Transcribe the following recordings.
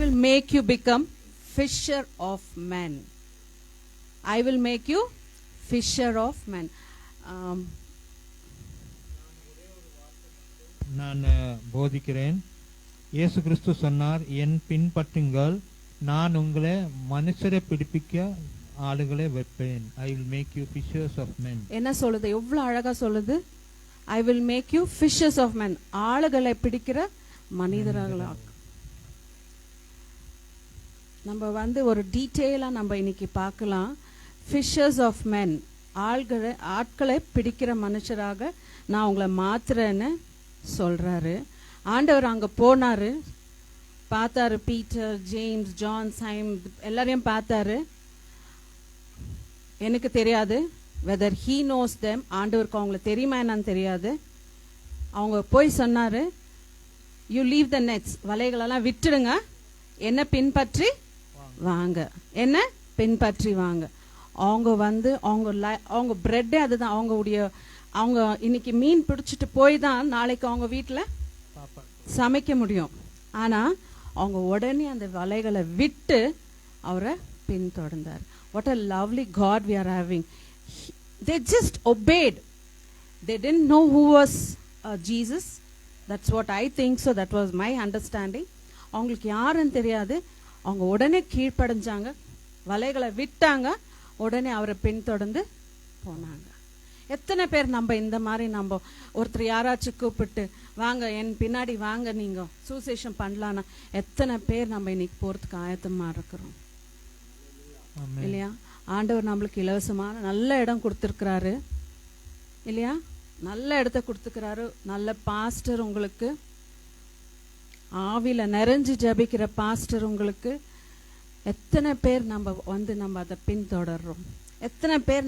will make you become fisher of men. I will make you fisher of men. நான் போதிக்கிறேன். இயேசு கிறிஸ்து சொன்னார், என் பின்பற்றுங்கள், நான் உங்களை மனுஷரை பிடிப்பிக்க ஆளுகளை வைப்பேன். I will make you fishers of men. என்ன சொல்லுது? எவ்வளவு அழகா சொல்லுது. I will make you fishers of men. ஆளுகளை பிடிக்கிற மனிதர்களா. நம்ம வந்து ஒரு டீடைலா நம்ம இன்னைக்கு பார்க்கலாம். fishers of men, ஆட்களை பிடிக்கிற மனுஷராக நான் உங்களை மாத்துறேன்னு சொல்றாரு. ஆண்டவர் அங்க போனாரு, பார்த்தாரு. பீட்டர், ஜேம்ஸ், ஜான், சைம் எல்லாரையும் பார்த்தாரு. எனக்கு தெரியாது whether he knows them. ஆண்டவருக்கு அவங்களை தெரியுமா என்னன்னு தெரியாது. அவங்க போய் சொன்னாரு, you leave the nets, வலைகளெல்லாம் விட்டுடுங்க, என்ன பின்பற்றி வாங்க, என்ன பின்பற்றி வாங்க. அவங்க வந்து அவங்க பிரெட்டே அதுதான். அவங்க இன்னைக்கு மீன் பிடிச்சிட்டு போய் தான் நாளைக்கு அவங்க வீட்டுல சமைக்க முடியும். ஆனா அவங்க உடனே அந்த வலைகளை விட்டு அவரை பின்தொடர்ந்தார். What a lovely God we are having. They just obeyed. They didn't know who was Jesus. That's what I think. So that was my understanding. அவங்களுக்கு யாருன்னு தெரியாது. அவங்க உடனே கீழ்ப்படைஞ்சாங்க, வலைகளை விட்டாங்க, உடனே அவரை பின்தொடர்ந்து போனாங்க. எத்தனை பேர் நம்ம இந்த மாதிரி நம்ம ஒருத்தர் யாராச்சும் கூப்பிட்டு வாங்க என் பின்னாடி வாங்க நீங்க சுவிசேஷம் பண்ணலான்னா எத்தனை பேர் நம்ம இன்னைக்கு போறதுக்கு ஆயத்தமா இருக்கிறோம் இல்லையா? ஆண்டவர் நம்மளுக்கு இலவசமான நல்ல இடம் கொடுத்திருக்கிறாரு இல்லையா? நல்ல இடத்த கொடுத்துக்கிறாரு. நல்ல பாஸ்டர் உங்களுக்கு, ஆவில நிறைஞ்சு ஜபிக்கிற பாஸ்டர் உங்களுக்கு. எத்தனை பேர் நம்ம அதை பின்தொடர்றோம்? எத்தனை பேர்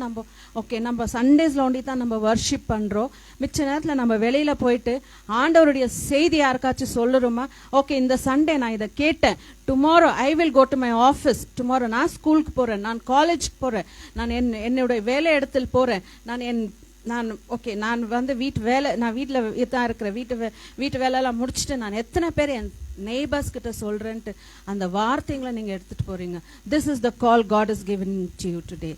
நம்ம சண்டேஸ்ல ஒண்டி தான் நம்ம வர்ஷிப் பண்றோம். மிச்ச நேரத்துல நம்ம வெளியில போயிட்டு ஆண்டவருடைய செய்தி யாருக்காச்சும் சொல்லுறோமா? ஓகே, இந்த சண்டே நான் இதை கேட்டேன், tomorrow I will go to my office, tomorrow நான் ஸ்கூலுக்கு போறேன், நான் காலேஜுக்கு போறேன், நான் என்னுடைய வேலை இடத்துல போறேன், நான் வந்து நான் வீட்டுல தான் இருக்கிறேன், வீட்டு வேலை எல்லாம் முடிச்சுட்டு நான் எத்தனை பேர் என் நெய்பர்ஸ் கிட்ட சொல்றேன்ட்டு அந்த வார்த்தைகளை நீங்க எடுத்துட்டு போறீங்க. This is the call God has given to you today.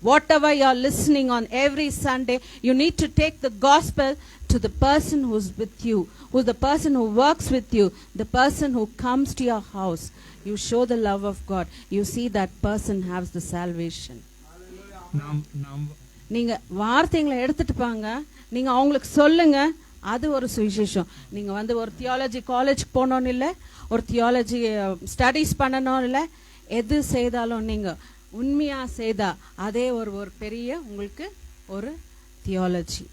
Whatever you are listening on every Sunday, you need to take the gospel to the person who's with you, who's the person who works with you, the person who comes to your house. You show the love of God. You see that person has the salvation. நீங்க வார்த்தைகளை எடுத்துட்டு பாங்க, நீங்க அவங்களுக்கு சொல்லுங்க. அது ஒரு சுவிசேஷம். நீங்க வந்து ஒரு தியாலஜி காலேஜ் போனோன்னு இல்லை, ஒரு தியாலஜி ஸ்டடீஸ் பண்ணணும் இல்லை, எது செய்தாலும் நீங்க உண்மையா செய்தா அதே ஒரு பெரிய உங்களுக்கு ஒரு தியாலஜி.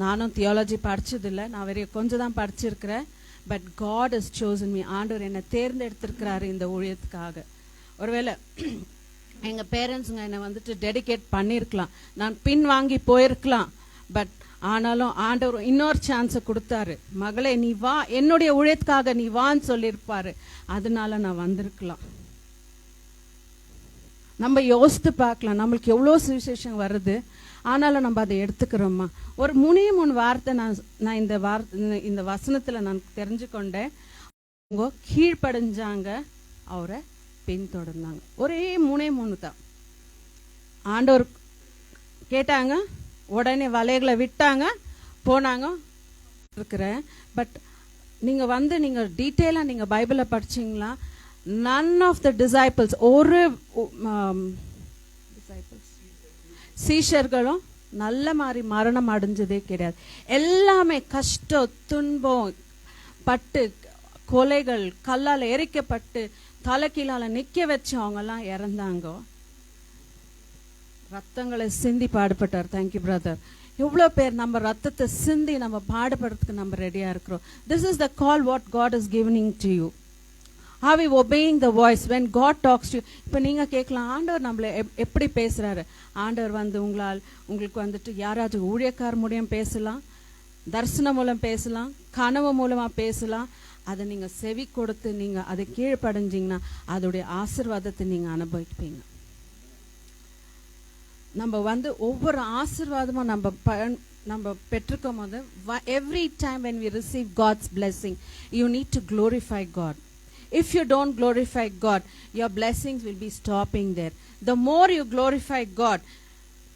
நானும் தியாலஜி படிச்சது இல்லை, நான் வெறும் கொஞ்சம் தான் படிச்சிருக்கிறேன். But God has chosen me. ஆண்டவர் என்னை தேர்ந்தெடுத்திருக்கிறாரு இந்த ஊழியத்துக்காக. ஒருவேளை எங்க பேரண்ட்ஸுங்க என்னை வந்துட்டு டெடிகேட் பண்ணிருக்கலாம், நான் பின் வாங்கி போயிருக்கலாம். பட் ஆனாலும் ஆண்டவர் இன்னொரு சான்ஸை கொடுத்தாரு. மகளே நீ வா, என்னுடைய ஊழியத்துக்காக நீ வான்னு சொல்லியிருப்பாரு. அதனால நான் வந்திருக்கலாம். நம்ம யோசித்து பார்க்கலாம், நம்மளுக்கு எவ்வளோ சுவிசேஷம் வருது, ஆனாலும் நம்ம அதை எடுத்துக்கிறோமா? ஒரு 3 வார்த்தை நான் இந்த வசனத்துல நான் தெரிஞ்சுக்கொண்டேன். அவங்க கீழ்ப்படைஞ்சாங்க, அவரை பின்தொடர்ந்தாங்க. ஒரே 3 தான். ஆண்டவர் கேட்டாங்க, உடனே வலைகளை விட்டாங்க, போனாங்க இருக்கிறேன். பட் நீங்க டீட்டெயிலா நீங்க பைபிளை படிச்சீங்களா? none of the disciples, ஒரு சீஷர்களும் நல்ல மாதிரி மரணம் அடைஞ்சதே கிடையாது. எல்லாமே கஷ்டம், துன்பம் பட்டு, கொலைகள், கல்லால எரிக்கப்பட்டு, தலைக்கீழால நிக்க வச்சு அவங்க எல்லாம் இறந்தாங்க. ரத்தங்களை சிந்தி பாடுபட்டார். Thank you brother. எவ்வளவு பேர் நம்ம ரத்தத்தை சிந்தி நம்ம பாடுபடுறதுக்கு நம்ம ரெடியா இருக்கிறோம். This is the call what God is giving to you. Are we obeying the voice when God talks to you? இப்ப நீங்க கேட்கலாம், ஆண்டவர் நம்மள எப்படி பேசுறாரு? ஆண்டவர் வந்து உங்களுக்கு வந்துட்டு யாராச்சும் ஊழியக்கார மூலம் பேசலாம், தரிசனம் மூலம் பேசலாம், கனவு மூலமா பேசலாம். அதை நீங்க செவி கொடுத்து நீங்க அதை கீழ்ப்படைஞ்சீங்கன்னா அதோடைய ஆசீர்வாதத்தை நீங்க அனுபவிப்பீங்க. நம்ம வந்து ஒவ்வொரு ஆசீர்வாதமும் நம்ம பெற்றுக்கும் போது, every time when we receive God's blessing, you need to glorify God. If you don't glorify God, your blessings will be stopping there. The more you glorify God,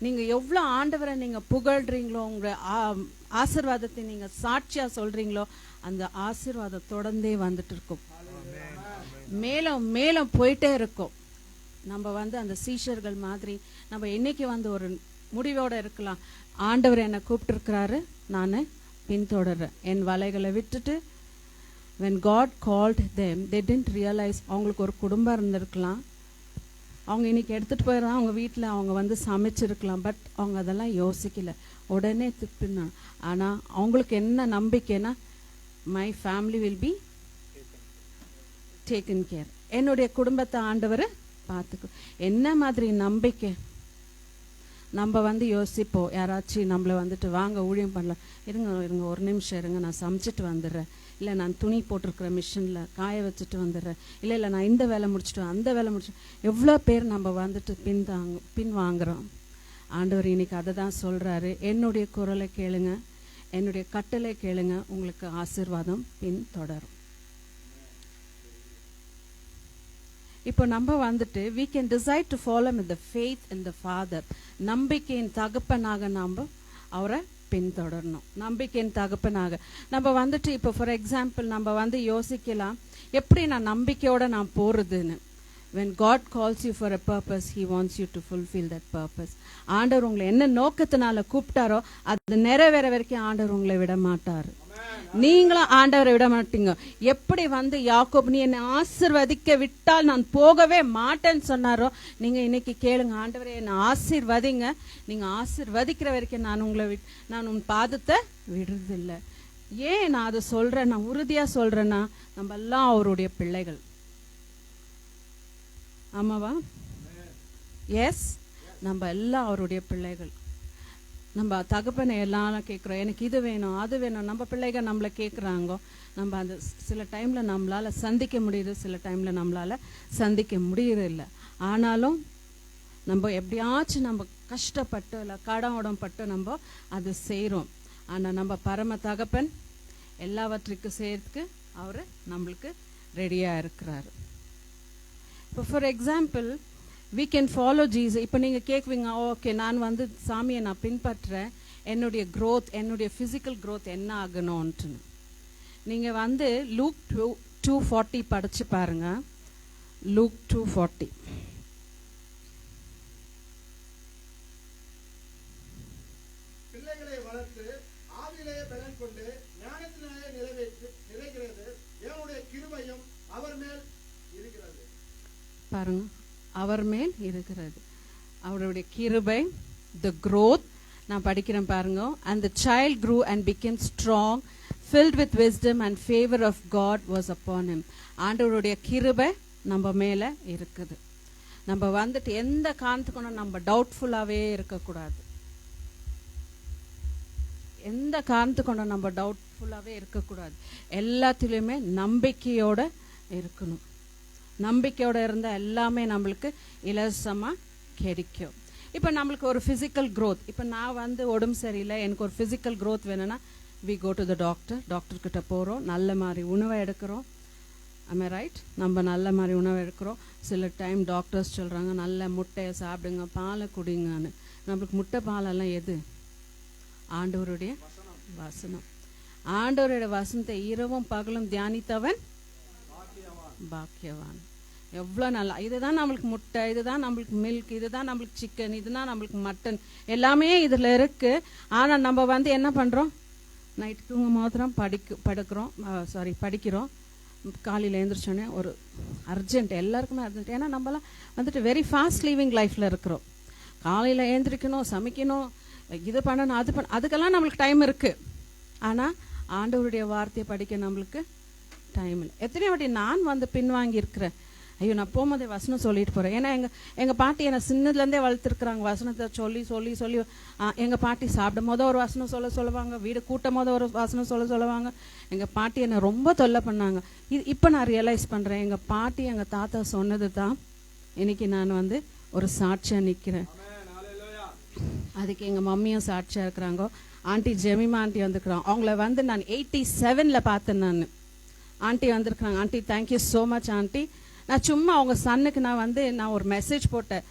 நீங்க எவ்வளவு ஆண்டவரை நீங்க புகழ்றீங்களோ, உங்க ஆசீர்வாதத்தை நீங்க சாட்சியா சொல்றீங்களோ, அந்த ஆசீர்வாதம் தொடர்ந்தே வந்துட்டு இருக்கும், மேலும் மேலும் போயிட்டே இருக்கும். நம்ம அந்த சீஷர்கள் மாதிரி நம்ம இன்னைக்கு ஒரு முடிவோட இருக்கலாம். ஆண்டவர் என்னை கூப்பிட்டு இருக்கிறாரு, நான் பின்தொடர்றேன், என் வலைகளை விட்டுட்டு. when God called them, they didn't realize அவங்களுக்கு ஒரு குடும்பம் இருந்திருக்கலாம், அவங்க இன்னைக்கு எடுத்துட்டு போயிடலாம், அவங்க வீட்டில் அவங்க சமைச்சிருக்கலாம். பட் அவங்க அதெல்லாம் யோசிக்கல, உடனே திப்பினாங்க. ஆனால் அவங்களுக்கு என்ன நம்பிக்கைன்னா, my family will be taken care, என்னுடைய குடும்பத்தை ஆண்டவர் பார்த்துக்கும். என்ன மாதிரி நம்பிக்கை! நம்ம யோசிப்போம், யாராச்சும் நம்மளை வாங்க ஊழியம் பண்ணலாம், இருங்க ஒரு நிமிஷம் இருங்க, நான் சமைச்சிட்டு வந்துடுறேன், இல்லை நான் துணி போட்டிருக்கிற மிஷினில் காய வச்சுட்டு வந்துடுறேன், இல்லை நான் இந்த வேலை முடிச்சுட்டு அந்த வேலை முடிச்சுட்டு. எவ்வளோ பேர் நம்ம பின் வாங்குறோம். ஆண்டவர் இன்னைக்கு அதை தான் சொல்கிறாரு, என்னுடைய குரலை கேளுங்க, என்னுடைய கட்டளை கேளுங்க, உங்களுக்கு ஆசீர்வாதம் பின் தொடரும். இப்போ நம்ம we can decide to follow with the faith in the Father. நம்பிக்கையின் தகப்பனாக நாம் அவரை பின்தொடரணும். நம்பிக்கையின் தகப்பனாக நம்ம இப்போ ஃபார் எக்ஸாம்பிள் நம்ம யோசிக்கலாம், எப்படி நான் நம்பிக்கையோட நான் போறதுன்னு. when God calls you for a purpose, he wants you to fulfill that purpose. ஆண்டவர் உங்களை என்ன நோக்கத்தினால கூப்பிட்டாரோ அது நிறைவேற வரைக்கும் ஆண்டவர் உங்களை விட மாட்டாரு. நீங்களும் ஆண்டவரை விட மாட்டீங்க. எப்படி யாக்கோபு நீ என்னை ஆசீர்வதிக்க விட்டால் நான் போகவே மாட்டேன்னு சொன்னாரோ, நீங்க இன்னைக்கு கேளுங்க, ஆண்டவரே என்னை ஆசீர்வதிங்க, நீங்க ஆசீர்வதிக்கிற வரைக்கும் நான் உன் பாதத்தை விடுறதில்லை. ஏன் நான் அதை சொல்றேன், நான் உறுதியா சொல்றேன்னா, நம்ம எல்லாம் அவருடைய பிள்ளைகள். ஆமாவா? எஸ், நம்ம எல்லாம் அவருடைய பிள்ளைகள். நம்ம தகப்பனை எல்லாம் கேட்குறோம், எனக்கு இது வேணும் அது வேணும். நம்ம பிள்ளைகள் நம்மளை கேட்குறாங்க, நம்ம அந்த சில டைமில் நம்மளால் சந்திக்க முடியுது, சில டைமில் நம்மளால் சந்திக்க முடியறதில்லை. ஆனாலும் நம்ம எப்படியாச்சும் நம்ம கஷ்டப்பட்டு இல்லை கடவுடம் பட்டு நம்ம அது செய்கிறோம். ஆனால் நம்ம பரம தகப்பன் எல்லாவற்றுக்கும் செய்யறதுக்கு அவர் நம்மளுக்கு ரெடியாக இருக்கிறாரு. இப்போ for example we can follow Jesus. இப்போ நீங்கள் கேட்குவீங்க, ஓகே நான் சாமியை நான் பின்பற்றுறேன், என்னுடைய growth, என்னுடைய physical growth என்ன ஆகணும்னு. நீங்கள் லூக் 2:40 படிச்சு பாருங்க. லூக் 2:40. பிள்ளைகளை வளர்த்து ஆவியிலே பலன் கொண்டு ஞானத்தினாலே நிறைகிறது, தேவனுடைய கிருபையும் அவர் மேல் இருக்கிறது. பாருங்க, அவர் மேல் இருக்கிறது, அவருடைய கிருபை, the growth. நான் படிக்கிறேன் பாருங்க. and the child grew and became strong, filled with wisdom, and favor of God was upon him. ஆண்டவருடைய கிருபை நம்ம மேல இருக்குது. நம்ம எந்த காரணத்துக்கும் நம்ம டவுட்ஃபுல்லாவே இருக்கக்கூடாது. எந்த காரணத்துக்கும் நம்ம டவுட்ஃபுல்லாவே இருக்கக்கூடாது. எல்லாத்திலுமே நம்பிக்கையோட இருக்கணும். நம்பிக்கையோட இருந்தால் எல்லாமே நம்மளுக்கு இலவசமா கிடைக்கும். இப்போ நம்மளுக்கு ஒரு ஃபிசிக்கல் க்ரோத், இப்போ நான் உடம்பு சரியில்லை, எனக்கு ஒரு ஃபிசிக்கல் க்ரோத் வேணும்னா we go to the doctor கிட்ட போகிறோம், நல்ல மாதிரி உணவை எடுக்கிறோம். am I right? நம்ம நல்ல மாதிரி உணவு எடுக்கிறோம். சில டைம் டாக்டர்ஸ் சொல்கிறாங்க நல்ல முட்டையை சாப்பிடுங்க, பாலை குடிங்கன்னு. நம்மளுக்கு முட்டை பாலெல்லாம் எது? ஆண்டவருடைய வசனம். ஆண்டவருடைய வசனத்தை இரவும் பகலும் தியானித்தவன் பாக்கியவான். எவ்வளோ நல்லா! இதுதான் நம்மளுக்கு முட்டை, இதுதான் நம்மளுக்கு மில்க், இதுதான் நம்மளுக்கு சிக்கன், இதுதான் நம்மளுக்கு மட்டன், எல்லாமே இதில் இருக்கு. ஆனால் நம்ம என்ன பண்ணுறோம்? நைட்டு தூங்க மாத்திரம் படிக்கிறோம். காலையில் எழுந்திரிச்சோன்னே ஒரு அர்ஜென்ட், எல்லாருக்குமே அர்ஜென்ட். ஏன்னா நம்மளாம் வெரி ஃபாஸ்ட் லிவிங் லைஃப்பில் இருக்கிறோம். காலையில் எழுந்திரிக்கணும், சமைக்கணும், இது பண்ணணும், அது அதுக்கெல்லாம் நம்மளுக்கு டைம் இருக்கு. ஆனால் ஆண்டவருடைய வார்த்தையை படிக்க நம்மளுக்கு டைம் இல்லை. எத்தனை வாட்டி நான் பின்வாங்கி இருக்கிறேன். ஐயோ, நான் போகும்போதே வசனம் சொல்லிட்டு போகிறேன். ஏன்னா எங்கள் பாட்டி என்னை சின்னதுலேருந்தே வளர்த்துருக்குறாங்க. வசனத்தை சொல்லி சொல்லி சொல்லி எங்கள் பாட்டி சாப்பிடும் போது ஒரு வசனம் சொல்லுவாங்க, வீடு கூட்டும் போது ஒரு வசனம் சொல்லுவாங்க. எங்கள் பாட்டி என்னை ரொம்ப தொல்லை பண்ணாங்க. இப்போ நான் ரியலைஸ் பண்ணுறேன், எங்கள் பாட்டி எங்கள் தாத்தா சொன்னது தான் இன்னைக்கு நான் ஒரு சாட்சியாக நிற்கிறேன். அதுக்கு எங்கள் மம்மியும் சாட்சியாக இருக்கிறாங்க. ஆண்டி ஜெமிமா ஆண்டி வந்துருக்குறாங்க. அவங்கள நான் 87ல் பார்த்தேன். நான் ஆண்டி வந்திருக்கிறாங்க. Aunty thank you so much aunty. நான் சும்மா அவங்க சன்னுக்கு நான் ஒரு மெசேஜ் போட்டேன்.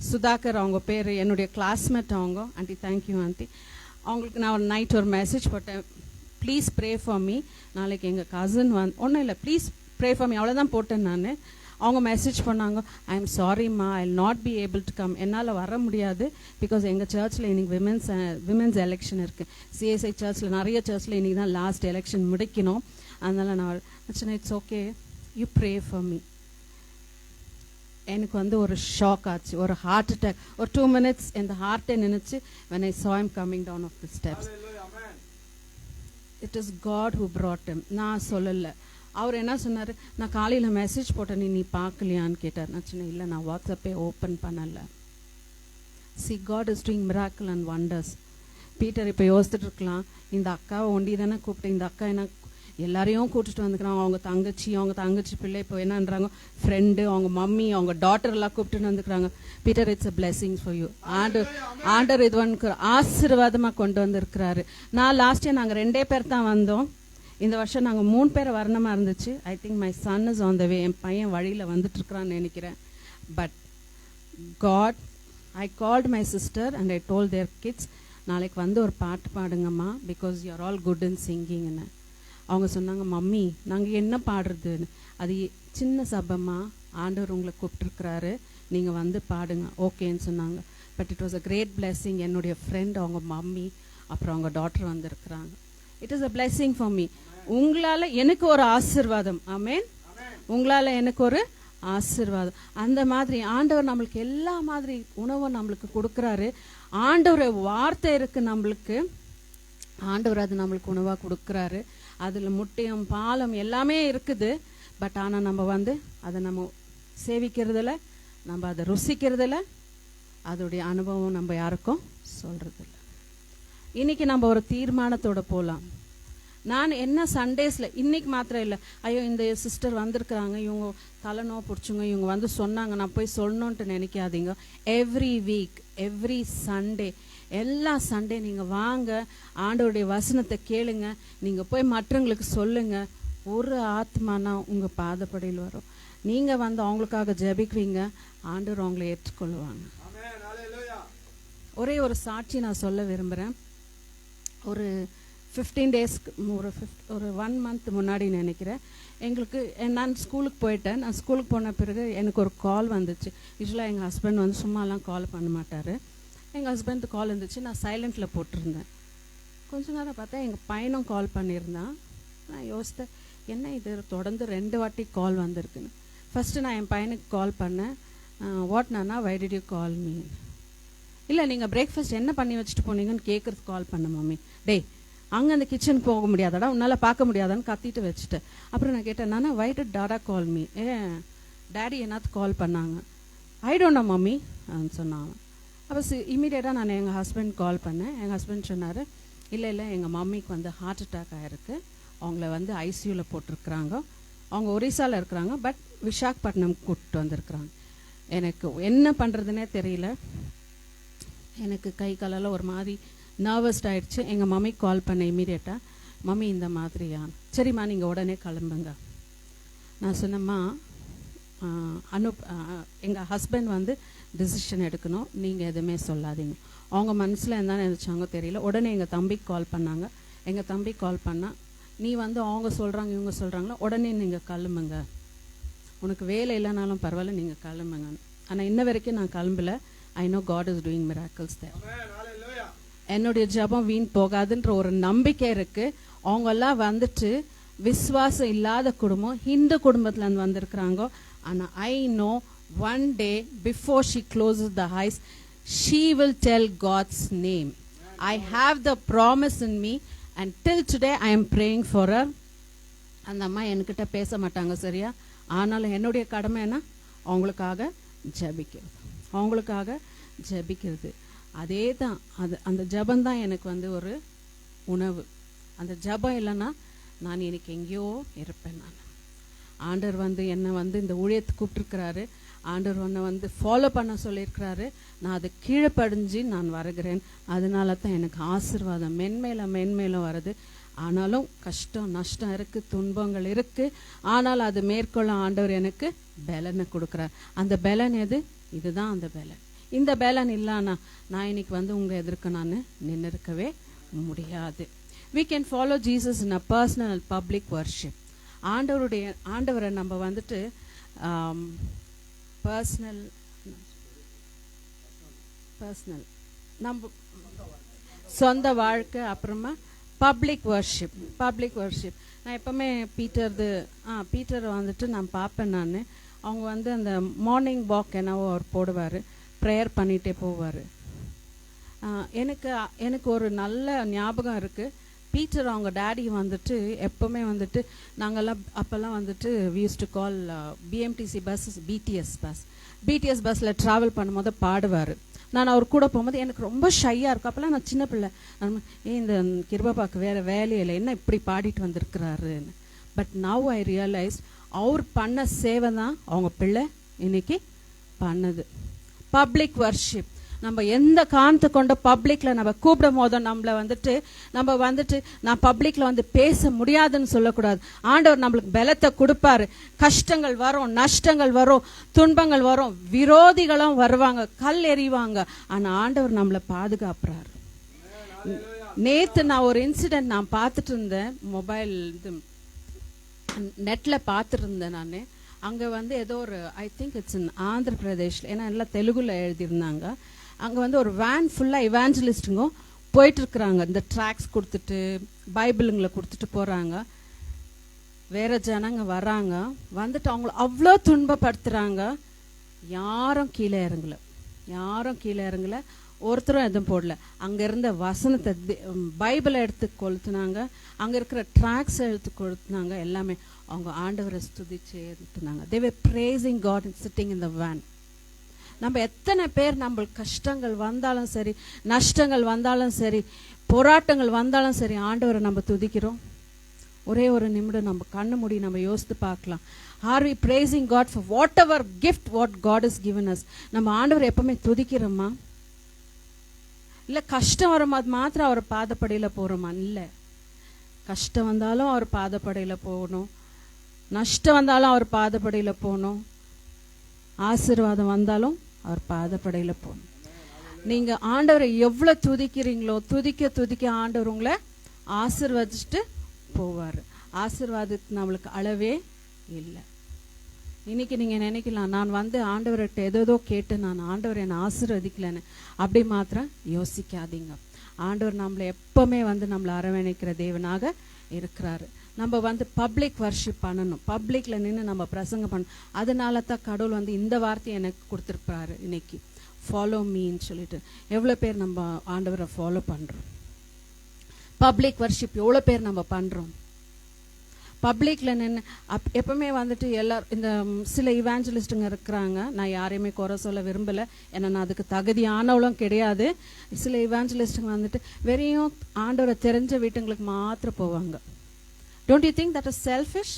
சுதாகர் அவங்க பேர், என்னுடைய கிளாஸ்மேட் அவங்க. Aunty thank you aunty. அவங்களுக்கு நான் ஒரு நைட் ஒரு மெசேஜ் போட்டேன், ப்ளீஸ் ப்ரே ஃபார் மீ, நாளைக்கு எங்கள் கசின் ஒன்றும் இல்லை, ப்ளீஸ் ப்ரே ஃபார் மீ, அவ்வளோதான் போட்டேன் நான். அவங்க மெசேஜ் பண்ணாங்க, ஐ எம் சாரிம்மா, I will not be able to come, என்னால் வர முடியாது, பிகாஸ் எங்கள் சர்ச்சில் இன்னைக்கு விமென்ஸ் எலெக்ஷன் இருக்குது. சிஎஸ்ஐ சர்ச்சில் நிறைய சர்ச்சில் இன்றைக்கி தான் லாஸ்ட் எலெக்ஷன் முடிக்கணும், அதனால் நான் it's okay, you pray for me. எனக்கு ஒரு ஷாக் ஆச்சு, ஒரு ஹார்ட் அட்டாக். ஒரு 2 minutes இந்த ஹார்ட்டே நினைச்சு when I saw him coming down of the steps. It is God who brought him. நான் சொல்லல. அவர் என்ன சொன்னார், நான் காலையில் மெசேஜ் போட்டேன், நீ பார்க்கலையான்னு கேட்டார். நான் சொன்னேன், இல்லை நான் வாட்ஸ்அப்பே ஓப்பன் பண்ணலை. See, God is doing miracle and wonders. Peter இப்போ யோசிச்சுட்டு இருக்கலாம், இந்த அக்காவை ஒண்டி தானே கூப்பிட்டு, இந்த அக்கா என்ன எல்லாரையும் கூட்டிட்டு வந்துக்கிறாங்க, அவங்க தங்கச்சி பிள்ளை இப்போ என்னன்றாங்க, ஃப்ரெண்டு, அவங்க மம்மி, அவங்க டாட்டர் எல்லாம் கூப்பிட்டு வந்துக்கிறாங்க. Peter, it's a blessing for you. ஆண்டர் இது ஆசீர்வாதமாக கொண்டு வந்திருக்கிறாரு. நான் லாஸ்ட் இயர் நாங்கள் 2 பேர் தான் வந்தோம், இந்த வருஷம் நாங்கள் 3 பேர் வரணுமா இருந்துச்சு. I think my son is on the way, என் பையன் வழியில் வந்துட்டு இருக்கிறான்னு நினைக்கிறேன். But God, I called my sister and I told their kids, நாளைக்கு ஒரு பாட்டு பாடுங்கம்மா, because you are all good in சிங்கிங்னு. அவங்க சொன்னாங்க, மம்மி நாங்கள் என்ன பாடுறதுன்னு. அது சின்ன சபமா, ஆண்டவர் உங்களை கூப்பிட்டுருக்கிறாரு, நீங்கள் பாடுங்க, ஓகேன்னு சொன்னாங்க. But it was a great blessing. என்னுடைய ஃப்ரெண்ட், அவங்க மம்மி, அப்புறம் அவங்க டாட்டர் வந்திருக்கிறாங்க. It is a blessing for me. உங்களால் எனக்கு ஒரு ஆசீர்வாதம். ஆமேன். உங்களால் எனக்கு ஒரு ஆசீர்வாதம். அந்த மாதிரி ஆண்டவர் நம்மளுக்கு எல்லா மாதிரி உணவை நம்மளுக்கு கொடுக்குறாரு. ஆண்டவர் வார்த்தை இருக்கு நம்மளுக்கு, ஆண்டவர் அது நம்மளுக்கு உணவாக கொடுக்குறாரு. அதில் முட்டையும் பாலும் எல்லாமே இருக்குது. பட் ஆனால் நம்ம அதை நம்ம சேவிக்கிறதில்ல, நம்ம அதை ருசிக்கிறதில்ல, அதோடைய அனுபவம் நம்ம யாருக்கும் சொல்றதில்ல. இன்னைக்கு நம்ம ஒரு தீர்மானத்தோட போகலாம். நான் என்ன சண்டேஸில் இன்னைக்கு மாத்திரம் இல்லை, ஐயோ இந்த சிஸ்டர் வந்திருக்கிறாங்க, இவங்க தலைநோ பிடிச்சுங்க, இவங்க சொன்னாங்க, நான் போய் சொல்லணுன்ட்டு நினைக்காதீங்க. எவ்ரி வீக், எவ்ரி சண்டே, எல்லா சண்டே நீங்கள் வாங்க, ஆண்டவருடைய வசனத்தை கேளுங்க, நீங்கள் போய் மற்றவங்களுக்கு சொல்லுங்க. ஒரு ஆத்மானா உங்கள் பாதப்படியில் வரும். நீங்கள் அவங்களுக்காக ஜெபிக்குவீங்க, ஆண்டவர் அவங்களை ஏற்றுக்கொள்வாங்க. ஒரே ஒரு சாட்சி நான் சொல்ல விரும்புகிறேன். ஒரு 15 டேஸ்க்கு ஒரு 1 month முன்னாடி நினைக்கிறேன், எங்களுக்கு நான் ஸ்கூலுக்கு போயிட்டேன். நான் ஸ்கூலுக்கு போன பிறகு எனக்கு ஒரு கால் வந்துச்சு. யூஸ்வலாக எங்கள் ஹஸ்பண்ட் சும்மாலாம் கால் பண்ண மாட்டார். எங்கள் ஹஸ்பண்ட் கால் இருந்துச்சு, நான் சைலண்டில் போட்டிருந்தேன். கொஞ்ச நேரம் பார்த்தா எங்கள் பையனும் கால் பண்ணியிருந்தான். நான் யோசித்தேன், என்ன இது தொடர்ந்து 2 வாட்டி கால் வந்திருக்குன்னு. ஃபஸ்ட்டு நான் என் பையனுக்கு கால் பண்ணேன், வாட் நானா, why did you call me? இல்லை நீங்கள் பிரேக்ஃபாஸ்ட் என்ன பண்ணி வச்சுட்டு போனீங்கன்னு கேட்குறதுக்கு கால் பண்ண மம்மி. டேய் அங்கே அந்த கிச்சனுக்கு போக முடியாதாடா, உன்னால் பார்க்க முடியாதான்னு கத்திட்டு வச்சுட்டேன். அப்புறம் நான் கேட்டேன், நானா why did daddy call me? Daddy என்னத்து கால் பண்ணாங்க? ஐ டோன்ட் நோ மம்மி சொன்னாங்க. அப்போ இமீடியட்டாக நான் எங்கள் ஹஸ்பண்ட் கால் பண்ணேன். எங்கள் ஹஸ்பண்ட் சொன்னார், இல்லை எங்கள் மம்மிக்கு ஹார்ட் அட்டாக் ஆகிருக்கு, அவங்கள ஐசியூவில் போட்டிருக்கிறாங்க, அவங்க ஒரிசாவில் இருக்கிறாங்க, பட் விசாகப்பட்டினம் கூப்பிட்டு வந்திருக்கிறாங்க. எனக்கு என்ன பண்ணுறதுனே தெரியல. எனக்கு கை காலெல்லாம் ஒரு மாதிரி நர்வஸ்ட் ஆகிடுச்சு. எங்கள் மம்மிக்கு கால் பண்ண இமீடியட்டாக, மம்மி இந்த மாதிரியா, சரிம்மா நீங்கள் உடனே கிளம்புங்க. நான் சொன்னம்மா, எங்கள் ஹஸ்பண்ட் டிசிஷன் எடுக்கணும், நீங்கள் எதுவுமே சொல்லாதீங்க. அவங்க மனசில் என்ன நினச்சாங்க தெரியல. உடனே எங்கள் தம்பிக்கு கால் பண்ணாங்க. எங்கள் தம்பி கால் பண்ணால், நீ அவங்க சொல்கிறாங்க இவங்க சொல்கிறாங்களோ, உடனே நீங்கள் கிளம்புங்க, உனக்கு வேலை இல்லைனாலும் பரவாயில்ல, நீங்கள் கிளம்புங்க. ஆனால் இன்ன வரைக்கும் நான் கிளம்பல. I know God is doing miracles there. என்னுடைய ஜபம் வீண் போகாதுன்ற ஒரு நம்பிக்கை இருக்கு. அவங்கெல்லாம் விசுவாசம் இல்லாத குடும்பம், ஹிந்து குடும்பத்துல இருந்து வந்திருக்கிறாங்க. ஆனா I know one day before she closes the eyes, she will tell God's name. I have the promise in me and till today I am praying for her. அந்த அம்மா என்கிட்ட பேச மாட்டாங்க சரியா, ஆனாலும் என்னுடைய கடமை என்ன, அவங்களுக்காக ஜபிக்கிறது, அவங்களுக்காக ஜபிக்கிறது. அதே தான், அந்த ஜபந்தான் எனக்கு ஒரு உணவு. அந்த ஜபம் இல்லைன்னா நான் எனக்கு எங்கேயோ இருப்பேன். நான் ஆண்டவர் என்னை இந்த ஊழியத்தை கூப்பிட்டுருக்கிறாரு, ஆண்டவர் ஒன்றை ஃபாலோ பண்ண சொல்லியிருக்கிறாரு. நான் அதை கீழே படிஞ்சு நான் வருகிறேன். அதனால தான் எனக்கு ஆசீர்வாதம் மென்மேலும் வருது. ஆனாலும் கஷ்டம் நஷ்டம் இருக்கு, துன்பங்கள் இருக்கு, ஆனால் அது மேற்கொள்ள ஆண்டவர் எனக்கு பலனை கொடுக்குறார். அந்த பலன் எது? இதுதான் அந்த பலன். இந்த பலன் இல்லைன்னா நான் இன்னைக்கு வந்து உங்க எதிர்க்க நான் நின்று இருக்கவே முடியாது. We can follow Jesus in a personal and public worship. ஆண்டவரை நம்ம வந்துட்டு பர்சனல் நம்ம சொந்த வாழ்க்கை, அப்புறமா பப்ளிக் வர்ஷிப். நான் எப்பவுமே பீட்டர் வந்துட்டு நான் பார்ப்பேன். நான் அவங்க வந்து அந்த மார்னிங் வாக் என்னவோ அவர் போடுவார், ப்ரேயர் பண்ணிகிட்டே போவார். எனக்கு ஒரு நல்ல ஞாபகம் இருக்குது. பீட்டர் அவங்க டேடி வந்துட்டு எப்போவுமே வந்துட்டு நாங்கள்லாம் அப்போல்லாம் வந்துட்டு we used to call BMTC bus BTS பஸ்ஸில் ட்ராவல் பண்ணும்போது பாடுவார். நான் அவர் கூட போகும்போது எனக்கு ரொம்ப ஷையாக இருக்கும். அப்போல்லாம் நான் சின்ன பிள்ளை, இந்த கிருபாபாக்கு வேறு வேலையில் என்ன இப்படி பாடிட்டு வந்திருக்கிறாருன்னு. பட் நவ் ஐ ரியலைஸ் அவர் பண்ண சேவை தான் அவங்க பிள்ளை இன்னைக்கு பண்ணது. Public worship. நம்ம எந்த காரணத்தை கொண்டு பப்ளிக்ல நம்ம கூப்பிடும் போதும் நம்ம வந்துட்டு நான் பப்ளிக்ல வந்து பேச முடியாதுன்னு சொல்லக்கூடாது. ஆண்டவர் நம்மளுக்கு பலத்தை கொடுப்பாரு. கஷ்டங்கள் வரும், நஷ்டங்கள் வரும், துன்பங்கள் வரும், விரோதிகளும் வருவாங்க, கல் எறிவாங்க. ஆனா ஆண்டவர் நம்மளை பாதுகாப்புறாரு. நேத்து நான் ஒரு இன்சிடென்ட் நான் பார்த்துட்டு இருந்தேன், மொபைல் நெட்ல பார்த்துட்டு இருந்தேன். நான் அங்க வந்து ஏதோ ஒரு I think it's in Andhra பிரதேஷ்ல, ஏன்னா எல்லாம் தெலுங்குல எழுதியிருந்தாங்க. அங்கே வந்து ஒரு வேன் ஃபுல்லாக இவாஞ்சலிஸ்ட்டுங்க போயிட்டு இருக்கிறாங்க. இந்த ட்ராக்ஸ் கொடுத்துட்டு பைபிளுங்களை கொடுத்துட்டு போகிறாங்க. வேற ஜனங்க வராங்க, வந்துட்டு அவங்கள அவ்வளோ துன்பப்படுத்துகிறாங்க. யாரும் கீழே இறங்கல, ஒருத்தரும் எதுவும் போடல. அங்கே இருந்த வசனத்தை பைபிளை எடுத்து கொளுத்துனாங்க, அங்கே இருக்கிற ட்ராக்ஸ் எடுத்து கொளுத்துனாங்க. எல்லாமே அவங்க ஆண்டவரை ஸ்துதிச்சு எடுத்துனாங்க. they were praising God and sitting in the van. நம்ம எத்தனை பேர் நம்மளுக்கு கஷ்டங்கள் வந்தாலும் சரி, நஷ்டங்கள் வந்தாலும் சரி, போராட்டங்கள் வந்தாலும் சரி, ஆண்டவரை நம்ம துதிக்கிறோம்? ஒரே ஒரு நிமிடம் நம்ம கண்ணு மூடி நம்ம யோசித்து பார்க்கலாம். Are we praising God for whatever gift what God has given us? நம்ம ஆண்டவரை எப்பவுமே துதிக்கிறோமா? இல்லை கஷ்டம் வரும்போது மாத்திரம் அவர் பாதப்படியில் போகிறோமா? இல்லை, கஷ்டம் வந்தாலும் அவர் பாதப்படியில் போகணும், நஷ்டம் வந்தாலும் அவர் பாதப்படியில் போகணும், ஆசீர்வாதம் வந்தாலும் அவர் பாதப்படையில போகணும். நீங்க ஆண்டவரை எவ்வளவு துதிக்கிறீங்களோ, துதிக்க ஆண்டவர் உங்களை ஆசீர்வதிச்சுட்டு போவாரு. ஆசீர்வாதத்துக்கு நம்மளுக்கு அளவே இல்லை. இன்னைக்கு நீங்க நினைக்கலாம், நான் வந்து ஆண்டவர்கிட்ட ஏதோ கேட்டு நான் ஆண்டவர் என்னை ஆசீர்வதிக்கலன்னு. அப்படி மாத்திரம் யோசிக்காதீங்க. ஆண்டவர் நம்மளை எப்பவுமே வந்து நம்மளை அரவணைக்கிற தேவனாக இருக்கிறாரு. நம்ம வந்து பப்ளிக் வர்ஷிப் பண்ணணும், பப்ளிக்ல நின்று நம்ம பிரசங்கம் பண்ணணும். அதனால தான் கடவுள் வந்து இந்த வார்த்தையை எனக்கு கொடுத்துருப்பாரு இன்னைக்கு, ஃபாலோ மீன்னு சொல்லிட்டு. எவ்வளோ பேர் நம்ம ஆண்டவரை ஃபாலோ பண்றோம்? பப்ளிக் வர்ஷிப் எவ்வளோ பேர் நம்ம பண்றோம்? பப்ளிக்ல நின்று எப்பவுமே வந்துட்டு எல்லாரும் இந்த சில இவாஞ்சலிஸ்டுங்க இருக்கிறாங்க. நான் யாரையுமே குறை சொல்ல விரும்பல, ஏன்னா நான் அதுக்கு தகுதியானவளும் கிடையாது. சில இவாஞ்சலிஸ்டுங்க வந்துட்டு வெறும் ஆண்டவரை தெரிஞ்ச வீட்டுங்களுக்கு மாத்திரம் போவாங்க. Don't you think that is selfish?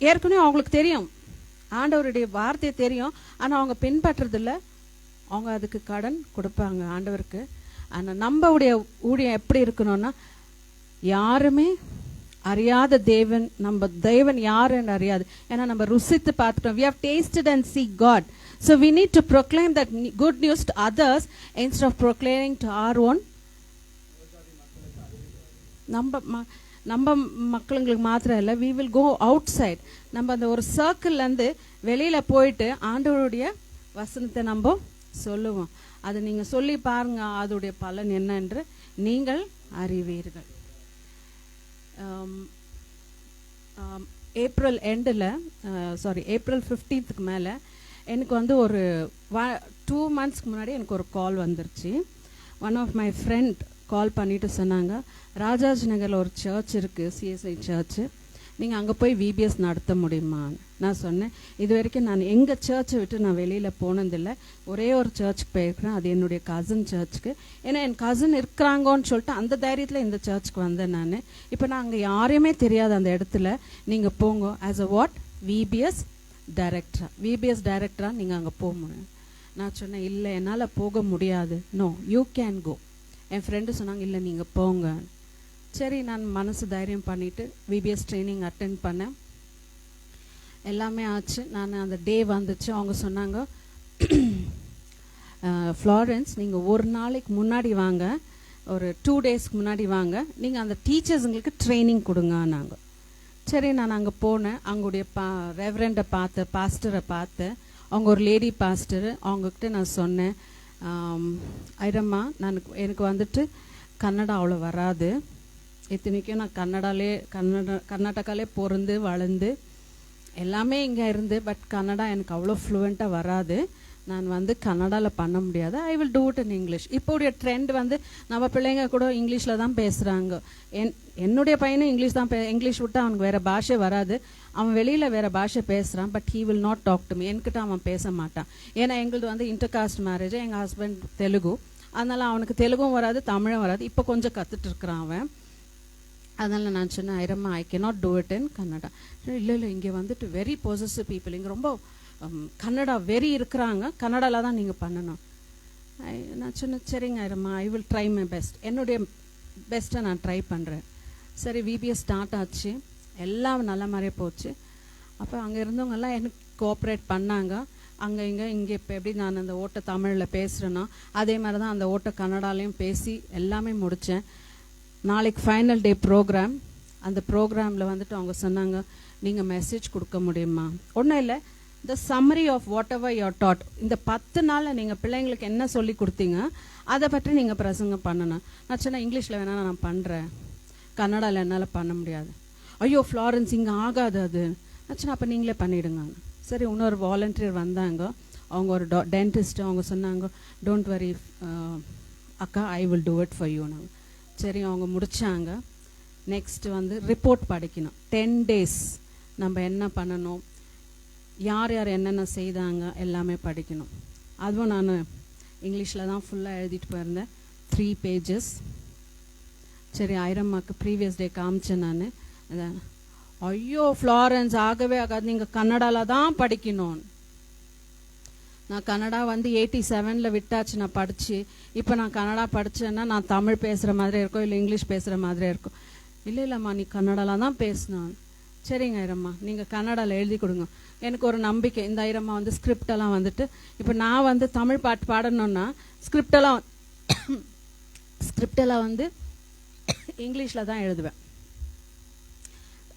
ஏற்கனவே அவங்களுக்கு தெரியும், ஆண்டவருடைய வார்த்தை தெரியும், ஆனா அவங்க பின்பற்றுறது இல்லை. அவங்க அதுக்கு கடன் கொடுப்பாங்க ஆண்டவருக்கு. ஆனா நம்மளுடைய ஊழியம் எப்படி இருக்கணும்னா, யாருமே அறியாத தேவன், நம்ம தேவன் யாருன்னு அறியாது. ஏன்னா நம்ம ருசித்து பார்த்துட்டோம். We have tasted and see God. So we need to proclaim that good news to others instead of proclaiming to our own. நம்ம மக்களுங்களுக்கு மாத்திரம் இல்லை, we will go outside. நம்ம அந்த ஒரு சர்க்கிள்லேருந்து வெளியில போயிட்டு ஆண்டவருடைய வசனத்தை நம்ம சொல்லுவோம். அது நீங்க சொல்லி பாருங்க, அதோடைய பலன் என்ன என்று நீங்கள் அறிவீர்கள். ஏப்ரல் 15க்கு மேலே எனக்கு வந்து ஒரு 2 monthsக்கு முன்னாடி எனக்கு ஒரு கால் வந்துருச்சு. ஒன் ஆஃப் மை ஃப்ரெண்ட் கால் பண்ணிட்டு சொன்னாங்க, ராஜாஜி நகரில் ஒரு சர்ச் இருக்கு, CSI சர்ச், நீங்கள் அங்கே போய் VBS நடத்த முடியுமான்னு. நான் சொன்னேன், இது வரைக்கும் நான் எங்கள் சர்ச்சை விட்டு நான் வெளியில் போனதில்லை, ஒரே ஒரு சர்ச்சுக்கு போயிருக்கிறேன், அது என்னுடைய கசின் சர்ச்சுக்கு. ஏன்னா என் கசின் இருக்கிறாங்கன்னு சொல்லிட்டு அந்த தைரியத்தில் இந்த சர்ச்சுக்கு வந்தேன் நான். இப்போ நான் அங்கே யாரையுமே தெரியாது அந்த இடத்துல, நீங்கள் போங்க ஆஸ் அ வாட் VBS டைரக்டரா நீங்கள் அங்கே போக முடியும். நான் சொன்னேன், இல்லை என்னால் போக முடியாது. No, you can go. என் ஃப்ரெண்டு சொன்னாங்க, இல்லை நீங்கள் போங்க. சரி, நான் மனசு தைரியம் பண்ணிவிட்டு விபிஎஸ் ட்ரைனிங் அட்டென்ட் பண்ணேன். எல்லாமே ஆச்சு. நான் அந்த டே வந்துச்சு. அவங்க சொன்னாங்க, ஃப்ளாரன்ஸ் நீங்கள் ஒரு நாளைக்கு முன்னாடி வாங்க, ஒரு 2 டேஸ்க்கு முன்னாடி வாங்க, நீங்கள் அந்த டீச்சர்ஸுங்களுக்கு ட்ரைனிங் கொடுங்க. நாங்கள் சரி, நான் அங்கே போனேன். அவங்களுடைய ரெவரண்டை பார்த்தேன், பாஸ்டரை பார்த்தேன். அவங்க ஒரு லேடி பாஸ்டர். அவங்கக்கிட்ட நான் சொன்னேன், ஐரம்மா, எனக்கு வந்துட்டு கன்னடா அவ்வளோ வராது. இத்தனைக்கும் நான் கர்நாடகாலே பிறந்து வளர்ந்து எல்லாமே இங்கே இருந்து, பட் கன்னடா எனக்கு அவ்வளோ ஃப்ளூவெண்ட்டாக வராது. நான் வந்து கன்னடாவில் பண்ண முடியாது. I will do it in English. இப்போடைய ட்ரெண்ட் வந்து நம்ம பிள்ளைங்க கூட இங்கிலீஷில் தான் பேசுகிறாங்க. என்னுடைய பையனும் இங்கிலீஷ் தான் இங்கிலீஷ் விட்டு அவனுக்கு வேறு பாஷை வராது. அவன் வெளியில் வேறு பாஷை பேசுகிறான், but he will not talk to me. என்கிட்ட அவன் பேச மாட்டான். ஏன்னா எங்களது வந்து இன்டர்காஸ்ட் மேரேஜ். எங்கள் ஹஸ்பண்ட் தெலுங்கு, அதனால் அவனுக்கு தெலுங்கும் வராது, தமிழும் வராது. இப்போ கொஞ்சம் கற்றுட்டு இருக்கிறான் அவன். அதனால் நான் சொன்னேன், ஐரம்மா, I cannot do it in Kannada. இல்லை இங்கே வந்துட்டு வெரி பொசசிவ் பீப்புள், இங்கே ரொம்ப கன்னடா வெரி இருக்கிறாங்க, கன்னடாவில் தான் நீங்கள் பண்ணணும். நான் சொன்னேன், சரிங்க ஐரம்மா, I will try my best. என்னுடைய பெஸ்ட்டை நான் ட்ரை பண்ணுறேன். சரி, விபிஎஸ் ஸ்டார்ட் ஆச்சு. எல்லாம் நல்ல மாதிரியே போச்சு. அப்போ அங்கே இருந்தவங்கெல்லாம் எனக்கு கோஆப்ரேட் பண்ணாங்க. இங்கே இப்போ எப்படி நான் அந்த ஓட்டை தமிழில் பேசுகிறேன்னா அதே மாதிரி தான் அந்த ஓட்டை கன்னடாலையும் பேசி எல்லாமே முடித்தேன். நாளைக்கு ஃபைனல் டே ப்ரோக்ராம். அந்த ப்ரோக்ராமில் வந்துட்டு அவங்க சொன்னாங்க, நீங்கள் மெசேஜ் கொடுக்க முடியுமா? ஒன்றும் இல்லை, the summary of whatever your thought. இந்த 10 நாளில் நீங்கள் பிள்ளைங்களுக்கு என்ன சொல்லி கொடுத்தீங்க அதை பற்றி நீங்கள் பிரசங்கம் பண்ணணும். நான் சொன்னேன், இங்கிலீஷில் வேணா நான் பண்ணுறேன், கன்னடாவில் என்னால் பண்ண முடியாது. ஐயோ ஃப்ளாரன்ஸ், இங்கே ஆகாது அது. நான் சொன்னேன், அப்போ நீங்களே பண்ணிவிடுங்க. சரி, இன்னொரு வாலண்டியர் வந்தாங்க. அவங்க ஒரு டென்டிஸ்ட். அவங்க சொன்னாங்க, டோன்ட் வரி அக்கா, ஐ will do it for you. நாங்கள் சரி, அவங்க முடித்தாங்க. நெக்ஸ்ட் வந்து ரிப்போர்ட் படிக்கணும். 10 days நம்ம என்ன பண்ணணும், யார் யார் என்னென்ன செய்தாங்க எல்லாமே படிக்கணும். அதுவும் நான் இங்கிலீஷில் தான் ஃபுல்லாக எழுதிட்டு போயிருந்தேன், 3 pages. சரி, ஐரம்மாக்கு ப்ரீவியஸ் டே காமிச்சேன் நான். அதான், ஐயோ ஃப்ளாரன்ஸ், ஆகவே ஆகாது, நீங்கள் கன்னடாவில் தான் படிக்கணும். நான் கன்னடா வந்து 87 விட்டாச்சு நான் படித்து. இப்போ நான் கன்னடா படித்தேன்னா நான் தமிழ் பேசுகிற மாதிரி இருக்கும், இல்லை இங்கிலீஷ் பேசுகிற மாதிரி இருக்கும். இல்லைம்மா, நீ கன்னடாவில் தான் பேசணும். சரிங்க ஐரம்மா, நீங்கள் கன்னடாவில் எழுதி கொடுங்க. எனக்கு ஒரு நம்பிக்கை. இந்த ஐரம்மா வந்து ஸ்கிரிப்டெல்லாம் வந்துட்டு, இப்போ நான் வந்து தமிழ் பாட்டு பாடணுன்னா ஸ்கிரிப்டெல்லாம் வந்து இங்கிலீஷில் தான் எழுதுவேன்.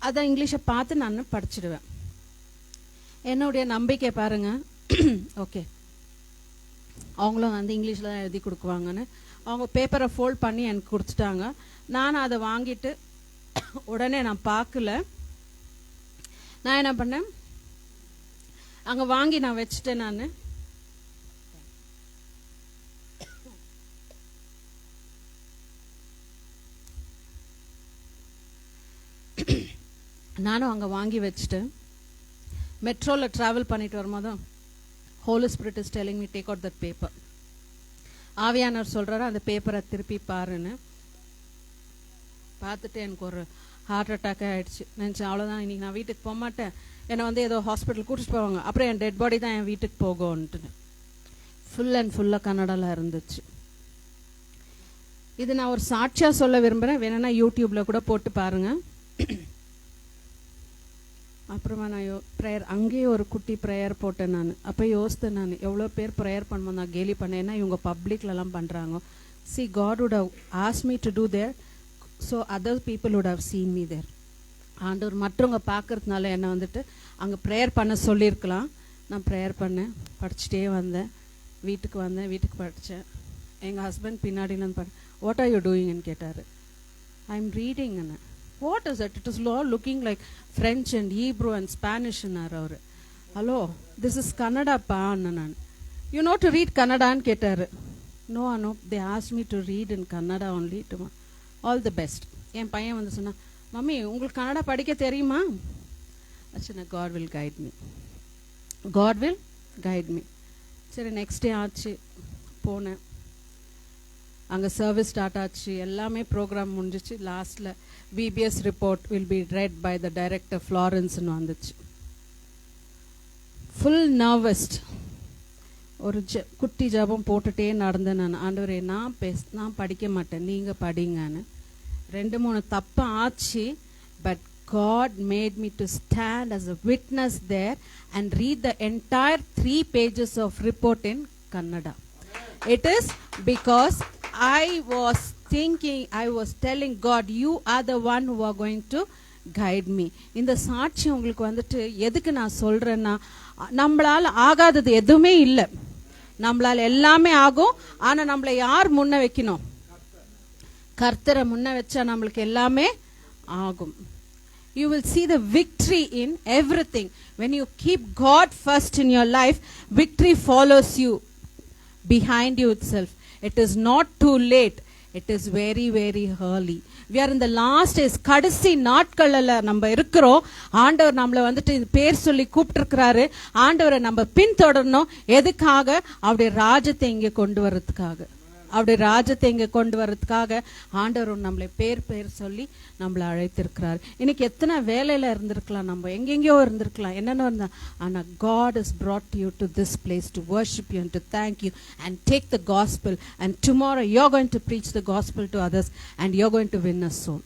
அதான் இங்கிலீஷை பார்த்து நான் படிச்சிடுவேன். என்னுடைய நம்பிக்கை பாருங்கள். ஓகே, அவங்களும் வந்து இங்கிலீஷில் தான் எழுதி கொடுக்குவாங்கன்னு அவங்க பேப்பரை ஃபோல்ட் பண்ணி எனக்கு கொடுத்துட்டாங்க. நான் அதை வாங்கிட்டு உடனே நான் பார்க்கல. நான் என்ன பண்ணேன், அங்கே வாங்கி நான் வச்சுட்டேன். நானும் அங்கே வாங்கி வச்சுட்டேன். மெட்ரோவில் ட்ராவல் பண்ணிட்டு வரும்போதும் Holy Spirit is telling me, take out that paper. ஆவியானவர் சொல்கிறாரு, அந்த பேப்பரை திருப்பி பாருன்னு. பார்த்துட்டு எனக்கு ஒரு ஹார்ட் அட்டாக்கே ஆகிடுச்சு. நினச்சேன், அவ்வளோதான், இன்றைக்கி நான் வீட்டுக்கு போக மாட்டேன். என்னை வந்து ஏதோ ஹாஸ்பிட்டல் கூட்டிட்டு போவாங்க, அப்புறம் என் டெட் பாடி தான் என் வீட்டுக்கு போகும்ன்ட்டு. ஃபுல் அண்ட் ஃபுல்லாக கன்னடாவில் இருந்துச்சு. இது நான் ஒரு சாட்சியாக சொல்ல விரும்புகிறேன். வேணும்னா யூடியூப்பில் கூட போட்டு பாருங்கள். அப்புறமா நான் ப்ரேயர், அங்கேயே ஒரு குட்டி ப்ரேயர் போட்டேன். நான் அப்போ யோசித்தேன், நான் எவ்வளோ பேர் ப்ரேயர் பண்ணுவோம், நான் கேலி பண்ணேன். ஏன்னா இவங்க பப்ளிக்லலாம் பண்ணுறாங்க. See, God would have asked me to do there, so other people would have seen me there. ஆண்டவர் மற்றவங்க பார்க்கறதுனால என்னை வந்துட்டு அங்கே ப்ரேயர் பண்ண சொல்லியிருக்கலாம். நான் ப்ரேயர் பண்ணேன், படிச்சுட்டே வந்தேன். வீட்டுக்கு படித்தேன். எங்கள் ஹஸ்பண்ட் பின்னாடிலேருந்து வாட் ஆர் யூ டூயிங்னு கேட்டார். ஐ எம் ரீடிங்னு. What is it? It is all looking like French and Hebrew and Spanish ன்னார் அவர். Hello, this is Kannada pa நான். You know to read Kannada ன்னு கேட்டார். No, they asked me to read in Kannada only. All the best. என் பையன் வந்து சொன்னான், mummy உங்களுக்கு கன்னடா படிக்க தெரியுமா? சொன்னேன், God will guide me. God will guide me. சரி, நெக்ஸ்ட் டே ஆச்சு, போனேன். அங்கே சர்வீஸ் ஸ்டார்ட் ஆச்சு, எல்லாமே ப்ரோக்ராம் முடிஞ்சிச்சு. லாஸ்ட்டில் VBS report will be read by the director ஃப்ளாரன்ஸ்னு வந்துச்சு. Full nervous. ஒரு குட்டி ஜபம் போட்டுட்டே நடந்தேன் நான். ஆண்டவரே நான் படிக்க மாட்டேன், நீங்கள் படிங்கன்னு. 2-3 தப்பு ஆச்சு. But God made me to stand as a witness there and read the entire 3 pages of report in Kannada. It is because I was thinking, I was telling God, you are the one who are going to guide me. இந்த சாட்சி உங்களுக்கு வந்துட்டு எதுக்கு நான் சொல்றேன்னா, நம்மளால ஆகாதது எதுவுமே இல்லை. நம்மளால எல்லாமே ஆகும். ஆனா நம்மளை யார் முன்ன வைக்கணும்? கர்த்தரை முன்ன வச்சா நம்மளுக்கு எல்லாமே ஆகும். You will see the victory in everything. When you keep God first in your life, victory follows you behind you itself. It is not too late. It is very, very early. We are in the last days. கடைசி நாட்கள்ல நம்ம இருக்கிறோம். ஆண்டவர் நம்மளை வந்துட்டு பேர் சொல்லி கூப்பிட்டுருக்கிறாரு. ஆண்டவரை நம்ம பின்தொடரணும். எதுக்காக? அவருடைய ராஜ்யத்தை இங்கே கொண்டு வர்றதுக்காக. அவருடைய ராஜ்யத்தை இங்கே கொண்டு வர்றதுக்காக ஆண்டவர் நம்மளை பேர் சொல்லி நம்மளை அழைத்திருக்கிறார். இன்னைக்கு எத்தனை வேலையில இருந்திருக்கலாம், நம்ம எங்கெங்கயோ இருந்திருக்கலாம், என்னென்ன இருந்தா. ஆனா God has brought you to this place to worship you and to thank you and take the gospel, and tomorrow you're going to preach the gospel to others and you're going to win a soul.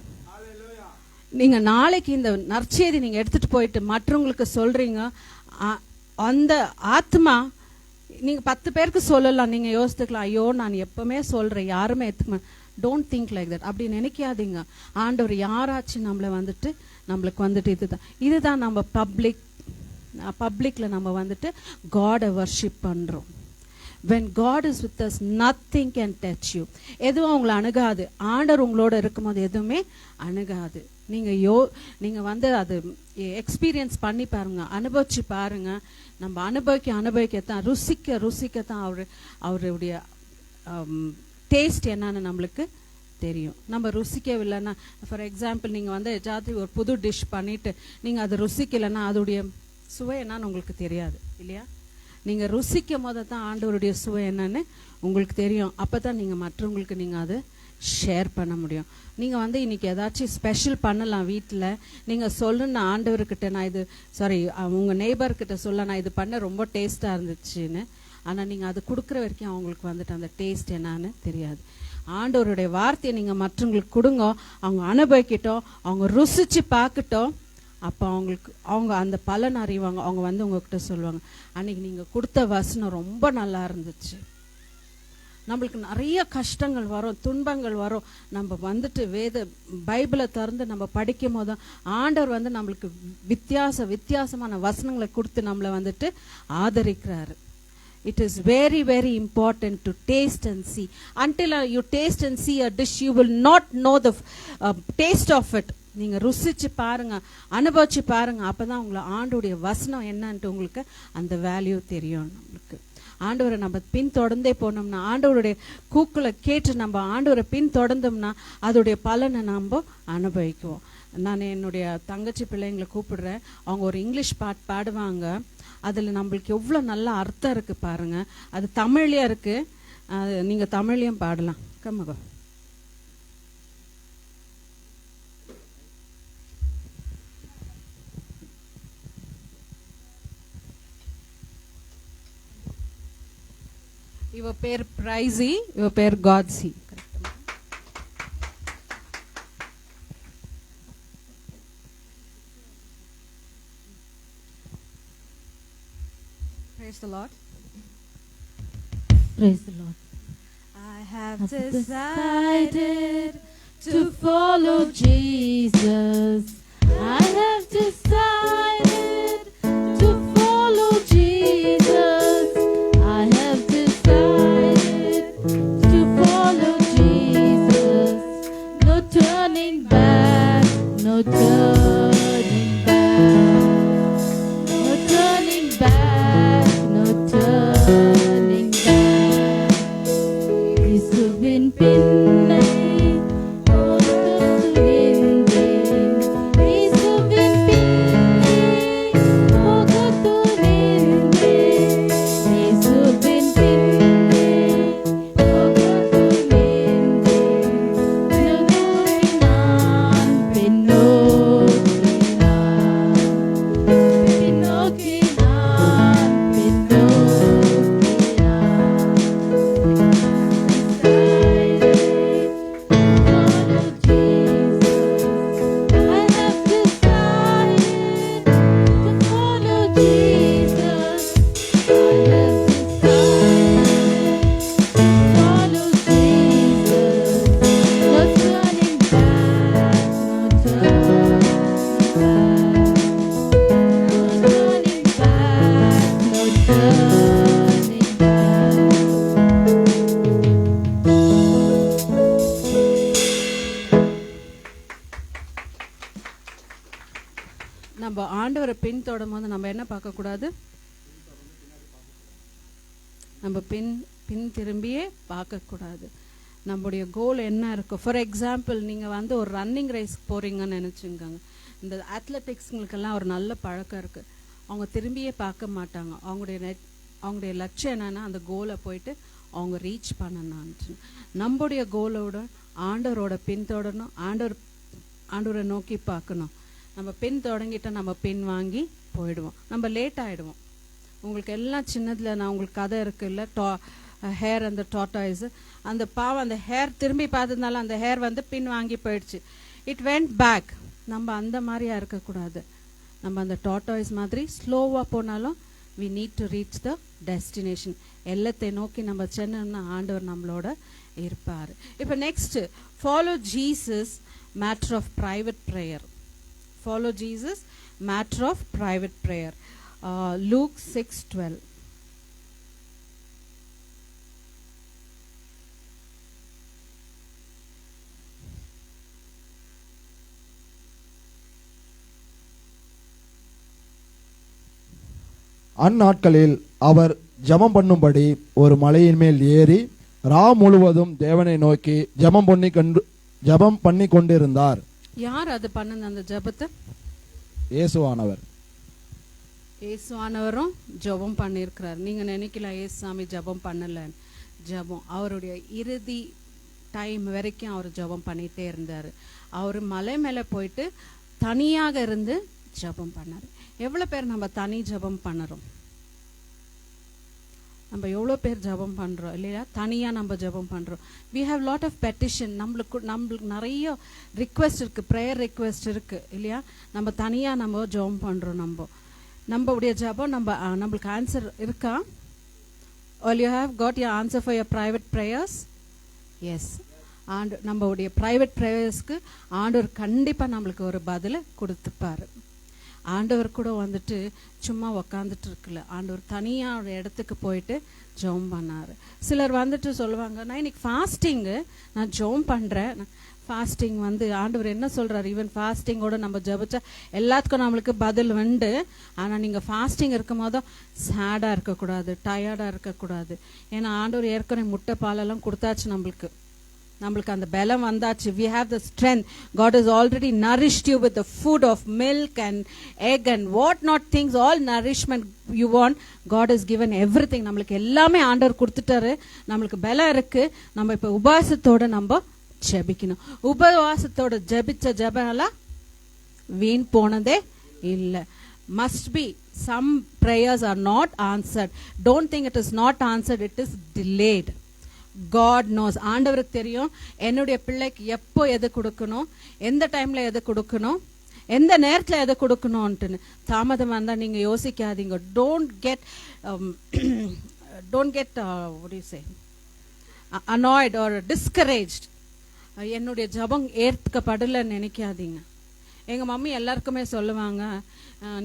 நீங்க நாளைக்கு இந்த நற்செய்தி நீங்க எடுத்துட்டு போயிட்டு மற்றவங்களுக்கு சொல்றீங்க. அந்த ஆத்மா நீங்க 10 பேருக்கு சொல்லலாம். நீங்க யோசித்துக்கலாம், ஐயோ நான் எப்பவுமே சொல்றேன், யாருமே எடுத்துக்க. Don't think like that. அப்படி நினைக்காதீங்க. ஆண்டவர் யாராச்சும் நம்மளுக்கு வந்துட்டு இதுதான் நம்ம பப்ளிக்ல நம்ம வந்துட்டு காடை வர்ஷிப் பண்றோம். When God is with us, nothing can touch you. எதுவும் உங்களை அணுகாது. ஆண்டவர் உங்களோட இருக்கும்போது எதுவுமே அணுகாது. நீங்க வந்து அது எக்ஸ்பீரியன்ஸ் பண்ணி பாருங்க, அனுபவிச்சு பாருங்க. நம்ம அனுபவிக்கத்தான் ருசிக்கத்தான் அவருடைய டேஸ்ட் என்னன்னு நம்மளுக்கு தெரியும். நம்ம ருசிக்கவில்லைன்னா, ஃபார் எக்ஸாம்பிள் நீங்கள் வந்து ஏதாவது ஒரு புது டிஷ் பண்ணிட்டு நீங்கள் அதை ருசிக்கலைன்னா அதோடைய சுவை என்னன்னு உங்களுக்கு தெரியாது இல்லையா? நீங்கள் ருசிக்கும் போது தான் ஆண்டவருடைய சுவை என்னன்னு உங்களுக்கு தெரியும். அப்போ தான் நீங்கள் மற்றவங்களுக்கு நீங்கள் அதை ஷேர் பண்ண முடியும். நீங்கள் வந்து இன்னைக்கு ஏதாச்சும் ஸ்பெஷல் பண்ணலாம் வீட்டில். நீங்கள் சொல்லணும் ஆண்டவர்கிட்ட, நான் இது உங்கள் நெய்பர்கிட்ட சொல்ல, நான் இது பண்ண ரொம்ப டேஸ்ட்டாக இருந்துச்சுன்னு. ஆனால் நீங்கள் அது கொடுக்குற வரைக்கும் அவங்களுக்கு வந்துட்டு அந்த டேஸ்ட் என்னன்னு தெரியாது. ஆண்டவருடைய வார்த்தையை நீங்கள் மற்றவங்களுக்கு கொடுங்க, அவங்க அனுபவிக்கட்டும், அவங்க ருசிச்சு பார்க்கட்டும். அப்போ அவங்க அந்த பலன் அறிவாங்க. அவங்க வந்து உங்ககிட்ட சொல்லுவாங்க, அன்னைக்கு நீங்கள் கொடுத்த வசனம் ரொம்ப நல்லா இருந்துச்சு. நம்மளுக்கு நிறைய கஷ்டங்கள் வரும், துன்பங்கள் வரும். நம்ம வந்துட்டு பைபிளை திறந்து நம்ம படிக்கும் போது ஆண்டவர் வந்து நம்மளுக்கு வித்தியாசமான வசனங்களை கொடுத்து நம்மளை வந்துட்டு ஆதரிக்கிறாரு. It is very, very important to taste and see. Until you taste and see a dish, you will not know the taste of it. நீங்க ருசிச்சு பாருங்க, அனுபவிச்சு பாருங்க. அப்பதான் உங்களை ஆண்டவருடைய வசனம் என்னன்ட்டு உங்களுக்கு அந்த வேல்யூ தெரியும். நம்மளுக்கு ஆண்டவரை நம்ம பின் தொடர்ந்தே போனோம்னா, ஆண்டவருடைய கூக்களை கேட்டு நம்ம ஆண்டவரை பின் தொடர்ந்தோம்னா அதோடைய பலனை நம்ம அனுபவிக்குவோம். நான் என்னுடைய தங்கச்சி பிள்ளைங்களை கூப்பிடுறேன். அவங்க ஒரு இங்கிலீஷ் பாடுவாங்க. அதில் நம்மளுக்கு எவ்வளோ நல்ல அர்த்தம் இருக்கு பாருங்க. அது தமிழ்லயே இருக்கு, நீங்க தமிழ்லயும் பாடலாம். கம்மகோ. இவ பேர் பிரைசி, இவ பேர் காட்சி. Praise the Lord. Praise the Lord. I have decided to follow Jesus. I have decided to follow Jesus. I have decided to follow Jesus. No turning back, no turning back. No turning back, no turning back. Isuwin pinnai ogatulinde. Isuwin pinnai ogatulinde. Isuwin pinnai ogatulinde. Nunuinan pinnuinan. நம்ம ஆண்டவரை பின்தொடரும் போது நம்ம என்ன பார்க்கக்கூடாது? நம்ம பின் திரும்பியே பார்க்கக்கூடாது. நம்முடைய கோல் என்ன இருக்கும்? ஃபார் எக்ஸாம்பிள், நீங்கள் வந்து ஒரு ரன்னிங் ரேஸ்க்கு போகிறீங்கன்னு நினச்சிங்கங்க. இந்த அத்லெட்டிக்ஸுங்களுக்கெல்லாம் ஒரு நல்ல பழக்கம் இருக்குது. அவங்க திரும்பியே பார்க்க மாட்டாங்க. அவங்களுடைய லட்சியம் என்னன்னா அந்த கோலை போயிட்டு அவங்க ரீச் பண்ணணும்னு. நம்முடைய கோலோட ஆண்டவரோட பின்தொடரணும். ஆண்டவரை நோக்கி பார்க்கணும். நம்ம பின் தொடங்கிட்டா நம்ம பின் வாங்கி போயிடுவோம். நம்ம லேட் ஆகிடுவோம். உங்களுக்கு எல்லாம் சின்னதில் நான் உங்களுக்கு கதை இருக்குல்ல, ஹேர் அந்த டாட்டாய்ஸ், அந்த பாவம் அந்த ஹேர் திரும்பி பார்த்ததுனால அந்த ஹேர் வந்து பின் வாங்கி போயிடுச்சு. It went back. நம்ம அந்த மாதிரியா இருக்கக்கூடாது. நம்ம அந்த டாட்டாய்ஸ் மாதிரி ஸ்லோவாக போனாலும் we need to reach the destination. எல்லத்தை நோக்கி நம்ம சென்னோம்னா ஆண்டவர் நம்மளோட இருப்பார். இப்போ next, follow Jesus matter of private prayer. Follow Jesus, matter of private prayer. Luke 6:12. அந்நாட்களில் அவர் ஜெபம் பண்ணும்படி ஒரு மலையின் மேல் ஏறி ரா முழுவதும் தேவனை நோக்கி ஜெபம் பண்ணி கொண்டிருந்தார். யார் அது பண்ணது அந்த ஜெபத்தை? இயேசுவானவர். இயேசுவானவரும் ஜெபம் பண்ணியிருக்கிறார். நீங்க நினைக்கலாம் இயேசுசாமி ஜெபம் பண்ணல. ஜெபம் அவருடைய இறுதி டைம் வரைக்கும் அவர் ஜெபம் பண்ணிட்டே இருந்தார். அவர் மலை மேலே போயிட்டு தனியாக இருந்து ஜெபம் பண்ணார். எவ்வளோ பேர் நம்ம தனி ஜெபம் பண்ணுறோம்? நம்ம எவ்வளோ பேர் ஜெபம் பண்ணுறோம் இல்லையா? தனியாக நம்ம ஜெபம் பண்ணுறோம். We have lot of petition. நம்மளுக்கு நிறைய ரிக்வெஸ்ட் இருக்குது, ப்ரேயர் ரிக்வெஸ்ட் இருக்குது இல்லையா? நம்ம தனியாக நம்ம ஜெபம் பண்ணுறோம். நம்மளுடைய ஜெபம் நம்மளுக்கு ஆன்சர் இருக்கா? All you have got your answer for your private prayers? Yes. நம்மளுடைய ப்ரைவேட் ப்ரேயர்ஸ்க்கு ஆண்டவர் கண்டிப்பாக நம்மளுக்கு ஒரு பதிலை கொடுத்துப்பார். ஆண்டவர் கூட வந்துட்டு சும்மா உக்காந்துட்டு இருக்குல்ல, ஆண்டவர் தனியாக ஒரு இடத்துக்கு போயிட்டு ஜெபம் பண்ணார். சிலர் வந்துட்டு சொல்லுவாங்க, நான் இன்னைக்கு ஃபாஸ்டிங்கு, நான் ஜெபம் பண்ணுறேன். ஃபாஸ்டிங் வந்து ஆண்டவர் என்ன சொல்கிறார்? ஈவன் ஃபாஸ்டிங்கோட நம்ம ஜெபிச்சா எல்லாத்துக்கும் நம்மளுக்கு பதில் உண்டு. ஆனால் நீங்கள் ஃபாஸ்டிங் இருக்கும் போதும் சேடாக இருக்கக்கூடாது, டயர்டாக இருக்கக்கூடாது. ஏன்னா ஆண்டவர் ஏற்கனவே முட்டை பாலெல்லாம் கொடுத்தாச்சு நம்மளுக்கு அந்த பலம் வந்தாச்சு. we have the strength. God has already nourished you with the food of milk and egg and what not things, all nourishment you want. God has given everything. நம்மளுக்கு எல்லாமே ஆண்டவர் கொடுத்துட்டாரு. நம்மளுக்கு பலம் இருக்கு. நம்ம இப்போ உபவாசத்தோட நம்ம ஜெபிக்கணும். உபவாசத்தோட ஜெபிச்ச ஜெபம்லாம் வீண் போனதே இல்லை. must be some prayers are not answered. Don't think it is not answered, it is delayed. God knows. ஆண்டவருக்கு தெரியும் என்னுடைய பிள்ளைக்கு எப்போ எது கொடுக்கணும், எந்த டைம்ல எது கொடுக்கணும், எந்த நேரத்தில் எதை கொடுக்கணும்ட்டுன்னு. தாமதமாக இருந்தால் நீங்கள் யோசிக்காதீங்க. Don't get what do you say, annoyed or discouraged. என்னுடைய ஜபம் ஏற்கப்படலைன்னு நினைக்காதீங்க. எங்கள் மம்மி எல்லாருக்குமே சொல்லுவாங்க,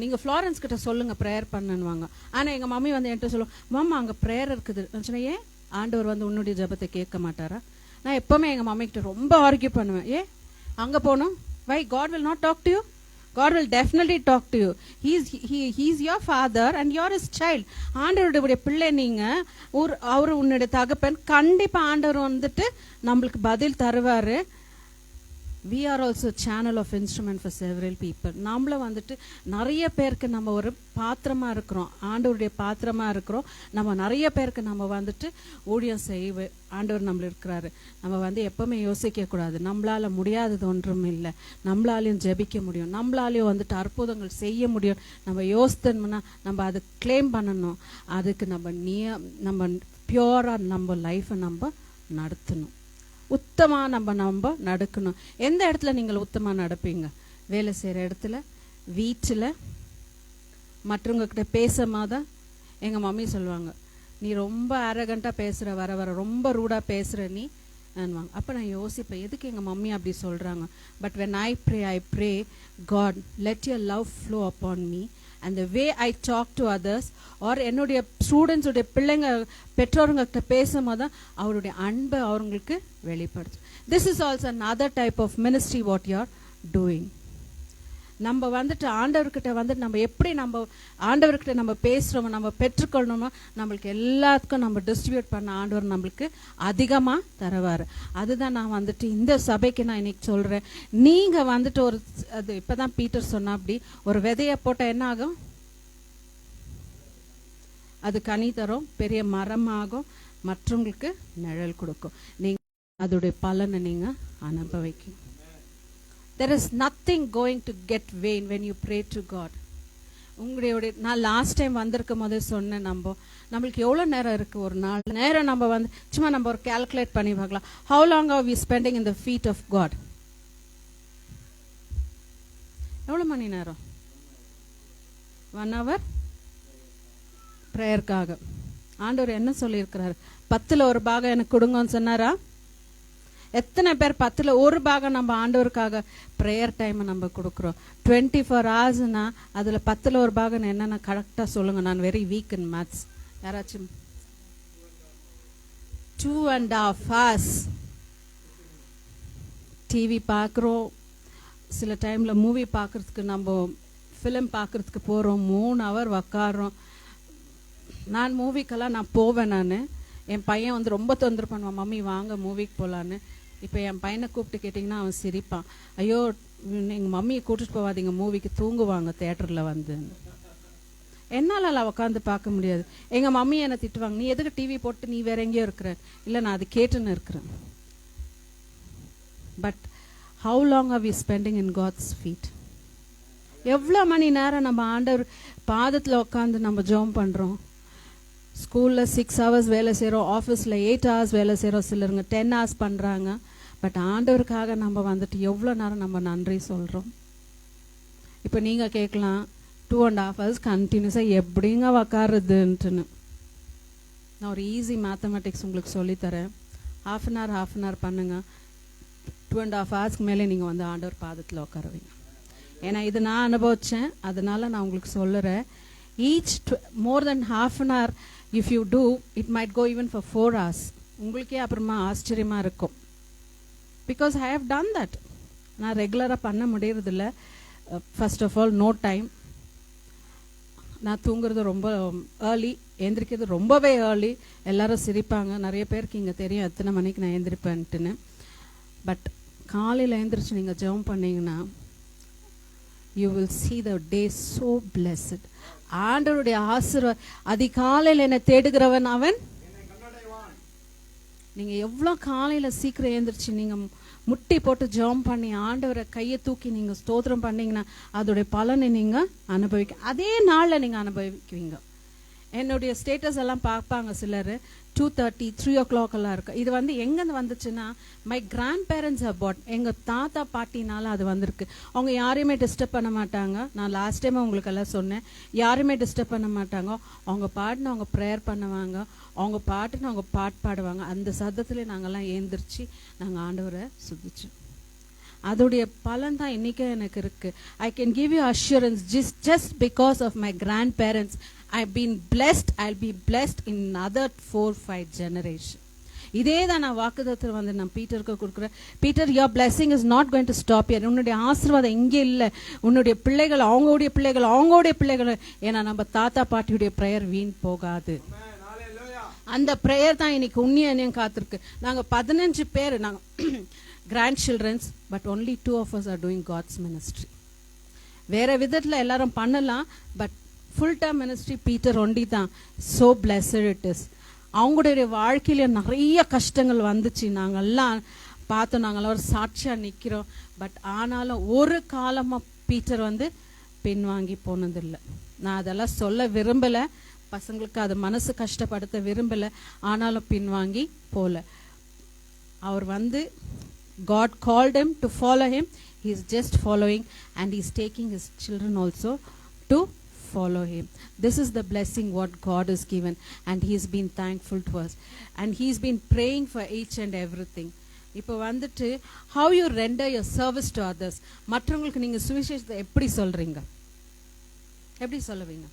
நீங்கள் ஃப்ளாரன்ஸ் கிட்ட சொல்லுங்கள் ப்ரேயர் பண்ணுவாங்க. ஆனால் எங்கள் மம்மி வந்து என்கிட்ட சொல்லுவாங்க, மாமா அங்கே ப்ரேயர் இருக்குது. சொன்னேன், ஏன் ஆண்டவர் வந்து உன்னுடைய ஜபத்தை கேட்க மாட்டாரா? நான் எப்பவுமே எங்கள் மம்மி கிட்ட ரொம்ப ஆர்கியூ பண்ணுவேன். அங்கே போகணும், வை God will not talk to you? God will definitely talk to you. He's your father and you're his child. ஆண்டவருடைய பிள்ளை நீங்க, அவரு உன்னுடைய தகப்பன். கண்டிப்பா ஆண்டவர் வந்துட்டு நம்மளுக்கு பதில் தருவாரு. we are also channel of instrument for several people. நம்மள வந்துட்டு நிறைய பேருக்கு நம்ம ஒரு பாத்திரமா இருக்கிறோம், ஆண்டவருடைய பாத்திரமா இருக்கிறோம். நம்ம நிறைய பேருக்கு நம்ம வந்துட்டு ஊழியம் செய்ய ஆண்டவர் நம்மள இருக்கிறாரு. நம்ம வந்து எப்பவுமே யோசிக்க கூடாது நம்மளால முடியாதது ஒன்றும் இல்லை, நம்மளாலையும் ஜெபிக்க முடியும், நம்மளாலையும் வந்துட்டு அற்புதங்கள் செய்ய முடியும். நம்ம யோசித்தோம்னா நம்ம அதை கிளைம் பண்ணணும். அதுக்கு நம்ம பியூரா நம்ம லைஃப்பை நம்ம நடத்தணும், உத்தமா நம்ம நடக்கணும். எந்த இடத்துல நீங்கள் உத்தமா நடப்பீங்க? வேலை செய்கிற இடத்துல, வீட்டில், மற்றவங்க கிட்ட பேசும்போதான். எங்கள் மம்மி சொல்லுவாங்க, நீ ரொம்ப அரகண்டாக பேசுகிற, வர வர ரொம்ப ரூடாக பேசுகிற நீ வாங்க. அப்போ நான் யோசிப்பேன், எதுக்கு எங்கள் மம்மி அப்படி சொல்கிறாங்க? But when I pray God let your love flow upon me and the way I talk to others, or என்னுடைய ஸ்டூடெண்ட்ஸ் உடைய பிள்ளைங்க பெற்றோருங்கிட்ட பேசும்போது அவருடைய அன்பை அவங்களுக்கு வெளிப்படுத்தும். This is also another type of ministry what you are doing. நம்ம வந்துட்டு ஆண்டவர்கிட்ட வந்துட்டு நம்ம எப்படி நம்ம ஆண்டவர்கிட்ட நம்ம பேசுகிறோமோ நம்ம பெற்றுக்கொள்ளணுமோ நம்மளுக்கு எல்லாத்துக்கும் நம்ம டிஸ்ட்ரிபியூட் பண்ண ஆண்டவர் நம்மளுக்கு அதிகமாக தருவார். அதுதான் நான் வந்துட்டு இந்த சபைக்கு நான் இன்னைக்கு சொல்கிறேன். நீங்கள் வந்துட்டு ஒரு அது இப்போ தான் பீட்டர் சொன்னா அப்படி ஒரு விதையை போட்டால் என்ன ஆகும்? அது கனி தரும், பெரிய மரமாகும், மற்றவங்களுக்கு நிழல் கொடுக்கும். நீங்கள் அதோடைய பலனை நீங்கள் அனுபவிக்கும். There is nothing going to get vain when you pray to God. உங்களுடைய நான் லாஸ்ட் டைம் வந்திருக்கும் போதே சொன்னேன், நம்மளுக்கு எவ்வளோ நேரம் இருக்குது? ஒரு நாள் நேரம் நம்ம வந்து சும்மா நம்ம ஒரு கால்குலேட் பண்ணி பார்க்கலாம். How long are we spending in the feet of God? எவ்வளோ மணி நேரம்? 1 hour ப்ரேயருக்காக. ஆண்டவர் என்ன சொல்லியிருக்கிறாரு? 10ல் 1 பாகம் எனக்கு கொடுங்கன்னு சொன்னாரா? எத்தனை பேர் 10ல் 1 பாகம் நம்ம ஆண்டவருக்காக ப்ரேயர் டைமை நம்ம கொடுக்குறோம்? 24 ஹவர்ஸ்னா அதில் 10ல் 1 பாகம் என்னென்ன கரெக்டாக சொல்லுங்க. நான் வெரி வீக் இன் மேத்ஸ். யாராச்சும் 2.5 hours டிவி பார்க்குறோம். சில டைமில் மூவி பார்க்குறதுக்கு நம்ம ஃபிலிம் பார்க்குறதுக்கு போகிறோம், 3 hour உக்காடுறோம். நான் மூவிக்கெல்லாம் நான் போவேன். என் பையன் வந்து ரொம்ப தொந்தரவு பண்ணுவான், மம்மி வாங்க மூவிக்கு போகலான்னு. இப்போ என் பையனை கூப்பிட்டு கேட்டிங்கன்னா அவன் சிரிப்பான், ஐயோ எங்கள் மம்மியை கூட்டிட்டு போவாதீங்க மூவிக்கு, தூங்குவாங்க தேட்டரில் வந்து. என்னால் உட்காந்து பார்க்க முடியாது. எங்கள் மம்மி என்னை திட்டுவாங்க, நீ எதுக்கு டிவி போட்டு நீ வேற எங்கேயோ இருக்கிற? இல்லை நான் அது கேட்டுன்னு இருக்கிறேன். But how long are we spending in God's feet? எவ்வளோ மணி நேரம் நம்ம ஆண்டவர் பாதத்தில் உட்காந்து நம்ம ஜெபம் பண்ணுறோம்? ஸ்கூலில் 6 hours வேலை செய்கிறோம், ஆஃபீஸில் 8 hours வேலை செய்கிறோம், சிலருங்க 10 hours பண்ணுறாங்க. பட் ஆண்டவருக்காக நம்ம வந்துட்டு எவ்வளோ நேரம் நம்ம நன்றி சொல்கிறோம்? இப்போ நீங்கள் கேட்கலாம், 2.5 hours கண்டினியூஸாக எப்படிங்க உக்காருதுன்ட்டுன்னு. நான் ஒரு ஈஸி மேத்தமெட்டிக்ஸ் உங்களுக்கு சொல்லித்தரேன். half an hour பண்ணுங்க, 2.5 hours மேலே நீங்கள் வந்து ஆண்டவர் பாதத்தில் உட்காருவீங்க. ஏன்னா இது நான் அனுபவித்தேன், அதனால நான் உங்களுக்கு சொல்லுறேன். more than half an hour if you do, it might go even for 4 hours. உங்களுக்கே அப்புறமா ஆச்சரியமா இருக்கும். because I have done that. நான் ரெகுலராக பண்ண முடியறதில்ல. First of all no time. நான் தூங்குறது ரொம்ப ஏர்லி, எழுந்திரிக்கிறது ரொம்பவே ஏர்லி. எல்லாரும் சிரிப்பாங்க, நிறைய பேருக்கு இங்கே தெரியும் எத்தனை மணிக்கு நான் எழுந்திரிப்பேன்ட்டுன்னு. பட் காலையில் எழுந்திரிச்சு நீங்கள் ஜெபம் பண்ணீங்கன்னா you will see the day so blessed. ஆண்டவருடைய ஆசீர்வாதம். அதிகாலையில் என்னை தேடுகிறவன் அவன். நீங்க எவ்வளோ காலையில் சீக்கிரம் எழுந்திரிச்சு நீங்க முட்டி போட்டு ஜெபம் பண்ணி ஆண்டவரை கையை தூக்கி நீங்க ஸ்தோத்திரம் பண்ணீங்கன்னா அதோடைய பலனை நீங்க அனுபவிக்க அதே நாள்ல நீங்க அனுபவிக்குவீங்க. என்னுடைய ஸ்டேட்டஸ் எல்லாம் பார்ப்பாங்க சிலர், 2:30 3 o'clock எல்லாம் இருக்கு. இது வந்து எங்கேருந்து வந்துச்சுன்னா மை கிராண்ட் பேரண்ட்ஸ் அபாட், எங்கள் தாத்தா பாட்டினால அது வந்திருக்கு. அவங்க யாரையுமே டிஸ்டர்ப் பண்ண மாட்டாங்க. நான் லாஸ்ட் டைம் உங்களுக்கு எல்லாம் சொன்னேன், யாருமே டிஸ்டர்ப் பண்ண மாட்டாங்க. அவங்க பாட்டுன்னு அவங்க ப்ரேயர் பண்ணுவாங்க, அவங்க பாட்டுன்னு அவங்க பாட்டு பாடுவாங்க. அந்த சத்தத்துல நாங்கெல்லாம் ஏந்திரிச்சு நாங்கள் ஆண்டவரை சுதிச்சோம். அதோடைய பலன் தான் இன்னைக்கு எனக்கு இருக்கு. I can give you assurance, just because of my grandparents I've been blessed. I'll be blessed in another 4-5 generation. இதே தான் நான் வாக்குத்தத்தம் வந்து நான் பீட்டருக்கு கொடுக்குறேன். Peter, your blessing is not going to stop here. உன்னுடைய ஆசீர்வாதம் இங்கே இல்லை, உன்னுடைய பிள்ளைகள் அவங்களுடைய பிள்ளைகள் அவங்களுடைய பிள்ளைகள். ஏன்னா நம்ம தாத்தா பாட்டியுடைய ப்ரேயர் வீண் போகாது. அந்த ப்ரேயர் தான் இன்னைக்கு உன்னியும் காத்திருக்கு. நாங்கள் 15 பேர் நாங்கள் grand childrens, but only 2 of us are doing God's ministry. வேற விதத்தில் எல்லாரும் பண்ணலாம், but full time ministry Peter ஒண்டி தான். So blessed it is. அவங்களுடைய வாழ்க்கையில நிறைய கஷ்டங்கள் வந்துச்சு, நாங்கெல்லாம் பார்த்தோம், நாங்கள்லாம் ஒரு சாட்சியாக நிற்கிறோம். பட் ஆனாலும் ஒரு காலமாக பீட்டர் வந்து பின்வாங்கி போனதில்லை. நான் அதெல்லாம் சொல்ல விரும்பலை, பசங்களுக்கு அது மனசு கஷ்டப்படுத்த விரும்பலை, ஆனாலும் பின்வாங்கி போல. அவர் வந்து God called him to follow him. He is just following, and he is taking his children also to follow him. This is the blessing what God has given, and he has been thankful to us, and he has been praying for each and everything. இப்போ வந்துட்டு how you render your service to others. மற்றவங்களுக்கு நீங்க சுவிசேஷத்தை எப்படி சொல்றீங்க, எப்படி சொல்லுவீங்க?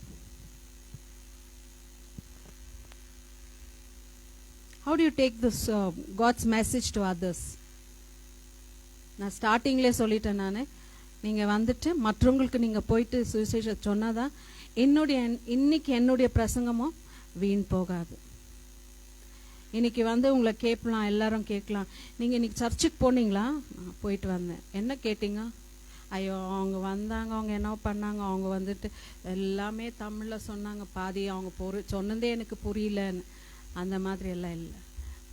How do you take this God's message to others? நான் ஸ்டார்டிங்லேயே சொல்லிட்டேன், நான் நீங்கள் வந்துட்டு மற்றவங்களுக்கு நீங்கள் போயிட்டு சுவிசேஷம் சொன்னாதான் இன்னைக்கு என்னுடைய பிரசங்கமும் வீண் போகாது. இன்னைக்கு வந்து உங்களை கேட்கலாம், எல்லாரும் கேட்கலாம், நீங்கள் இன்னைக்கு சர்ச்சுக்கு போனீங்களா? நான் போயிட்டு வந்தேன். என்ன கேட்டீங்க? ஐயோ அவங்க வந்தாங்க, அவங்க என்ன பண்ணாங்க, அவங்க வந்துட்டு எல்லாமே தமிழில் சொன்னாங்க, பாதி அவங்க சொன்னதே எனக்கு புரியலன்னு. அந்த மாதிரி எல்லாம் இல்லை.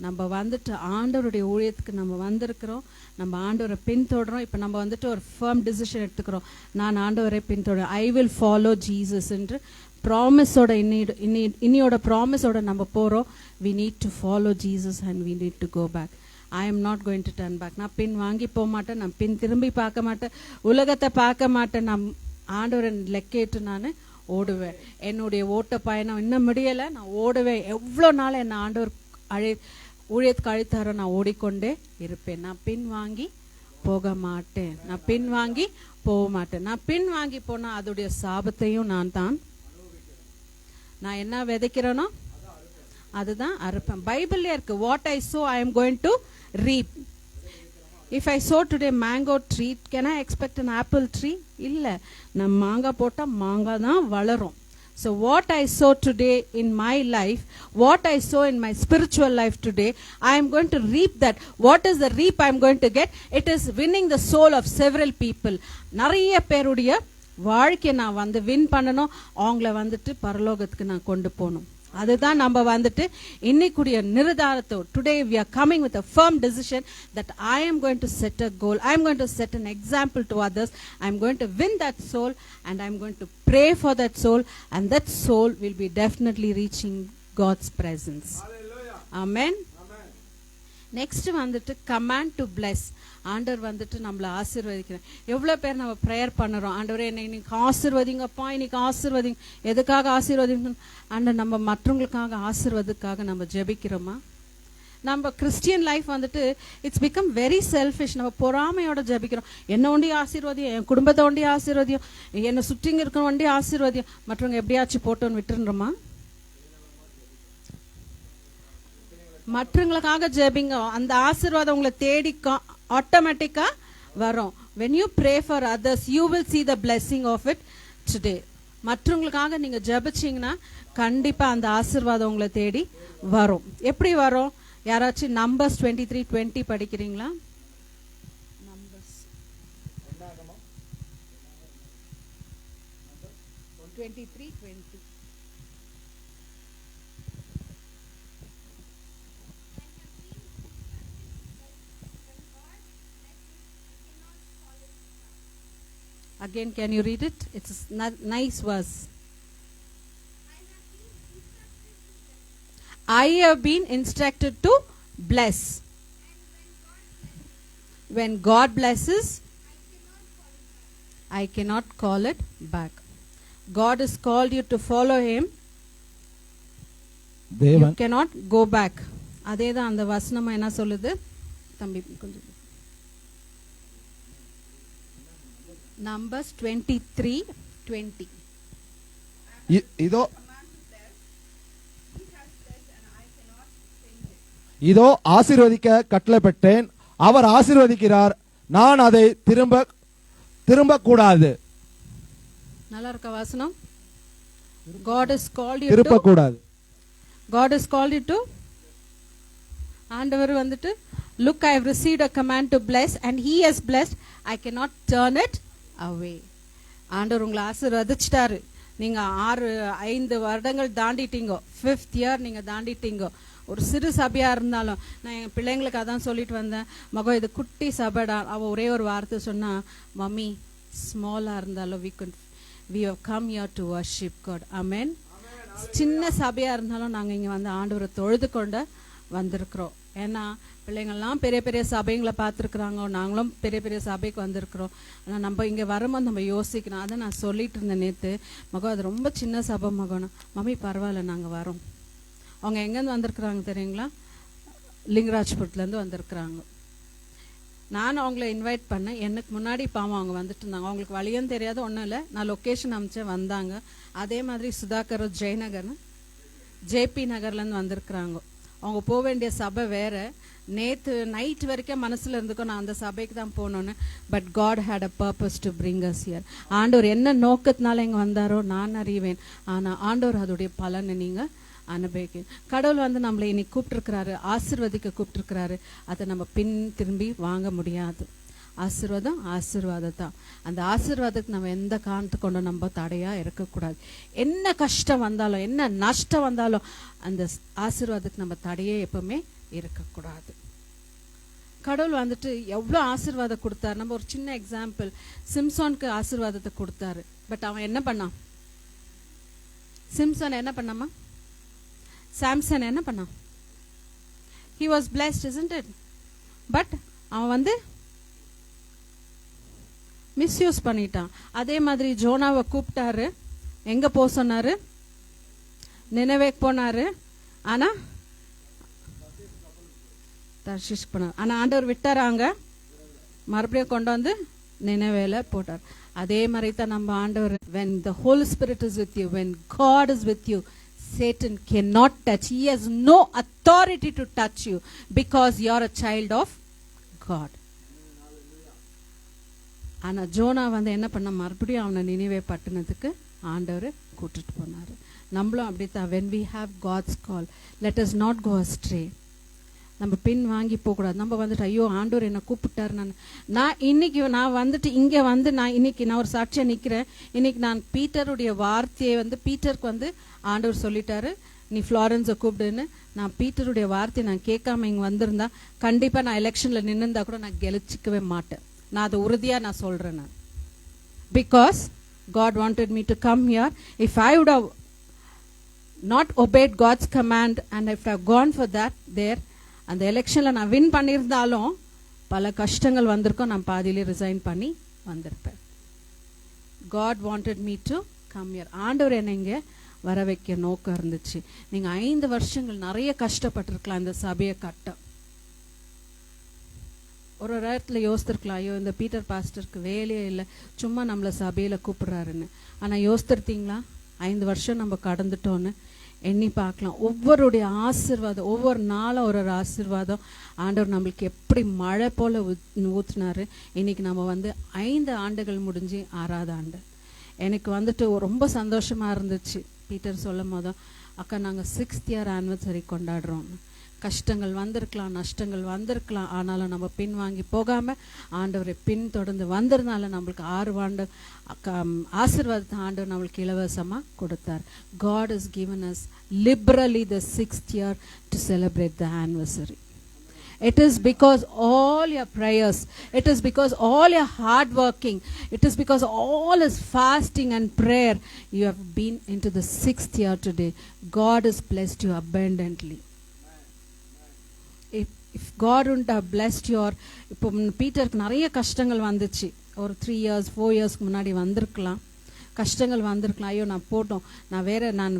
நம்ம வந்துட்டு ஆண்டவருடைய ஊழியத்துக்கு நம்ம வந்திருக்கிறோம், நம்ம ஆண்டவரை பின்தொடரோம். இப்போ நம்ம வந்துட்டு ஒரு ஃபர்ம் டிசிஷன் எடுத்துக்கிறோம், நான் ஆண்டவரை பின்தொடர், ஐ வில் ஃபாலோ ஜீசஸ் என்று ப்ராமிஸோட இன்னியோட ப்ராமிஸோட நம்ம போகிறோம். we need to follow Jesus and we need to go back. I am not going to turn back. நான் பின் வாங்கி போக மாட்டேன், நான் பின் திரும்பி பார்க்க மாட்டேன், உலகத்தை பார்க்க மாட்டேன். நான் ஆண்டவரை லெக்கேட்டு நான் ஓடுவேன். என்னுடைய ஓட்ட பயணம் இன்னும் முடியலை, நான் ஓடுவேன். எவ்வளோ நாள் என்னை ஆண்டவர் ஊழியத்துக்கு அழைத்தாரோ நான் ஓடிக்கொண்டே இருப்பேன். நான் பின் வாங்கி போக மாட்டேன், நான் பின் வாங்கி போக மாட்டேன். நான் பின் வாங்கி போனால் அதோடைய சாபத்தையும் நான் என்ன விதைக்கிறேனோ அதுதான் அறுப்பேன். பைபிள்ல இருக்கு, what I so I am going to ரீப். If I so today mango tree, can I expect an apple tree? இல்லை, நம்ம மாங்காய் போட்டால் மாங்காய் தான் வளரும். So what I sow today in my life, what I sow in my spiritual life today, I am going to reap that. What is the reap I am going to get? It is winning the soul of several people. நிறைய பேருடைய வாழ்க்கையை நான் வந்து win பண்ணணும், அவங்கள வந்துட்டு பரலோகத்துக்கு நான் கொண்டு போகணும். அதுதான் நம்ம வந்துட்டு இன்னைக்குடைய நிர்தாரத்தோ. Today we are coming with a firm decision that I am going to set a goal, I am going to set an example to others, I am going to win that soul and I am going to pray for that soul, and that soul will be definitely reaching God's presence. Hallelujah. Amen. Next வந்துட்டு command to plus. ஆண்டவர் வந்துட்டு நம்மளை ஆசீர்வதிக்கிறேன். எவ்வளோ பேர் நம்ம prayer பண்ணுறோம், ஆண்டவரே என்னை இன்னைக்கு ஆசீர்வதிங்கப்பா, இன்னைக்கு ஆசீர்வதிங்க. எதுக்காக ஆசீர்வதிங்க? ஆண்டவர் நம்ம மற்றவங்களுக்காக ஆசீர்வதுக்காக நம்ம ஜெபிக்கிறோமா? நம்ம கிறிஸ்டியன் லைஃப் வந்துட்டு இட்ஸ் பிகம் வெரி செல்ஃபிஷ். நம்ம பொறாமையோட ஜெபிக்கிறோம், என்ன ஒண்டி ஆசீர்வதியும், என் குடும்பத்தை ஒண்டி ஆசீர்வதியும், என்னை சுற்றிங்க இருக்கிற ஒண்டி ஆசீர்வதியும், மற்றவங்க எப்படியாச்சும் போட்டோன்னு விட்டுருன்றோமா? மற்றவங்களுக்காக ஜெபிங்க, அந்த ஆசீர்வாதம் உங்களை தேடி ஆட்டோமேட்டிக்கா வரும். when you pray for others you will see the blessing of it today. மற்றவங்களுக்காக நீங்க ஜெபிச்சீங்கன்னா கண்டிப்பா அந்த ஆசீர்வாதம் உங்களை தேடி வரும். எப்படி வரும்? யாராச்சும் நம்பர்ஸ் 23:20 படிக்கிறீங்களா? Numbers 23:20. Again, can you read it? It's a nice verse. I have been instructed to bless. When God blesses, I cannot call it back. God has called you to follow Him. You cannot go back. அதேதான் அந்த வசனம் என்ன சொல்லுது தம்பி? கொஞ்சம் numbers 23:20. இதோ ஆசீர்வதிக்க கட்டளைப்பட்டேன், அவர் ஆசீர்வதிக்கிறார், நான் அதை திரும்ப கூடாது. நல்லா இருக்க வசனம். God has called you திரும்ப கூடாது. God has called you to, ஆண்டவர் வந்துட்டு look, I have received a command to bless and He has blessed, I cannot turn it away. ஆண்டவர் உங்களை ஆசீர்வதிச்சிட்டாரு. நீங்க 5 வருடங்கள் தாண்டிட்டீங்க, 5th year நீங்க தாண்டிட்டீங்க. ஒரு சிறு சபையா இருந்தாலும், நான் என் பிள்ளைங்களுக்கு அதான் சொல்லிட்டு வந்தேன், மகோ இது குட்டி சபைடா. அவ ஒரே ஒரு வார்த்தை சொன்னா, மம்மி ஸ்மாலா இருந்தாலும் we have come here to worship God. Amen. சின்ன சபையா இருந்தாலும் நாங்க இங்க வந்து ஆண்டவரை தொழுது கொண்டு வந்திருக்கிறோம். ஏன்னா பிள்ளைங்கள்லாம் பெரிய பெரிய சபைங்களை பார்த்துருக்குறாங்க, நாங்களும் பெரிய பெரிய சபைக்கு வந்திருக்கிறோம். ஆனால் நம்ம இங்கே வரும்போது நம்ம யோசிக்கணும். அதை நான் சொல்லிட்டு இருந்தேன் நேற்று, மகன் அது ரொம்ப சின்ன சபை மகனா. மம்மி பரவாயில்ல, நாங்கள் வரோம். அவங்க எங்கேருந்து வந்திருக்குறாங்க தெரியுங்களா? லிங்கராஜ்புரத்துலேருந்து வந்திருக்குறாங்க. நானும் அவங்கள இன்வைட் பண்ணேன். எனக்கு முன்னாடி பாவம் அவங்க வந்துட்டு இருந்தாங்க, அவங்களுக்கு வழியும் தெரியாது, ஒன்றும் இல்லை. நான் லொக்கேஷன் அனுப்பிச்சேன், வந்தாங்க. அதே மாதிரி சுதாகர் ஜெயநகர்னு ஜேபி நகர்லேருந்து வந்திருக்கிறாங்க. அவங்க போக வேண்டிய சபை வேற, நேற்று நைட் வரைக்கும் மனசில் இருந்துக்கோ நான் அந்த சபைக்கு தான் போகணுன்னு. But God had a purpose to bring us here. ஆண்டவர் என்ன நோக்கத்தினால இங்கே வந்தாரோ நான் அறிவேன். ஆனால் ஆண்டவர் அதோடைய பலனை நீங்கள் அனுபவிக்க. கடவுள் வந்து நம்மளை இன்னைக்கு கூப்பிட்டுருக்கிறாரு, ஆசீர்வதிக்க கூப்பிட்டுருக்கிறாரு. அதை நம்ம பின் திரும்பி வாங்க முடியாது. ஆசீர்வாதம் ஆசீர்வாதம் தான். அந்த ஆசீர்வாதத்துக்கு நம்ம எந்த காரணத்தை கொண்டு நம்ம தடையாக இருக்கக்கூடாது. என்ன கஷ்டம் வந்தாலும் என்ன நஷ்டம் வந்தாலும் அந்த ஆசீர்வாதத்துக்கு நம்ம தடையே எப்பவுமே இருக்கக்கூடாது. கடவுள் வந்துட்டு எவ்வளோ ஆசீர்வாதம் கொடுத்தாரு. நம்ம ஒரு சின்ன எக்ஸாம்பிள், சிம்சோனுக்கு ஆசீர்வாதத்தை கொடுத்தாரு. பட் அவன் என்ன பண்ணான்? சிம்சன் என்ன பண்ணாமா? சாம்சன் என்ன பண்ணான்? he was blessed, isn't it? But அவன் வந்து மிஸ்யூஸ் பண்ணிட்டான். அதே மாதிரி ஜோனாவை கூப்பிட்டாரு, எங்க போக சொன்னாரு? நினைவேக்கு போனாரு. ஆனா தர்ஷீஷ் போனார். ஆனா ஆண்டவர் விட்டாராங்க, மறுபடியும் கொண்டு வந்து நினைவேல போட்டார். அதே மாதிரி தான் நம்ம ஆண்டவர், when the Holy Spirit is with you, when God is with you, Satan cannot touch. He has no authority to touch you because you are a child of God. ஆனா ஜோனா வந்து என்ன பண்ண, மறுபடியும் அவனை நினைவே பட்டணத்துக்கு ஆண்டவர் கூட்டிட்டு போனாரு. நம்மளும் அப்படித்தான். when we have God's call, let us not go astray. நம்ம பின் வாங்கி போகக்கூடாது. நம்ம வந்துட்டு ஐயோ ஆண்டவர் என்னை கூப்பிட்டாரு, நான் இன்னைக்கு நான் வந்துட்டு இங்கே வந்து நான் ஒரு சாட்சியாக நிற்கிறேன். இன்னைக்கு நான் பீட்டருடைய வார்த்தையை வந்து பீட்டருக்கு வந்து ஆண்டவர் சொல்லிட்டாரு, நீ ஃப்ளாரன்ஸை கூப்பிடுன்னு. நான் பீட்டருடைய வார்த்தையை நான் கேட்காம இங்கே வந்திருந்தா கண்டிப்பாக நான் எலெக்ஷனில் நின்றுந்தா கூட நான் கெலிச்சிக்கவே மாட்டேன். நான் அதை உறுதியாக நான் சொல்கிறேன். நான் because God wanted me to come here. If I would have not obeyed God's command and if I have gone for that there, அந்த எலெக்ஷனில் நான் வின் பண்ணியிருந்தாலும் பல கஷ்டங்கள் வந்திருக்கும், நான் பாதியிலே ரிசைன் பண்ணி வந்திருப்பேன். God wanted me to come here. ஆண்டவர் என்னை இங்கே வர வைக்க நோக்கம் இருந்துச்சு. நீங்கள் 5 வருஷங்கள் நிறைய கஷ்டப்பட்டிருக்கலாம் இந்த சபையை கட்ட. ஒரு இடத்துல யோசித்திருக்கலாம், ஐயோ இந்த பீட்டர் பாஸ்டருக்கு வேலையே இல்லை, சும்மா நம்மளை சபையில் கூப்பிடுறாருன்னு. ஆனால் யோசித்திருத்தீங்களா 5 வருஷம் நம்ம கடந்துட்டோன்னு எண்ணி பார்க்கலாம். ஒவ்வொருடைய ஆசீர்வாதம், ஒவ்வொரு நாளும் ஒரு ஆசீர்வாதம் ஆண்டவர் நம்மளுக்கு எப்படி மழை போல ஊத்துனாரு. இன்னைக்கு நம்ம வந்து 5 ஆண்டுகள் முடிஞ்சு 6வது ஆண்டு. எனக்கு வந்துட்டு ரொம்ப சந்தோஷமா இருந்துச்சு பீட்டர் சொல்லும் போதும், அக்கா நாங்கள் 6th year anniversary கொண்டாடுறோம். கஷ்டங்கள் வந்திருக்கலாம், நஷ்டங்கள் வந்திருக்கலாம், ஆனாலும் நம்ம பின் வாங்கி போகாம ஆண்டவரை பின் தொடர்ந்து வந்ததுனால நம்மளுக்கு 6 ஆண்டு ஆசீர்வாதத்தை ஆண்டவர் நம்மளுக்கு இலவசமா கொடுத்தார். God has given us liberally the 6th year to celebrate the anniversary. It is because all your prayers, it is because all your hard working, it is because all is fasting and prayer, you have been into the 6th year today. God has blessed you abundantly. If God wouldn't have blessed your, இப்போ பீட்டருக்கு நிறைய கஷ்டங்கள் வந்துச்சு. ஒரு 3 years 4 yearsக்கு முன்னாடி வந்திருக்கலாம், கஷ்டங்கள் வந்திருக்கலாம். ஐயோ நான் போட்டோம், நான்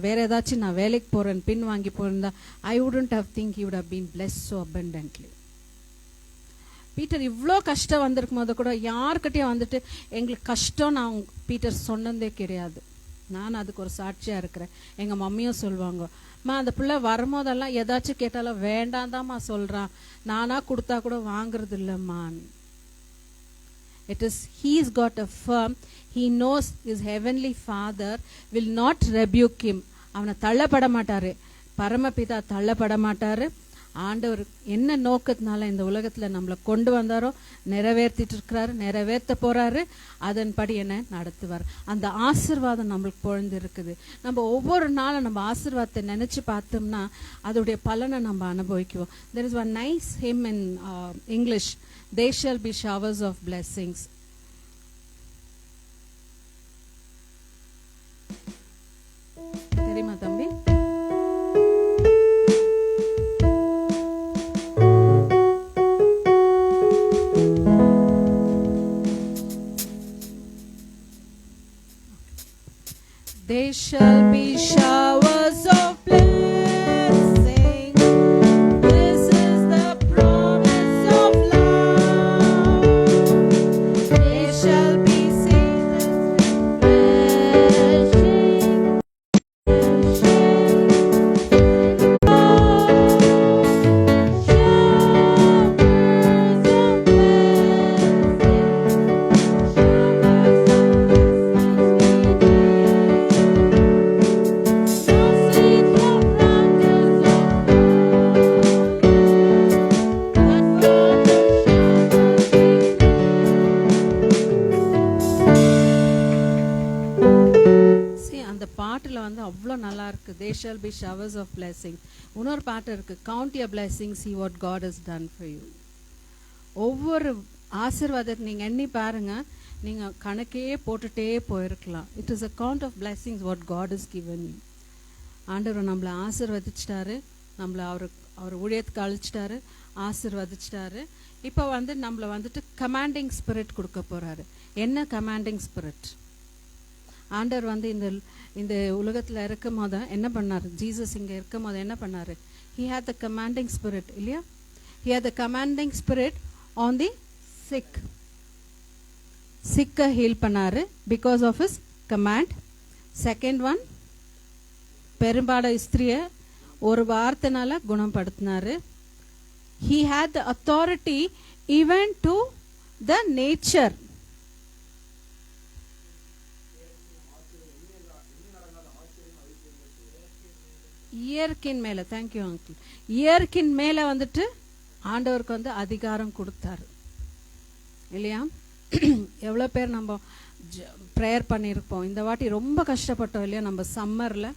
வேற ஏதாச்சும் நான் வேலைக்கு போறேன் பின் வாங்கி போயிருந்தா I wouldn't have think he would have been blessed so abundantly. Peter இவ்வளோ கஷ்டம் வந்திருக்கும் போது கூட யார்கிட்டயும் வந்துட்டு எங்களுக்கு கஷ்டம் நான் பீட்டர் சொன்னதே கிடையாது. நான் அதுக்கு ஒரு சாட்சியா இருக்கிறேன். எங்க மம்மியும் சொல்லுவாங்க, மா அந்த பிள்ளை வரும்போதெல்லாம் ஏதாச்சும் கேட்டாலும் வேண்டாம் தான்மா சொல்றான், நானா கொடுத்தா கூட வாங்குறது இல்லம்மான். It is he's got a firm, he knows his heavenly father will not rebuke him. அவனை தள்ளப்பட மாட்டாரு, பரமபிதா தள்ளப்பட மாட்டாரு. ஆண்டவர் என்ன நோக்கத்தினால இந்த உலகத்துல நம்மளை கொண்டு வந்தாரோ நிறைவேற்றிட்டு இருக்கிறாரு, நிறைவேற்ற போறாரு, அதன்படி என்ன நடத்துவார். அந்த ஆசீர்வாதம் நம்மளுக்கு பொழுது இருக்குது. நம்ம ஒவ்வொரு நாளும் நம்ம ஆசீர்வாதத்தை நினைச்சு பார்த்தோம்னா அதோடைய பலனை நம்ம அனுபவிக்குவோம். There is one nice hymn in English, they shall be showers of blessings. தெரியுமா தம்பி? They shall be showers of blessing. This is the promise of love. They shall be seasons refreshing. Shower அந்த பாட்டில் வந்து அவ்வளோ நல்லா இருக்கு. They shall be showers of blessing. இன்னொரு பாட்டு இருக்கு, count your blessings, see what God has done for you. ஒவ்வொரு ஆசீர்வாதத்தை நீங்கள் எண்ணி பாருங்க, நீங்கள் கணக்கே போட்டுட்டே போயிருக்கலாம். It is a count of blessings what God has given you. ஆண்டவர் நம்மளை ஆசீர்வதிச்சிட்டாரு, நம்மளை அவர் ஊழியத்துக்கு அழிச்சிட்டாரு, ஆசீர்வதிச்சிட்டாரு. இப்போ வந்து நம்மளை வந்துட்டு கமாண்டிங் ஸ்பிரிட் கொடுக்க போறாரு. என்ன கமாண்டிங் ஸ்பிரிட்? ஆண்டவர் வந்து இந்த உலகத்தில் இருக்கும் போது என்ன பண்ணார்? ஜீசஸ் இங்கே இருக்கும் போது என்ன பண்ணாரு? He had the commanding spirit, இல்லையா? He had the commanding spirit on the sick. சிக்கை ஹீல் பண்ணாரு because of his command. Second one, பெரும்பாட ஸ்திரிய ஒரு வார்த்தைனால குணப்படுத்தினாரு. He had the authority even to the nature. இயற்கையின் மேல, தேங்க்யூ அங்கிள், இயற்கையின் மேல வந்துட்டு ஆண்டவருக்கு வந்து அதிகாரம் கொடுத்தாரு, இல்லையா? எவ்வளோ பேர் நம்ம ப்ரேயர் பண்ணியிருப்போம். இந்த வாட்டி ரொம்ப கஷ்டப்பட்டோம், இல்லையா? நம்ம சம்மர்ல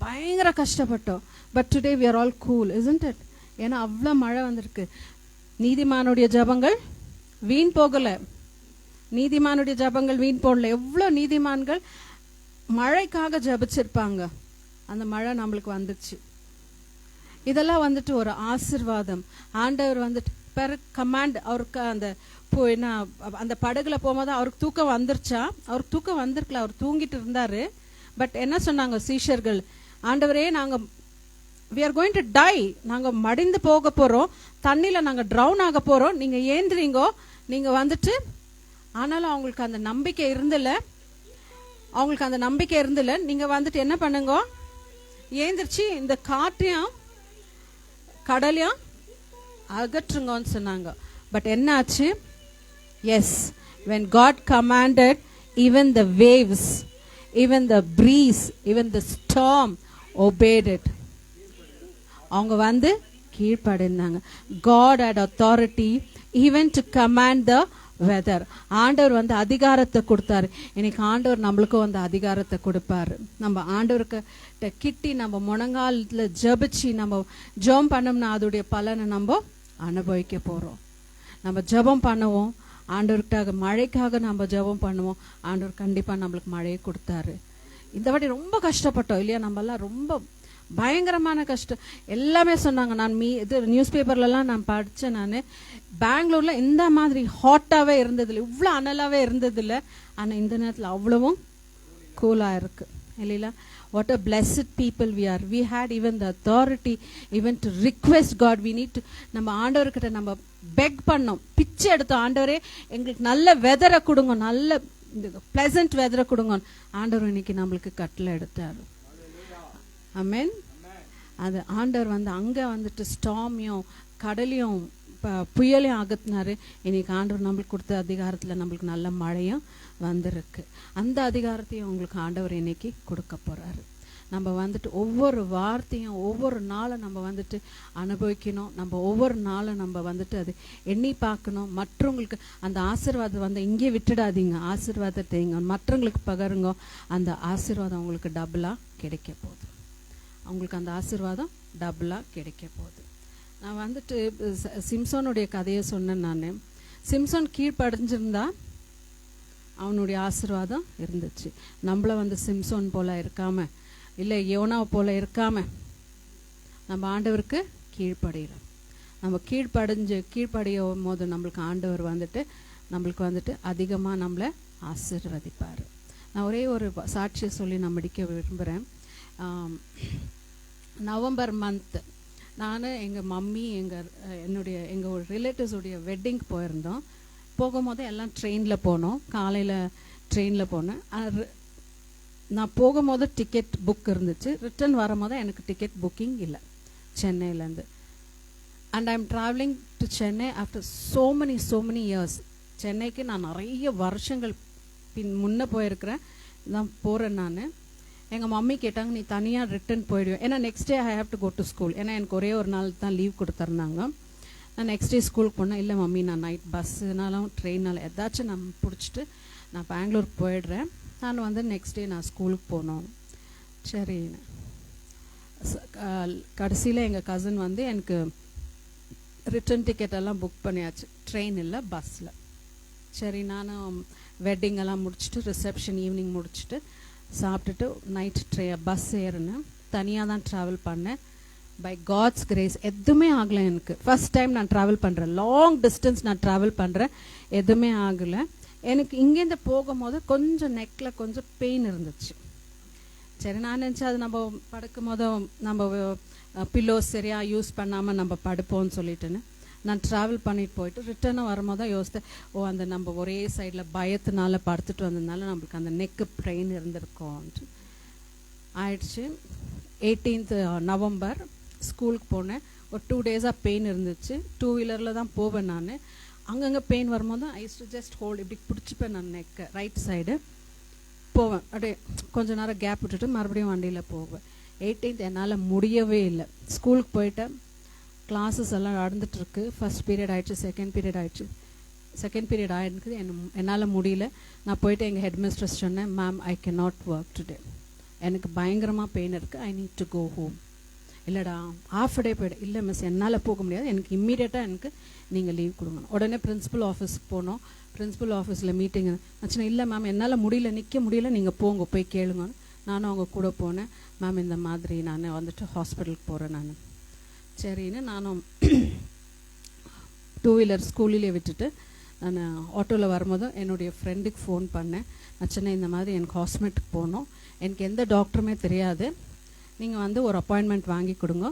பயங்கர கஷ்டப்பட்டோம். But today we are all cool, isn't it? ஏன்னா அவ்வளோ மழை வந்திருக்கு. நீதிமானுடைய ஜபங்கள் வீண் போகல, நீதிமானுடைய ஜபங்கள் வீண் போகல. எவ்வளோ நீதிமான்கள் மழைக்காக ஜபிச்சிருப்பாங்க, அந்த மழை நம்மளுக்கு வந்துச்சு. இதெல்லாம் வந்துட்டு ஒரு ஆசீர்வாதம். ஆண்டவர் வந்துட்டு பெர் கமாண்ட், அவருக்கு அந்த என்ன அந்த படகுல போகும்போது அவருக்கு தூக்கம் வந்துருச்சா? அவருக்கு தூக்கம் வந்திருக்கல, அவர் தூங்கிட்டு இருந்தாரு. பட் என்ன சொன்னாங்க சீஷர்கள்? ஆண்டவரே, நாங்க we are going to die, நாங்க மடிந்து போக போறோம், தண்ணியில நாங்க ட்ரவுன் ஆக போறோம், நீங்க ஏந்திரீங்கோ, நீங்க வந்துட்டு. ஆனாலும் அவங்களுக்கு அந்த நம்பிக்கை இருந்தில்ல, அவங்களுக்கு அந்த நம்பிக்கை இருந்தில்ல. நீங்க வந்துட்டு என்ன பண்ணுங்க, ஏந்திரிச்சு இந்த காற்றையும் கடலையும் அகற்றுங்கன்னு சொன்னாங்க. பட் என்ன ஆச்சு? Yes, when God commanded, even the waves, even the breeze, even the storm obeyed it. அவங்க வந்து கீழ்ப்படிந்தாங்க. God had authority even to command the weather. ஆண்டவர் வந்து அதிகாரத்தை கொடுத்தாரு. இன்னைக்கு ஆண்டவர் நம்மளுக்கும் வந்து அதிகாரத்தை கொடுப்பாரு. நம்ம ஆண்டவருக்கு கிட்டி நம்ம முழங்காலத்துல ஜபிச்சு நம்ம ஜெபம் பண்ணோம்னா அதோடைய பலனை நம்ம அனுபவிக்க போறோம். நம்ம ஜெபம் பண்ணுவோம், ஆண்டவருக்காக மழைக்காக நம்ம ஜெபம் பண்ணுவோம், ஆண்டவர் கண்டிப்பா நம்மளுக்கு மழையை கொடுத்தாரு. இந்த வாட்டி ரொம்ப கஷ்டப்பட்டோம், இல்லையா? நம்ம எல்லாம் ரொம்ப பயங்கரமான கஷ்டம். எல்லாமே சொன்னாங்க. நான் இது நியூஸ் பேப்பர்லாம் நான் படித்தேன். நான் பெங்களூர்ல இந்த மாதிரி ஹாட்டாவே இருந்ததில்லை, இவ்வளோ அனலாவே இருந்ததில்லை. ஆனால் இந்த நேரத்தில் அவ்வளவும் கூலாக இருக்கு, இல்லைங்களா? What a blessed people we are. We had even the authority even to request God. We need to நம்ம ஆண்டவர்கிட்ட நம்ம பெக் பண்ணோம், பிச்சை எடுத்தோம். ஆண்டவரே, எங்களுக்கு நல்ல வெதரை கொடுங்க, நல்ல பிளசன்ட் வெதரை கொடுங்க. ஆண்டவர் இன்னைக்கு நம்மளுக்கு கட்டளை எடுத்தாரு. ஆமென். அது ஆண்டவர் வந்து அங்க வந்துட்டு ஸ்டாமையும் கடலையும் புயலையும் அகத்தினாரு. இன்னைக்கு ஆண்டவர் நம்மளுக்கு கொடுத்த அதிகாரத்துல நம்மளுக்கு நல்ல மழையும் வந்திருக்கு. அந்த அதிகாரத்தையும் உங்களுக்கு ஆண்டவர் இன்னைக்கு கொடுக்க போறாரு. நம்ம வந்துட்டு ஒவ்வொரு வார்த்தையும் ஒவ்வொரு நாளும் நம்ம வந்துட்டு அனுபவிக்கணும். நம்ம ஒவ்வொரு நாளும் நம்ம வந்துட்டு அது எண்ணி பார்க்கணும். மற்றவங்களுக்கு அந்த ஆசீர்வாதம் வந்து இங்கே விட்டுடாதீங்க, ஆசீர்வாதத்தை மற்றவங்களுக்கு பகருங்க. அந்த ஆசீர்வாதம் உங்களுக்கு டபுளா கிடைக்க போகுது. அவங்களுக்கு அந்த ஆசீர்வாதம் டபுளா கிடைக்க போகுது. நான் வந்துட்டு சிம்சோனுடைய கதையை சொன்னேன். நான் சிம்சோன் கீழ்ப்படிஞ்சிருந்தா அவனுடைய ஆசீர்வாதம் இருந்துச்சு. நம்மள வந்து சிம்சோன் போல இருக்காம, இல்லை யோனா போல இருக்காம நம்ம ஆண்டவருக்கு கீழ்ப்படைகிறோம். நம்ம கீழ்ப்படியும் போது நம்மளுக்கு ஆண்டவர் வந்துட்டு நம்மளுக்கு வந்துட்டு அதிகமாக நம்மளை ஆசீர்வதிப்பார். நான் ஒரே ஒரு சாட்சியை சொல்லி நான் முடிக்க விரும்புகிறேன். நவம்பர் மந்த் நான் எங்கள் மம்மி எங்கள் ஒரு ரிலேட்டிவ்ஸுடைய வெட்டிங் போயிருந்தோம். போகும்போது எல்லாம் ட்ரெயினில் போனோம். காலையில் ட்ரெயினில் போனேன். நான் போகும்போது டிக்கெட் புக் இருந்துச்சு. ரிட்டர்ன் வரும்போது எனக்கு டிக்கெட் புக்கிங் இல்லை சென்னையிலேருந்து. And I am travelling to Chennai after so many years. சென்னைக்கு நான் நிறைய வருஷங்கள் முன்னே போயிருக்கிறேன், தான் போகிறேன் நான். எங்கள் மம்மி கேட்டாங்க, நீ தனியாக ரிட்டர்ன் போயிடுவேன். ஏன்னா next day I have to go to school. ஏன்னா எனக்கு ஒரே ஒரு நாள் தான் லீவ் கொடுத்துருந்தாங்க. நான் நெக்ஸ்ட் டே ஸ்கூலுக்கு போனேன். இல்லை மம்மி, நான் நைட் பஸ்ஸுனாலும் ட்ரெயினாலும் ஏதாச்சும் நான் பிடிச்சிட்டு நான் பெங்களூருக்கு போயிடுறேன். நான் வந்து நெக்ஸ்ட் டே நான் ஸ்கூலுக்கு போனோம். சரி, கடைசியில் எங்கள் கசின் வந்து எனக்கு ரிட்டர்ன் டிக்கெட் எல்லாம் புக் பண்ணியாச்சு, ட்ரெயின் இல்லை பஸ்ஸில். சரி, நானும் வெட்டிங் எல்லாம் முடிச்சுட்டு ரிசப்ஷன் ஈவினிங் முடிச்சுட்டு சாப்பிட்டுட்டு நைட் பஸ் ஏறினேன். தனியாக தான் ட்ராவல் பண்ணேன். பை காட்ஸ் கிரேஸ் எதுவுமே ஆகலை எனக்கு. ஃபர்ஸ்ட் டைம் நான் ட்ராவல் பண்ணுறேன், லாங் டிஸ்டன்ஸ் நான் ட்ராவல் பண்ணுறேன், எதுவுமே ஆகலை. எனக்கு இங்கேருந்து போகும்போது கொஞ்சம் நெக்கில் கொஞ்சம் பெயின் இருந்துச்சு. சரி, நான் நினச்சேன் அது நம்ம படுக்கும் போது நம்ம பில்லோஸ் சரியாக யூஸ் பண்ணாமல் நம்ம படுப்போம்னு சொல்லிட்டுன்னு நான் ட்ராவல் பண்ணிட்டு போயிட்டு ரிட்டர்னாக வரும்போது தான் யோசித்தேன், அந்த நம்ம ஒரே சைடில் பயத்தினால படுத்துட்டு வந்ததுனால நம்மளுக்கு அந்த நெக்கு பெயின் இருந்திருக்கோன்ட்டு ஆயிடுச்சு. 18th நவம்பர் ஸ்கூலுக்கு போனேன். ஒரு 2 days பெயின் இருந்துச்சு. 2 வீலரில் தான் போவேன் நான். அங்கங்கே பெயின் வரும்போது ஐ டு ஜஸ்ட் ஹோல்ட், இப்படி பிடிச்சிப்பேன் நான் நெக்கை, ரைட் சைடு போவேன். அப்படியே கொஞ்ச நேரம் கேப் விட்டுட்டு மறுபடியும் வண்டியில் போவேன். 18th என்னால் முடியவே இல்லை. ஸ்கூலுக்கு போயிட்டேன், கிளாஸஸ் எல்லாம் நடந்துட்டுருக்கு. ஃபர்ஸ்ட் பீரியட் ஆயிடுச்சு, செகண்ட் பீரியட் ஆயிடுச்சு. செகண்ட் பீரியட் ஆகிடுக்குது, என்னால் முடியல. நான் போயிட்டு எங்கள் ஹெட் மிஸ்ட்ரஸ் சொன்னேன், ma'am I can not work today, எனக்கு பயங்கரமாக பெயின் இருக்குது, I need to go home. இல்லைடா ஆஃப் டே போய்டு. இல்லை மிஸ் என்னால் போக முடியாது, எனக்கு இம்மீடியட்டாக எனக்கு நீங்கள் லீவ் கொடுங்கணும். உடனே பிரின்சிபல் ஆஃபீஸ்க்கு போனோம். பிரின்சிபல் ஆஃபீஸில் மீட்டிங் ஆச்சுன்னா, இல்லை மேம் என்னால் முடியல, நிற்க முடியல, நீங்கள் போங்க போய் கேளுங்கன்னு. நானும் அவங்க கூட போனேன். மேம் இந்த மாதிரி நான் வந்துட்டு ஹாஸ்பிட்டலுக்கு போகிறேன் நான். சரின்னு நானும் 2 வீலர் ஸ்கூலிலே விட்டுட்டு நான் ஆட்டோவில் வரும்போது என்னுடைய ஃப்ரெண்டுக்கு ஃபோன் பண்ணேன். ஆச்சுன்னா இந்த மாதிரி எனக்கு ஹாஸ்பிட்டலுக்கு போகணும், எனக்கு எந்த டாக்டருமே தெரியாது, நீங்கள் வந்து ஒரு அப்பாயின்மெண்ட் வாங்கி கொடுங்க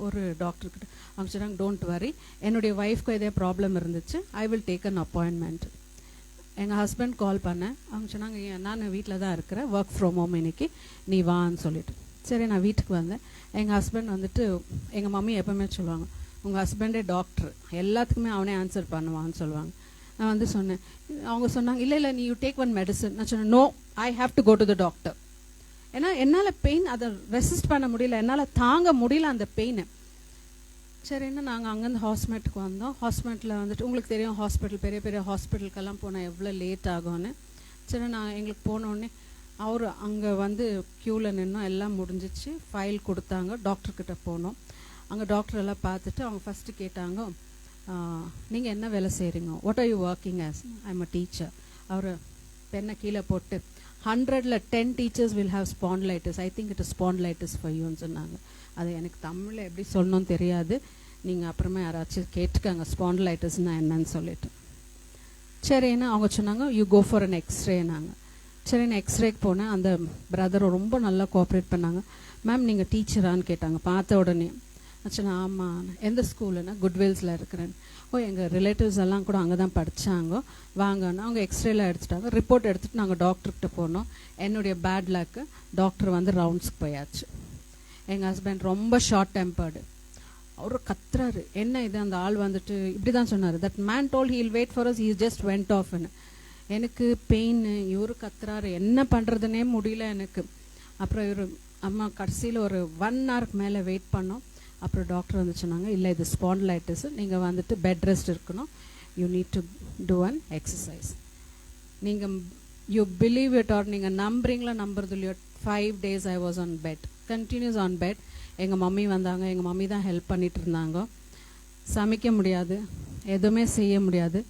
ஒரு டாக்டர்கிட்ட. அவங்க சொன்னாங்க டோன்ட் வரி, என்னுடைய ஒய்ஃப்க்கு இதே ப்ராப்ளம் இருந்துச்சு, I will take an appointment. எங்கள் ஹஸ்பண்ட் கால் பண்ணேன். அவங்க சொன்னாங்க நான் வீட்டில் தான் இருக்கிறேன், ஒர்க் ஃப்ரம் ஹோம் இன்னைக்கு, நீ வான்னு சொல்லிட்டு. சரி, நான் வீட்டுக்கு வந்தேன். எங்கள் ஹஸ்பண்ட் வந்துட்டு, எங்கள் மம்மி எப்போவுமே சொல்லுவாங்க, உங்கள் ஹஸ்பண்டே டாக்டர், எல்லாத்துக்குமே அவனே ஆன்சர் பண்ணுவான்னு சொல்லுவாங்க. நான் வந்து சொன்னேன். அவங்க சொன்னாங்க இல்லை நீ யூ டேக் ஒன் மெடிசன். நான் சொன்னேன் no, I have to go to the doctor. ஏன்னா என்னால் பெயின் அதை ரெசிஸ்ட் பண்ண முடியல, என்னால் தாங்க முடியல அந்த பெயினை. சரின்னா நாங்கள் அங்கேருந்து ஹாஸ்பிட்டலுக்கு வந்தோம். ஹாஸ்பிட்டலில் வந்துட்டு உங்களுக்கு தெரியும், ஹாஸ்பிட்டல் பெரிய பெரிய ஹாஸ்பிட்டலுக்கெல்லாம் போனால் எவ்வளோ லேட் ஆகும்னு. சரி, நான் எங்களுக்கு போனோடனே அவர் அங்கே வந்து க்யூவில் நின்னோம், எல்லாம் முடிஞ்சிச்சு. ஃபைல் கொடுத்தாங்க, டாக்டர்கிட்ட போனோம். அங்கே டாக்டர் எல்லாம் பார்த்துட்டு அவங்க ஃபஸ்ட்டு கேட்டாங்க, நீங்கள் என்ன வேலை செய்கிறீங்க, what are you working as? I am a teacher. அவர் பெண்ணை கீழே போட்டு 100ல் 10 teachers will have spondylitis. I think it is spondylitis for you ன்னு சொன்னாங்க. அது எனக்கு தமிழில் எப்படி சொல்லணும்னு தெரியாது, நீங்கள் அப்புறமா யாராச்சும் கேட்டுக்காங்க ஸ்பாண்டிலைட்டிஸ்னா என்னன்னு சொல்லிட்டு. சரின்னா அவங்க சொன்னாங்க யூ கோ ஃபார் அன் எக்ஸ்ரேனாங்க. சரி, நான் எக்ஸ்ரேக்கு போனேன். அந்த பிரதர் ரொம்ப நல்லா கோஆப்ரேட் பண்ணாங்க. மேம் நீங்கள் டீச்சரான்னு கேட்டாங்க பார்த்த உடனே. ஆச்சுன்னா ஆமாம். எந்த ஸ்கூலுன்னா குட்வில்ஸில் இருக்கிறேன். எங்கள் ரிலேட்டிவ்ஸ் எல்லாம் கூட அங்கே தான் படித்தாங்க, வாங்கன்னு அவங்க எக்ஸ்ரேலாம் எடுத்துட்டாங்க. ரிப்போர்ட் எடுத்துகிட்டு நாங்கள் டாக்டர்கிட்ட போனோம். என்னுடைய பேட் லக்கு, டாக்டர் வந்து ரவுண்ட்ஸ்க்கு போயாச்சு. எங்கள் ஹஸ்பண்ட் ரொம்ப ஷார்ட் டெம்பர்டு, அவரு கத்துறாரு. என்ன இது, அந்த ஆள் வந்துட்டு இப்படி தான் சொன்னார், that man told he'll wait for us, he just went ஆஃப்னு. எனக்கு பெயின், இவரு கத்துறாரு, என்ன பண்ணுறதுனே முடியல எனக்கு. அப்புறம் இவர் அம்மா கடைசியில் ஒரு 1 hour மேலே வெயிட் பண்ணோம். அப்புறம் டாக்டர் வந்து சொன்னாங்க, இல்லை இது ஸ்பாண்டிலைட்டிஸ், நீங்கள் வந்துட்டு பெட் ரெஸ்ட் இருக்கணும், you need to do an exercise. நீங்கள் யூ பிலீவ் இட் ஆர் நீங்கள் நம்புறீங்களா நம்புறது இல்லையோ, 5 days I was on bed, continues on bed. எங்கள் மம்மி வந்தாங்க, எங்கள் மம்மி தான் ஹெல்ப் பண்ணிட்டு இருந்தாங்க. சமைக்க முடியாது, எதுவுமே செய்ய முடியாது.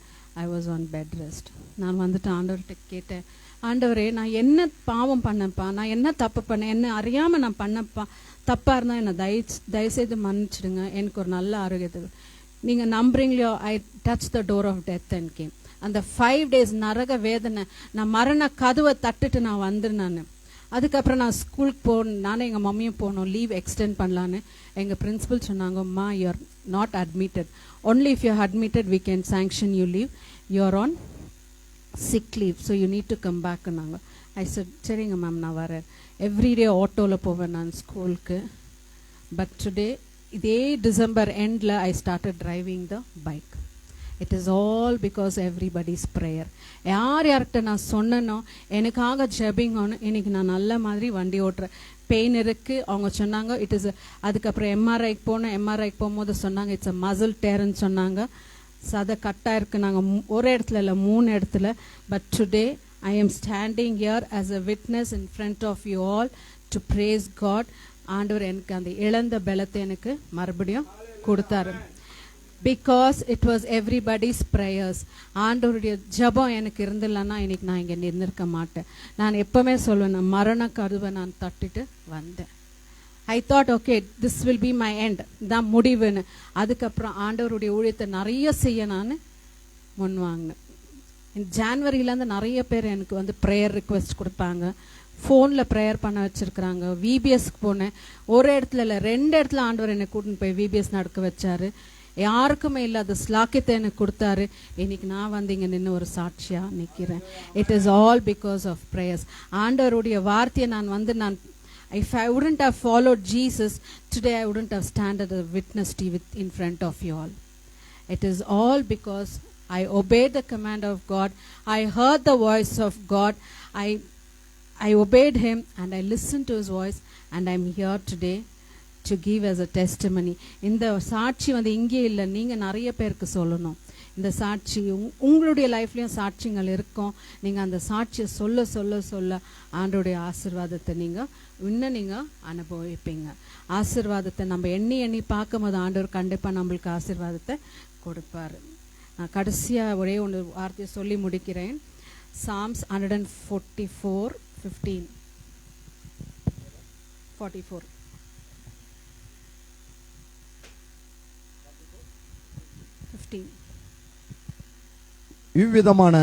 I was on bed rest. நான் வந்துட்டு ஆண்டவர்கிட்ட கேட்டேன், ஆண்டவரே நான் என்ன பாவம் பண்ணப்பா, நான் என்ன தப்பு பண்ணேன், என்ன அறியாமல் நான் பண்ணப்பா, தப்பாக இருந்தால் என்னை தயவுசெய்து மன்னிச்சிடுங்க, எனக்கு ஒரு நல்ல ஆரோக்கியத்துக்கு. நீங்கள் நம்புறீங்களோ, I touch the door of death and came. அந்த 5 days நரக வேதனை, நான் மரண கதவை தட்டுட்டு நான் வந்துருந்தேன். அதுக்கப்புறம் நான் ஸ்கூலுக்கு போகணும், நானும் எங்கள் மம்மியும் போனோம், லீவ் எக்ஸ்டெண்ட் பண்ணலான்னு. எங்கள் பிரின்சிபல் சொன்னாங்க, அம்மா you are not admitted, only if you are admitted we can sanction you leave, you are on sick leave, so you need to come பேக்குன்னாங்க. ஐ செட் சரிங்க மேம் நான் வரேன். எவ்ரிடே ஆட்டோவில் போவேன் நான் ஸ்கூலுக்கு. பட் டுடே இதே டிசம்பர் எண்டில் I started driving the bike. It is all because everybody's prayer. யார்கிட்ட நான் சொன்னனோ எனக்காக ஜெபிங்கன்னு இன்னைக்கு நான் நல்ல மாதிரி வண்டி ஓட்டுறேன். பெயின் இருக்குது அவங்க சொன்னாங்க, இட் இஸ். அதுக்கப்புறம் எம்ஆர்ஐக்கு போனோம். எம்ஆர்ஐக்கு போகும்போது சொன்னாங்க இட்ஸ் அ மசில் டேர்ன்னு சொன்னாங்க. சதை கட்டாக இருக்குது. நாங்கள் ஒரு இடத்துல இல்லை 3 இடத்துல. But today I am standing here as a witness in front of you all to praise God. ஆண்டவர் எனக்கு அந்த இழந்த பலத்தை எனக்கு மறுபடியும் கொடுத்தாரு. Because it was everybody's prayers. ஆண்டவருடைய ஜெபம் எனக்கு இருந்தில்லைன்னா இன்னைக்கு நான் இங்கே நின்றுக்க மாட்டேன். நான் எப்பவுமே சொல்லுவேன், மரண கதவை நான் தட்டிட்டு வந்தேன். I thought, okay, this will be my end. தான் முடிவுன்னு. அதுக்கப்புறம் ஆண்டவருடைய ஊழியத்தை நிறைய செய்ய நான் முன் வாங்கினேன். ஜான்வரியிலேருந்து நிறைய பேர் எனக்கு வந்து ப்ரேயர் ரிக்வெஸ்ட் கொடுப்பாங்க. ஃபோனில் ப்ரேயர் பண்ண வச்சுருக்குறாங்க. விபிஎஸ்க்கு போனேன். ஒரு இடத்துல இல்லை, 2 இடத்துல ஆண்டவர் என்னை கூட்டின்னு போய் விபிஎஸ் நடக்க வச்சாரு. யாருக்குமே இல்லாத ஸ்லாக்கியத்தை எனக்கு கொடுத்தாரு. இன்னைக்கு நான் வந்து இங்கே நின்று ஒரு சாட்சியாக நிற்கிறேன். It is all because of prayers. ஆண்டவருடைய வார்த்தையை நான் if I wouldn't have followed Jesus, today I wouldn't have stand as a witness in front of you all. It is all because I obeyed the command of God. I heard the voice of God. I obeyed him and I listened to his voice, and I'm here today to give as a testimony. இந்த சாட்சி வந்து இங்கே இல்லை, நீங்கள் நிறைய பேருக்கு சொல்லணும். இந்த சாட்சி உங்களுடைய லைஃப்லேயும் சாட்சிகள் இருக்கும். நீங்கள் அந்த சாட்சியை சொல்ல சொல்ல சொல்ல ஆண்டோடைய ஆசீர்வாதத்தை நீங்கள் இன்னும் நீங்கள் அனுபவிப்பீங்க. ஆசீர்வாதத்தை நம்ம எண்ணி பார்க்கும்போது ஆண்டவர் கண்டிப்பாக நம்மளுக்கு ஆசீர்வாதத்தை கொடுப்பார். நான் கடைசியாக ஒரே ஒன்று வார்த்தையை சொல்லி முடிக்கிறேன். Psalms 144:15. 44. இவ்விதமான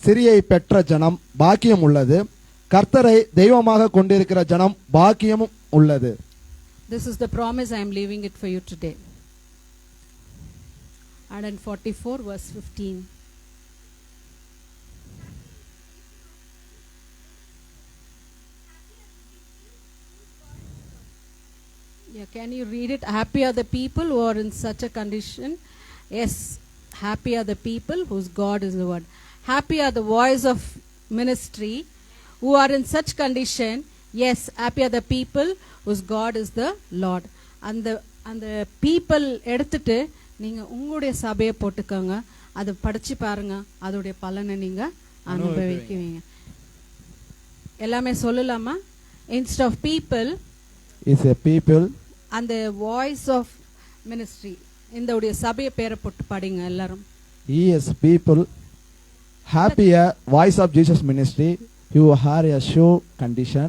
சிறியை பெற்ற ஜனம் பாக்கியம் உள்ளது, கர்த்தரை தெய்வமாக கொண்டிருக்கிற ஜனம் பாக்கியமும் உள்ளது. This is the promise I am leaving it for you today. 144 verse 15. Yeah, can you read it? Happy are the people who are in such a condition. Yes, happy are the people whose God is the word. Happy are the voice of ministry who are in such condition. Yes, happy are the people whose God is the Lord. அந்த people எடுத்துட்டு நீங்க உங்களுடைய சபையை போட்டுக்கோங்க. அதை படிச்சு பாருங்க, அதோடைய பலனை நீங்க அனுபவிக்குவீங்க. எல்லாமே சொல்லலாமா? Instead of people is a people and the voice of ministry. இந்த உடைய சபையை பேரை போட்டு படிங்க எல்லாரும். Yes, people happier voice of Jesus ministry who are a show condition.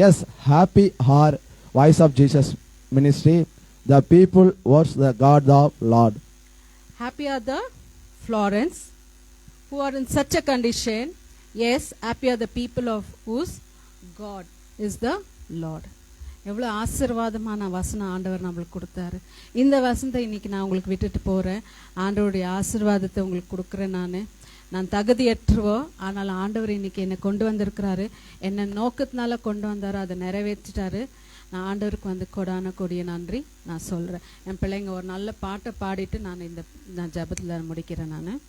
Yes, happy are voice of Jesus ministry, the people worship the God of Lord. Happy are the Florence who are in such a condition. Yes, happy are the people of whose God is the Lord. எவ்வளோ ஆசீர்வாதமான வசனம் ஆண்டவர் நம்மளுக்கு கொடுத்தாரு. இந்த வசனத்தை இன்னைக்கு நான் உங்களுக்கு விட்டுட்டு போகிறேன். ஆண்டவருடைய ஆசீர்வாதத்தை உங்களுக்கு கொடுக்குறேன். நான் தகுதியற்றுவோ, ஆனால் ஆண்டவர் இன்னைக்கு என்னை கொண்டு வந்திருக்கிறாரு. என்ன நோக்கத்தினால கொண்டு வந்தாரோ அதை நிறைவேற்றிட்டாரு. நான் ஆண்டவருக்கு வந்து கொடிய நன்றி நான் சொல்கிறேன். என் பிள்ளைங்க ஒரு நல்ல பாட்டை பாடிட்டு நான் ஜெபத்தில் முடிக்கிறேன். நான்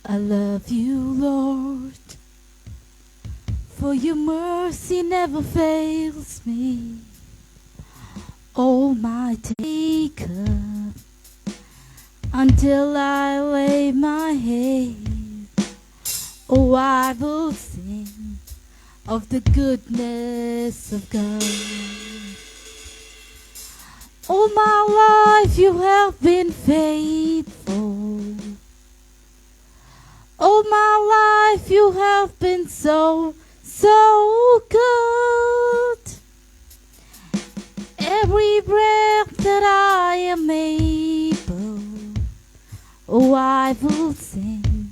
I love you, Lord, for your mercy never fails me. Oh, my Taker, until I lay my head, oh, I will sing of the goodness of God. All my life you have been faithful. All my life you have been so, so good. Every breath that I am able, oh, I will sing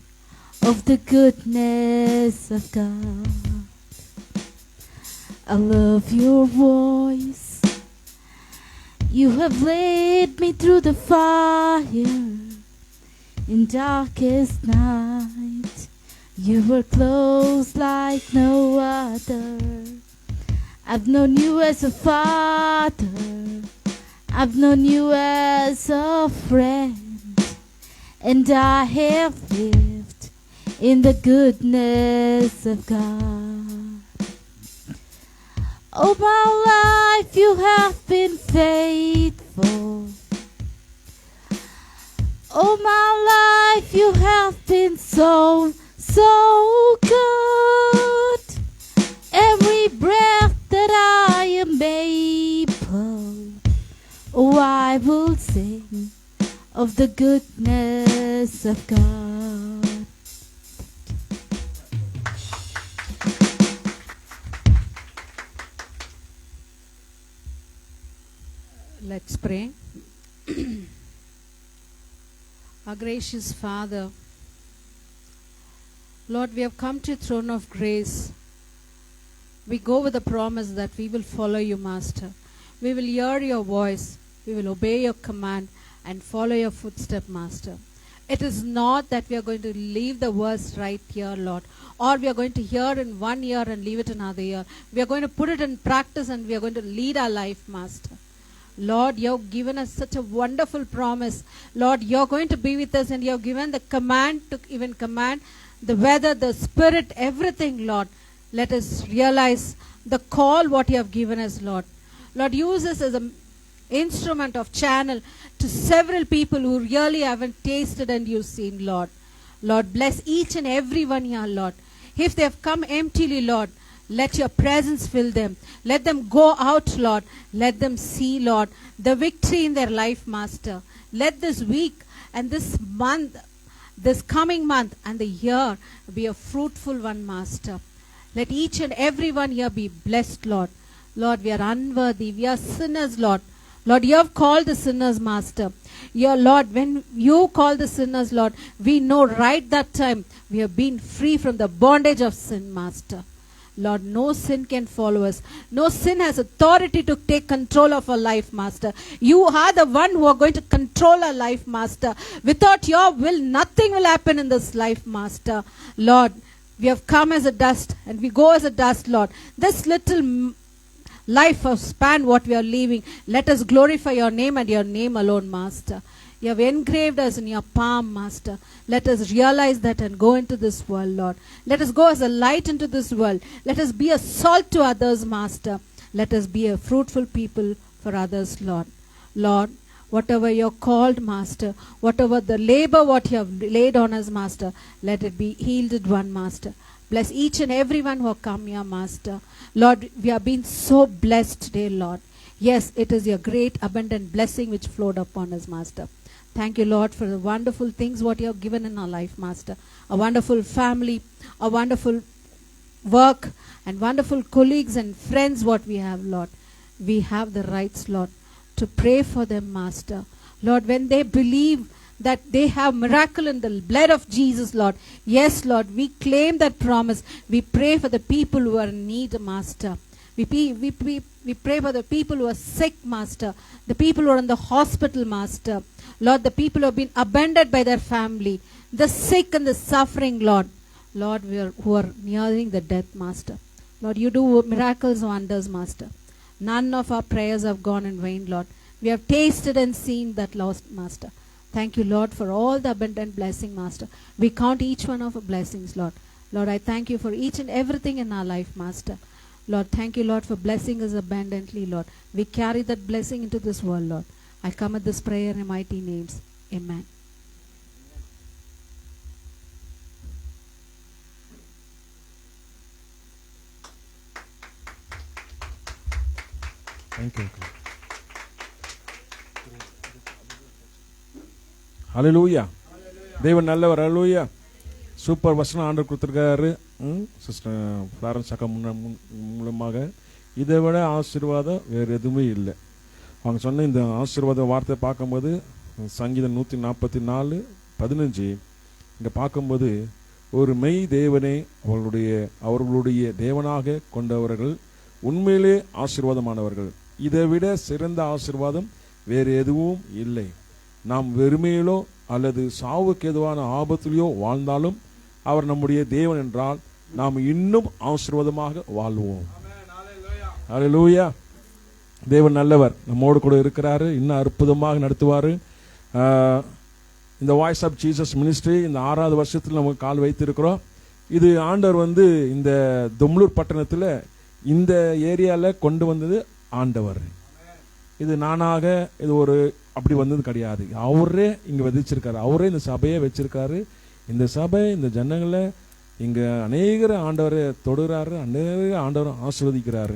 of the goodness of God. I love your voice. You have led me through the fire. In darkest night, you were close like no other. I've known you as a father. I've known you as a friend, and I have lived in the goodness of God. All my life you have been faithful. All my life you have been so good. Every breath that I am able, oh, I will sing of the goodness of God. Let's pray. Our gracious Father, Lord, we have come to your throne of grace. We go with the promise that we will follow you, Master. We will hear your voice. We will obey your command and follow your footstep, Master. It is not that we are going to leave the verse right here, Lord, or we are going to hear in 1 year and leave it another year. We are going to put it in practice and we are going to lead our life, Master. Lord, you have given us such a wonderful promise. Lord, you are going to be with us, and you have given the command to even command the weather, the spirit, everything, Lord. Let us realize the call what you have given us, Lord. Lord, use us as an instrument of channel to several people who really haven't tasted and you've seen, Lord. Lord, bless each and every one here, Lord. If they have come emptily, Lord, let your presence fill them. Let them go out, Lord. Let them see, Lord, the victory in their life, Master. Let this week and this month, this coming month and the year be a fruitful one, Master. Let each and every one here be blessed, Lord. Lord, we are unworthy. We are sinners, Lord. Lord, you have called the sinners, Master. Your Lord, when you call the sinners, Lord, we know right that time we have been free from the bondage of sin, Master. Lord, no sin can follow us. No sin has authority to take control of our life, Master. You are the one who are going to control our life, Master. Without your will, nothing will happen in this life, Master. Lord, we have come as a dust and we go as a dust, Lord. This little life of span what we are leaving, let us glorify your name and your name alone, Master. You have engraved us in your palm, Master. Let us realize that and go into this world, Lord. Let us go as a light into this world. Let us be a salt to others, Master. Let us be a fruitful people for others, Lord. Lord, whatever you're called, Master, whatever the labor what you have laid on us, Master, let it be yielded one, Master. Bless each and everyone who have come here, Master. Lord, we have been so blessed today, Lord. Yes, it is your great abundant blessing which flowed upon us, Master. Thank you, Lord, for the wonderful things what you have given in our life, Master. A wonderful family, a wonderful work, and wonderful colleagues and friends what we have, Lord. We have the rights, Lord, to pray for them, Master. Lord, when they believe that they have miracle in the blood of Jesus, Lord. Yes, Lord, we claim that promise. We pray for the people who are in need, Master. We pray for the people who are sick, Master. The people who are in the hospital, Master. Lord, the people who have been abandoned by their family. The sick and the suffering, Lord. Lord, who are nearing the death, Master. Lord, you do miracles and wonders, Master. None of our prayers have gone in vain, Lord. We have tasted and seen that lost, Master. Thank you, Lord, for all the abundant blessing, Master. We count each one of our blessings, Lord. Lord, I thank you for each and everything in our life, Master. Lord, thank you, Lord, for blessing us abundantly, Lord. We carry that blessing into this world, Lord. I come at this prayer in mighty names. Amen. Thank you. Hallelujah. தேவன் நல்லவர். ஹalleluya. Super வசனம் ஆண்டவர் கொடுத்திருக்காரு. Sister Florence அக்கா மூலமாக இதை விட ஆசீர்வாதம் வேறு எதுவுமே இல்லை. அவங்க சொன்ன இந்த ஆசீர்வாத வார்த்தை பார்க்கும்போது சங்கீதம் 144:15 இங்கே பார்க்கும்போது ஒரு மெய் தேவனை அவர்களுடைய தேவனாக கொண்டவர்கள் உண்மையிலே ஆசீர்வாதமானவர்கள். இதை விட சிறந்த ஆசீர்வாதம் வேறு எதுவும் இல்லை. நாம் வெறுமையிலோ அல்லது சாவுக்கு எதுவான ஆபத்திலேயோ வாழ்ந்தாலும் அவர் நம்முடைய தேவன் என்றால் நாம் இன்னும் ஆசீர்வாதமாக வாழ்வோம். ஹல்லேலூயா. தேவன் நல்லவர், நம்மோடு கூட இருக்கிறாரு, இன்னும் அற்புதமாக நடத்துவார். இந்த வாய்ஸ் ஆஃப் ஜீசஸ் மினிஸ்ட்ரி இந்த 6வது வருஷத்தில் நம்ம கால் வைத்திருக்கிறோம். இது ஆண்டவர் இந்த தொம்லூர் பட்டணத்தில் இந்த ஏரியாவில் கொண்டு வந்தது ஆண்டவர். இது நானாக இது ஒரு அப்படி வந்தது கிடையாது. அவரே இங்கே விதிச்சிருக்காரு, அவரே இந்த சபையை வச்சிருக்காரு. இந்த சபை இந்த ஜனங்களை இங்கே அநேகர் ஆண்டவரை தொடுறாரு, அநேக ஆண்டவர் ஆசீர்வதிக்கிறாரு.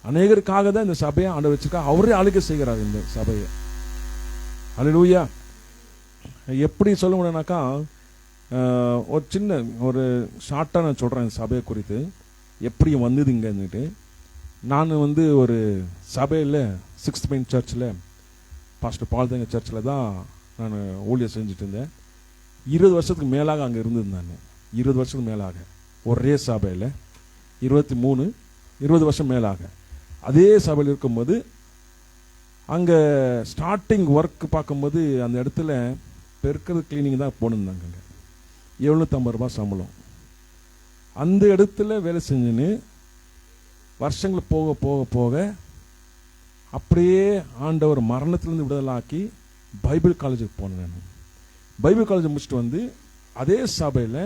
அநேகருக்காக தான் இந்த சபையை ஆண்டவர் வச்சிருக்காரு, அவரே ஆளுகை செய்கிறார் இந்த சபையை. அல்லேலூயா. எப்படி சொல்ல முடியும்னாக்கா, ஒரு சின்ன ஒரு ஷார்ட்டாக நான் சொல்கிறேன் இந்த சபையை குறித்து எப்படி வந்தது இங்கன்னுட்டு. நான் ஒரு சபையில் 6th மைன் சர்ச்சில் பாஸ்டர் பால்தங்க சர்ச்சில் தான் நான் ஊழியர் செஞ்சுட்டு இருந்தேன். 20 வருஷத்துக்கு மேலாக அங்கே இருந்திருந்தேன். 20 வருஷத்துக்கு மேலாக ஒரே சபையில் 20 வருஷம் மேலாக அதே சபையில் இருக்கும்போது அங்கே ஸ்டார்டிங் ஒர்க் பார்க்கும்போது அந்த இடத்துல பெருக்கிறது கிளீனிங் தான் போனிருந்தாங்க. 750 ரூபாய் சம்பளம். அந்த இடத்துல வேலை செஞ்சுன்னு வருஷங்கள் போக போக போக அப்படியே ஆண்டவர் மரணத்திலிருந்து விடுதலாக்கி பைபிள் காலேஜுக்கு போனேன். நான் பைபிள் காலேஜ் முடிச்சுட்டு அதே சபையில்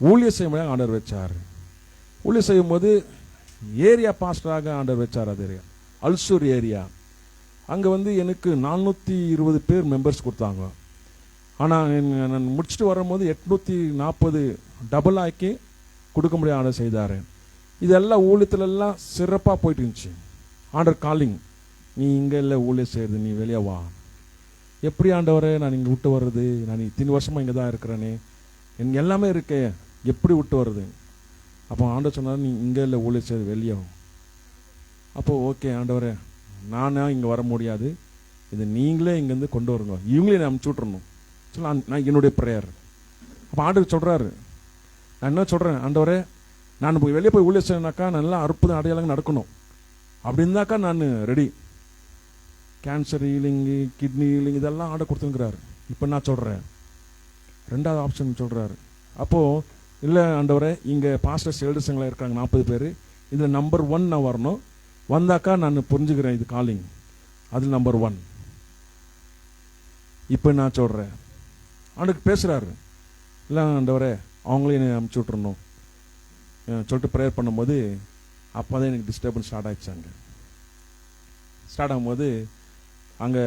ஊழியர் செய்ய ஆண்டவர் வச்சார். ஊழியர் செய்யும் போது ஏரியா பாஸ்டராக ஆண்டவர் வச்சார். அது ஏரியா அல்சூர் ஏரியா. அங்கே எனக்கு 420 பேர் மெம்பர்ஸ் கொடுத்தாங்க. ஆனால் நான் முடிச்சுட்டு வரும்போது 840 டபுள் ஆக்கி கொடுக்க முடியாது ஆண்டவர் செய்தார். இதெல்லாம் ஊழியத்துலலாம் சிறப்பாக போயிட்டு இருந்துச்சு. ஆண்டவர் காலிங், நீ இங்கே இல்லை ஊழியர் செய்கிறது, நீ வெளியே வா. எப்படி ஆண்டவரே நான் இங்கே விட்டு வர்றது, நான் இத்தனை வருஷமாக இங்கே தான் இருக்கிறேனே, எனக்கு எல்லாமே இருக்கே, எப்படி விட்டு வர்றது? அப்போ ஆண்டவர் சொன்னார், நீ இங்கே இல்லை ஊழியர் செய்கிறது, வெளியே. அப்போது ஓகே ஆண்டவரே, நானா இங்கே வர முடியாது, இதை நீங்களே இங்கேருந்து கொண்டு வருங்க, இவங்களே நான் அனுப்பிச்சி விட்றணும் சொல்ல நான் என்னுடைய ப்ரேயர். அப்போ ஆண்டவர் சொல்கிறாரு, நான் என்ன சொல்கிறேன், ஆண்டவரே நான் போய் வெளியே போய் ஊழியர் செய்யணுனாக்கா நல்லா அற்புதம் அடையாளங்க நடக்கணும். அப்படி இருந்தாக்கா நான் ready. Cancer healing, kidney healing இதெல்லாம் ஆர்டர் கொடுத்துருக்கிறாரு. இப்போ நான் சொல்கிறேன் 2வது ஆப்ஷன் சொல்கிறாரு. அப்போது இல்லை ஆண்டவரே, இங்கே பாஸ்டர்ஸ் எல்டர்ஸுங்களாம் இருக்காங்க 40 பேர், இதில் நம்பர் 1 நான் வரணும், வந்தாக்கா நான் புரிஞ்சுக்கிறேன் இது காலிங், அதில் நம்பர் 1. இப்போ நான் சொல்கிறேன், ஆண்டுக்கு பேசுகிறாரு, இல்லை ஆண்டவரே அவங்களே என்னை அனுப்பிச்சி விட்றணும் சொல்லிட்டு ப்ரேயர் பண்ணும்போது அப்போ தான் எனக்கு டிஸ்டர்பன்ஸ் ஸ்டார்ட் ஆகிடுச்சாங்க. ஸ்டார்ட் ஆகும்போது அங்கே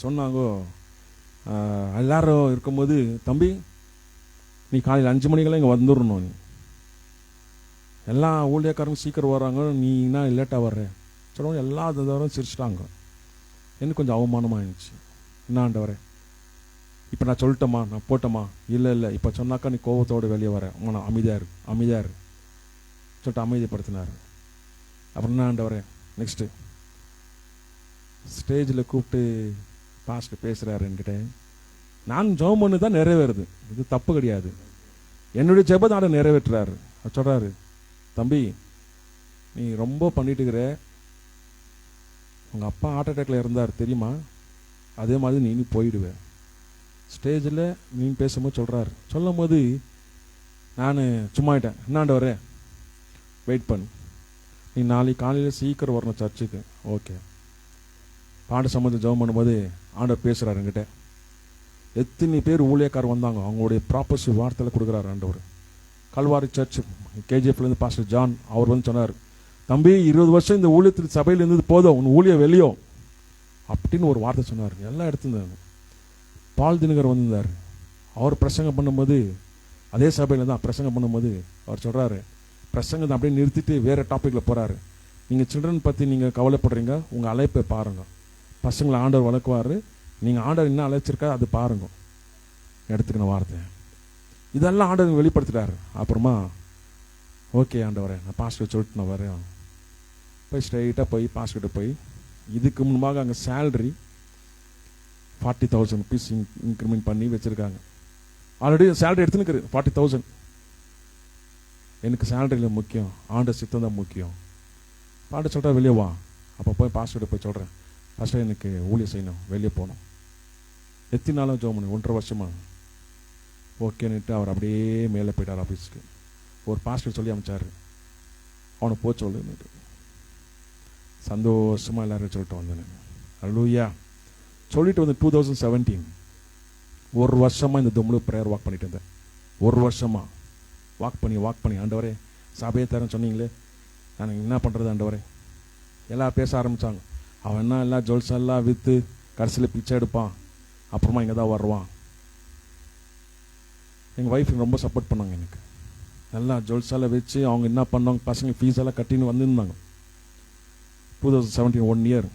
சொன்னாங்க, எல்லாரும் இருக்கும்போது, தம்பி நீ காலையில் 5 மணிக்கெல்லாம் இங்கே வந்துடணும், நீ எல்லா ஊழியக்காரங்க சீக்கிரம் வர்றாங்க, நீ என்ன லேட்டாக வர்ற சொல்லுவாங்க. எல்லா தடவையும் சிரிச்சிட்டாங்க. எனக்கு கொஞ்சம் அவமானமாக இருந்துச்சு. என்ன ஆண்டவரே, இப்போ நான் சொல்லிட்டேம்மா, நான் போட்டேம்மா, இல்லை இல்லை இப்போ சொன்னாக்கா நீ கோபத்தோடு வெளியே வர, நான் அமைதியாக இரு சொல்லிட்டு அமைதிப்படுத்தினார். அப்புறம் என்ன ஆண்டவரே, நெக்ஸ்ட்டு ஸ்டேஜில் கூப்பிட்டு பாஸ்டர் பேசுகிறாரு என்கிட்ட. நான் ஜெபம் பண்ணி தான் நிறைவேறுது, இது தப்பு கிடையாது, என்னுடைய ஜெபத்தை ஆண்டவர் நிறைவேற்றுறாரு. சொல்கிறாரு, தம்பி நீ ரொம்ப பண்ணிட்டு இருக்கிற, உங்கள் அப்பா ஹார்ட் அட்டாக்ல இருந்தார் தெரியுமா, அதே மாதிரி நீ போயிடுவேன். ஸ்டேஜில் நீ பேசும்போது சொல்கிறாரு. சொல்லும் போது நான் சும்மாயிட்டேன். என்னாண்டவரே வெயிட் பண்ணு, நீ நாளைக்கு காலையில் சீக்கிரம் வரணும் சர்ச்சுக்கு. ஓகே. பாண்ட சம்பந்தம் ஜெபம் பண்ணும்போது ஆண்டவர் பேசுகிறாரு என்கிட்ட. எத்தனை பேர் ஊழியக்காரர் வந்தாங்க, அவங்களுடைய ப்ராப்பர்சி வார்த்தையில் கொடுக்குறாரு ஆண்டவர். கல்வாரி சர்ச் கேஜிஎஃப்லேருந்து பாஸ்டர் ஜான் அவர் சொன்னார், தம்பி 20 வருஷம் இந்த ஊழியத்தில் சபையில் இருந்தது போதும், உன் ஊழியம் வெளியோ அப்படின்னு ஒரு வார்த்தை சொன்னார். எல்லாம் எடுத்துருந்தாங்க. பால் தினகர் வந்திருந்தார். அவர் பிரசங்கம் பண்ணும்போது அதே சபையில் தான் பிரசங்கம் பண்ணும்போது அவர் சொல்கிறாரு, பிரசங்கத்தை அப்படியே நிறுத்திட்டு வேறு டாப்பிக்கில் போகிறாரு. நீங்கள் சில்ட்ரன் பற்றி நீங்கள் கவலைப்படுறீங்க, உங்கள் அழைப்பை பாருங்கள், பசங்களை ஆண்டவர் வளர்க்குவார், நீங்கள் ஆண்டவர் என்ன அழைச்சிருக்கா அது பாருங்க. எடுத்துக்கின வார்த்தை இதெல்லாம் ஆண்டவர் வெளிப்படுத்திட்டார். அப்புறமா ஓகே ஆண்டவரே, நான் பாஸ்டர் சொல்லிட்டு நான் வரேன். போய் ஸ்ட்ரைட்டாக போய் பாஸ்டர்கிட்ட போய், இதுக்கு முன்பாக அங்கே சேலரி 40,000 ருபீஸ் இன்க்ரிமெண்ட் பண்ணி வச்சுருக்காங்க. ஆல்ரெடி சேலரி எடுத்துனுக்குது 40,000. எனக்கு சேலரியில் முக்கியம், ஆண்டவர் சித்தம் தான் முக்கியம். பாட்டு சொல்கிறா வெளியே வா. அப்போ போய் பாஸ்டர்கிட்ட போய் சொல்கிறேன், பாஸ்டர் எனக்கு ஊழியம் செய்யணும், வெளியே போகணும். எத்தனை நாளும் ஜோம் பண்ணி 1.5 வருஷமா. ஓகேன்னுட்டு அவர் அப்படியே மேலே போயிட்டார் ஆஃபீஸுக்கு. ஒரு பாஸ்டர் சொல்லி அமைச்சார், அவனை போக சொல்லுன்னுட்டு. சந்தோஷமாக எல்லாரும் சொல்லிட்டு வந்தேன். அல்லேலூயா. சொல்லிட்டு வந்து 2017 ஒரு வருஷமாக இந்த தும்முழு ப்ரேயர் வாக் பண்ணிட்டு இருந்தேன். ஒரு வருஷமாக வாக் பண்ணி ஆண்டவரே சபையை தரேன்னு சொன்னீங்களே, நான் என்ன பண்ணுறது ஆண்டவரே. எல்லாம் பேச ஆரம்பித்தாங்க. அவன் என்ன எல்லாம் ஜுவல்ஸ் எல்லாம் விற்று கடைசியில் பிச்சை எடுப்பான், அப்புறமா இங்கே தான் வருவான். எங்கள் ஒய்ஃபுக்கு ரொம்ப சப்போர்ட் பண்ணாங்க. எனக்கு நல்லா ஜுவல்ஸ் எல்லாம் வச்சு அவங்க என்ன பண்ணாங்க, பசங்க ஃபீஸ் எல்லாம் கட்டின்னு வந்துருந்தாங்க. 2017 1 இயர்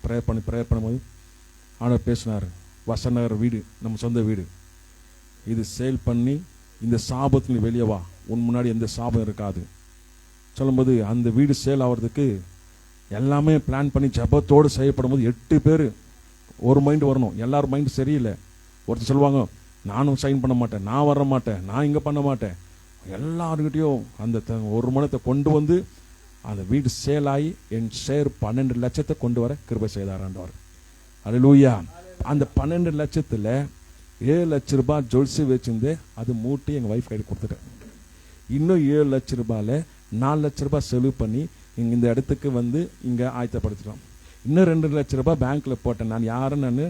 ப்ரேயர் பண்ணும்போது ஆண்டவர் பேசினார். வசநகர் வீடு நம்ம சொந்த வீடு, இது சேல் பண்ணி இந்த சாபத்தில் வெளியே வா, உன் முன்னாடி எந்த சாபம் இருக்காது சொல்லும்போது, அந்த வீடு சேல் ஆகிறதுக்கு எல்லாமே பிளான் பண்ணி ஜபத்தோடு செய்யப்படும் போது 8 பேர் ஒரு மைண்டு வரணும். எல்லாரும் மைண்டு சரியில்லை. ஒருத்தர் சொல்லுவாங்க நானும் சைன் பண்ண மாட்டேன், நான் வர மாட்டேன், நான் இங்கே பண்ண மாட்டேன். எல்லாருக்கிட்டையும் அந்த ஒரு மனத்தை கொண்டு வந்து அந்த வீடு சேல் ஆகி என் ஷேர் 12 லட்சத்தை கொண்டு வர கிருபை செய்தார் ஆண்டவர். அல்லேலூயா. அந்த 12 லட்சத்தில் 7 லட்ச ரூபாய் ஜொல்ஸு வச்சிருந்து அது மூட்டி எங்கள் ஒய்ஃப் கையில் கொடுத்துட்டேன். இன்னும் 7 லட்ச ரூபாயில் 4 லட்ச ரூபாய் செலவு பண்ணி இங்கே இந்த இடத்துக்கு வந்து இங்கே ஆயத்தப்படுத்திட்டோம். இன்னும் 2 லட்ச ரூபாய் பேங்க்கில் போட்டேன். நான் யாரும் நான்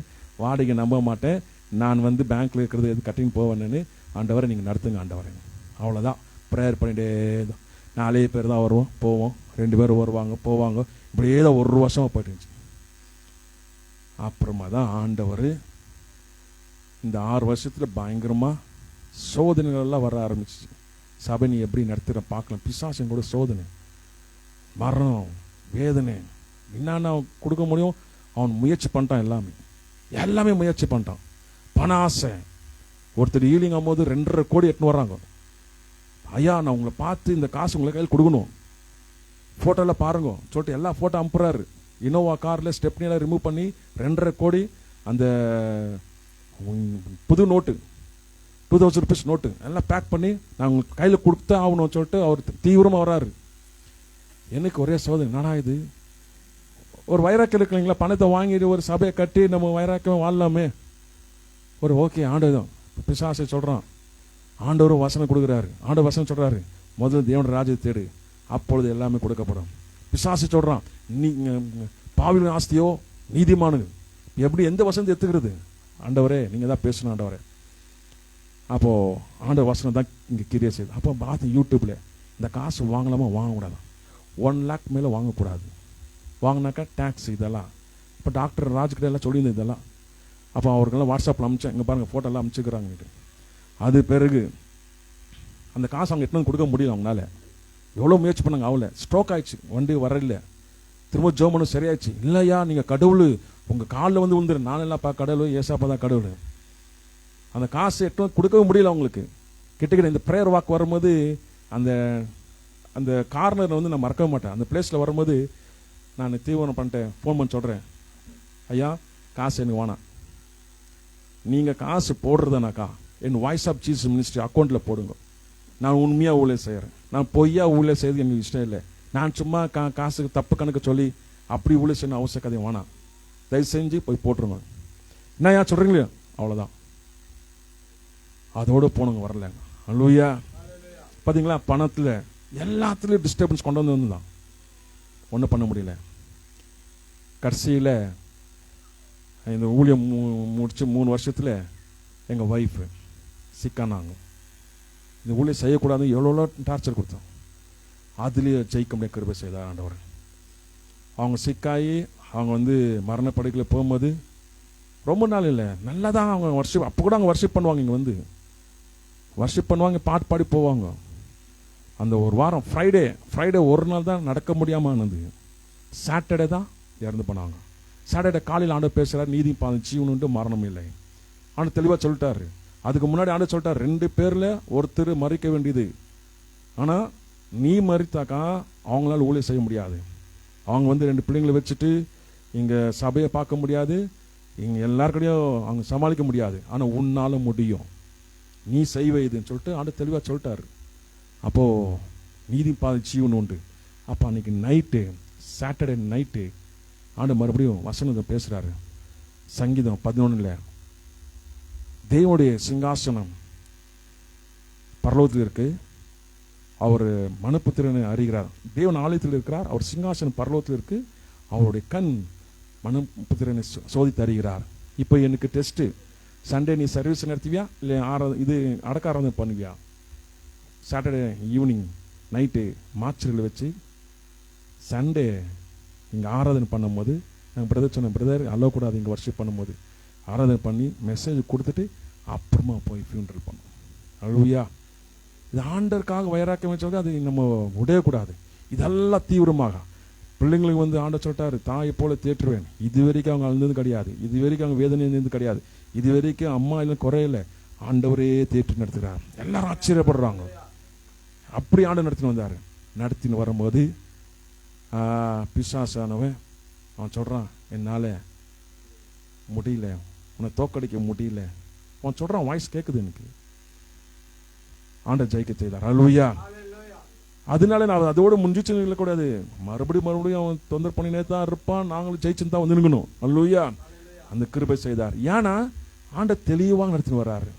வாடகை நம்ப மாட்டேன், நான் வந்து பேங்க்கில் இருக்கிறது எது கட்டின்னு போவேன்னு. ஆண்டவரை நீங்கள் நடத்துங்க ஆண்டவரை. அவ்வளோதான். ப்ரேயர் பண்ணிகிட்டே தான் 4 பேர் தான் வருவோம் போவோம், 2 பேர் வருவாங்க போவாங்க. இப்படியே தான் 1 வருஷமாக போயிட்டு இருந்துச்சு. அப்புறமா தான் ஆண்டவர் இந்த 6 வருஷத்தில் பயங்கரமாக சோதனைகள்லாம் வர ஆரம்பிச்சிச்சு. சபை நீ எப்படி நடத்துகிற பார்க்கலாம். பிசாசன் கூட சோதனை, மரணம், வேதனை என்னென்ன கொடுக்க முடியும் அவன் முயற்சி பண்ணிட்டான். எல்லாமே முயற்சி பண்ணிட்டான். பண ஆசை. ஒருத்தர் ஈலிங் ஆகும்போது 2.5 கோடி எட்டுன்னு வர்றாங்க. ஐயா நான் உங்களை பார்த்து இந்த காசு உங்களை கையில் கொடுக்கணும், ஃபோட்டோவில் பாருங்க சொல்லிட்டு எல்லா ஃபோட்டோ அனுப்புறாரு. இனோவா காரில் ஸ்டெப்னியெல்லாம் ரிமூவ் பண்ணி 2.5 கோடி அந்த புது நோட்டு 2000 rupees நோட்டு எல்லாம் பேக் பண்ணி நான் உங்களுக்கு கையில் கொடுத்தா ஆகணும்னு சொல்லிட்டு அவர் தீவிரமாக வர்றாரு. எனக்கு ஒரே சோதனை, நானா இது ஒரு வைராக்கியம் இருக்கு இல்லைங்களா, பணத்தை வாங்கிட்டு ஒரு சபையை கட்டி நம்ம வைராக்கியம் வாழலாமே. ஒரு ஓகே ஆண்டவர் தான் பிசாசை சொல்கிறான். ஆண்டவரும் வசனம் கொடுக்குறாரு. ஆண்டவர் வசனம் சொல்கிறாரு, முதல்ல தேவனோட ராஜ்யத்தை தேடு, அப்பொழுது எல்லாமே கொடுக்கப்படும். பிசாசு சொல்கிறான், நீ பாவிகளின் ஆஸ்தியோ நீதிமானு. எப்படி எந்த வசனத்தை எடுத்துக்கிறது? ஆண்டவரே நீங்கள் தான் பேசணும் ஆண்டவரே. அப்போது ஆண்டவர் வசனம் தான் இங்கே கிரியை செய்யுது. அப்போ பார்த்து யூடியூப்பில் இந்த காசு வாங்கலாமா வாங்கக்கூடாது, 1 lakh மேலே வாங்கக்கூடாது, வாங்கினாக்கா டேக்ஸ் இதெல்லாம். இப்போ டாக்டர் ராஜ்கிட்ட எல்லாம் சொல்லியிருந்தேன் இதெல்லாம். அப்போ அவருக்கெல்லாம் வாட்ஸ்அப்பில் அனுப்பிச்சேன், இங்கே பாருங்கள் ஃபோட்டோலாம் அனுப்பிச்சுக்கிறாங்க. அது பிறகு அந்த காசு அவங்க எட்டு கொடுக்க முடியல. அவங்களால எவ்வளோ முயற்சி பண்ணாங்க, ஆகல. ஸ்ட்ரோக் ஆயிடுச்சு, வண்டி வரல. திரும்ப ஜோமனும் சரியாயிடுச்சு. இல்லையா நீங்கள் கடவுள் உங்கள் காலில் வந்து விழுந்துரு. நானெல்லாம்ப்பா கடவுள், ஏசாப்பா தான் கடவுள். அந்த காசு எட்டு கொடுக்கவும் முடியல அவங்களுக்கு. கிட்டக்கிட்ட இந்த ப்ரேயர் வாக் வரும்போது அந்த அந்த கார்னர் வந்து நான் மறக்க மாட்டேன். அந்த பிளேஸில் வரும்போது நான் தீவிரம் பண்ணிட்டேன், ஃபோன் பண்ணி சொல்கிறேன், ஐயா காசு எனக்கு வேணாம், நீங்கள் காசு போடுறதுனாக்கா என் வாய்ஸ் ஆஃப் ஜீசஸ் மினிஸ்ட்ரி அக்கௌண்ட்டில் போடுங்க. நான் உண்மையாக ஊழியர் செய்கிறேன், நான் பொய்யா ஊழியர் செய்யறது எனக்கு இஷ்டம் இல்லை. நான் சும்மா காசுக்கு தப்பு கணக்கு சொல்லி அப்படி ஊழியர் செய்யணும் அவசியம் வேணாம், தயவு செஞ்சு போய் போட்டுருங்க. என்ன ஏன் சொல்கிறீங்களே, அவ்வளோதான். அதோடு போனவங்க வரலங்க. அல்லேலூயா. பார்த்தீங்களா, பணத்தில் எல்லாத்துலேயும் டிஸ்டர்பன்ஸ் கொண்டு வந்து தான் ஒன்றும் பண்ண முடியல. கடைசியில் இந்த ஊழியம் முடிச்சு 3 வருஷத்தில் எங்கள் ஒய்ஃபு சிக்கானாங்க. இந்த ஊழியம் செய்யக்கூடாது எவ்வளோ டார்ச்சர் கொடுத்தோம். அதுலேயே ஜெயிக்க முடிய கிருபை செய்தார் ஆண்டவர். அவங்க சிக்காயி அவங்க வந்து மரணப்படுக்கையில் போகும்போது ரொம்ப நாள் இல்லை, நல்லா தான் அவங்க வர்ஷிப். அப்போ கூட அவங்க வர்ஷிப் பண்ணுவாங்க, இங்கே வந்து வர்ஷிப் பண்ணுவாங்க, பாட்டு பாடி போவாங்க. அந்த ஒரு வாரம் ஃப்ரைடே ஒரு நாள் தான் நடக்க முடியாமல் ஆனது. சாட்டர்டே தான் இறந்து போனாங்க. சாட்டர்டே காலையில் ஆண்டவர் பேசுகிறார், நீதி பாதம் ஜீவனுண்டு மரணம் இல்லை. ஆனால் தெளிவாக சொல்லிட்டாரு. அதுக்கு முன்னாடி ஆண்டவர் சொல்லிட்டார், 2 பேரில் ஒருத்தர் மறிக்க வேண்டியது. ஆனால் நீ மறித்தாக்கா அவங்களால ஊழியம் செய்ய முடியாது. அவங்க வந்து 2 பிள்ளைங்களை வச்சுட்டு இங்கே சபையை பார்க்க முடியாது, இங்கே எல்லாருக்கிட்டையும் அவங்க சமாளிக்க முடியாது. ஆனால் உன்னால் முடியும், நீ செய்வே இதுன்னு சொல்லிட்டு ஆண்டவர் தெளிவாக சொல்லிட்டாரு. அப்போது நீதி பாதை ஜீவன் உண்டு. அப்போ அன்றைக்கி நைட்டு, சாட்டர்டே நைட்டு ஆண்டவர் மறுபடியும் வசனத்தை பேசுகிறாரு. சங்கீதம் 11 தேவனுடைய சிங்காசனம் பரலோகத்தில் இருக்கு, அவர் மனுப்புத்திறனை அறிகிறார். தேவன் ஆலயத்தில் இருக்கிறார், அவர் சிங்காசனம் பரலோகத்தில் இருக்கு, அவருடைய கண் மனுபுத்திரனை சோதித்து அறிகிறார். இப்போ எனக்கு டெஸ்ட்டு, சண்டே நீ சர்வீஸ் நடத்துவியா இல்லை இது அடக்க ஆராதனை பண்ணுவியா? சாட்டர்டே ஈவினிங் நைட்டு மார்ச்சரில் வச்சு சண்டே இங்கே ஆராதனை பண்ணும்போது நாங்கள் பிரதர் சொன்ன பிரதர் அலோக்கூடாது இங்கே வர்ஷிப் பண்ணும்போது ஆராதனை பண்ணி மெசேஜ் கொடுத்துட்டு அப்புறமா போய் ஃபியூனரல் பண்ணோம். அல்லேலூயா. இது ஆண்டருக்காக வைராக்கியம் வச்சவங்க அது நம்ம விடக்கூடாது. இதெல்லாம் தீவிரமாக பிள்ளைங்களுக்கு வந்து ஆண்டர் சொல்லிட்டாரு, தாயை போல தேற்றுவேன். இது வரைக்கும் அவங்க அழுந்தது கிடையாது, இது வரைக்கும் அவங்க வேதனை இருந்தது கிடையாது, இது வரைக்கும் அம்மா இல்லை குறையில, ஆண்டவரே தேற்றி நடத்துகிறார். எல்லாரும் ஆச்சரியப்படுறாங்க. அப்படி ஆண்டவர் நடத்தின்னு வந்தார். நடத்தின்னு வரும்போது பிசாசானவன் அவன் சொல்றான், என்னால் முடியல, உன்னை தோக்கடிக்க முடியல. அவன் சொல்றான், வாய்ஸ் கேட்குது எனக்கு. ஆண்டவர் ஜெயிக்க செய்தார். அல்லேலூயா. அதனால நான் அதோட முடிஞ்சிச்சு கூடாது, மறுபடியும் அவன் தொந்தரவு பண்ணினே தான் இருப்பான். நாங்களும் ஜெயிச்சுன்னு தான் வந்து நிற்கணும். அல்லேலூயா. அந்த கிருபை செய்தார். ஏன்னா ஆண்டவர் தெளிவாக நடத்தின்னு வர்றாரு.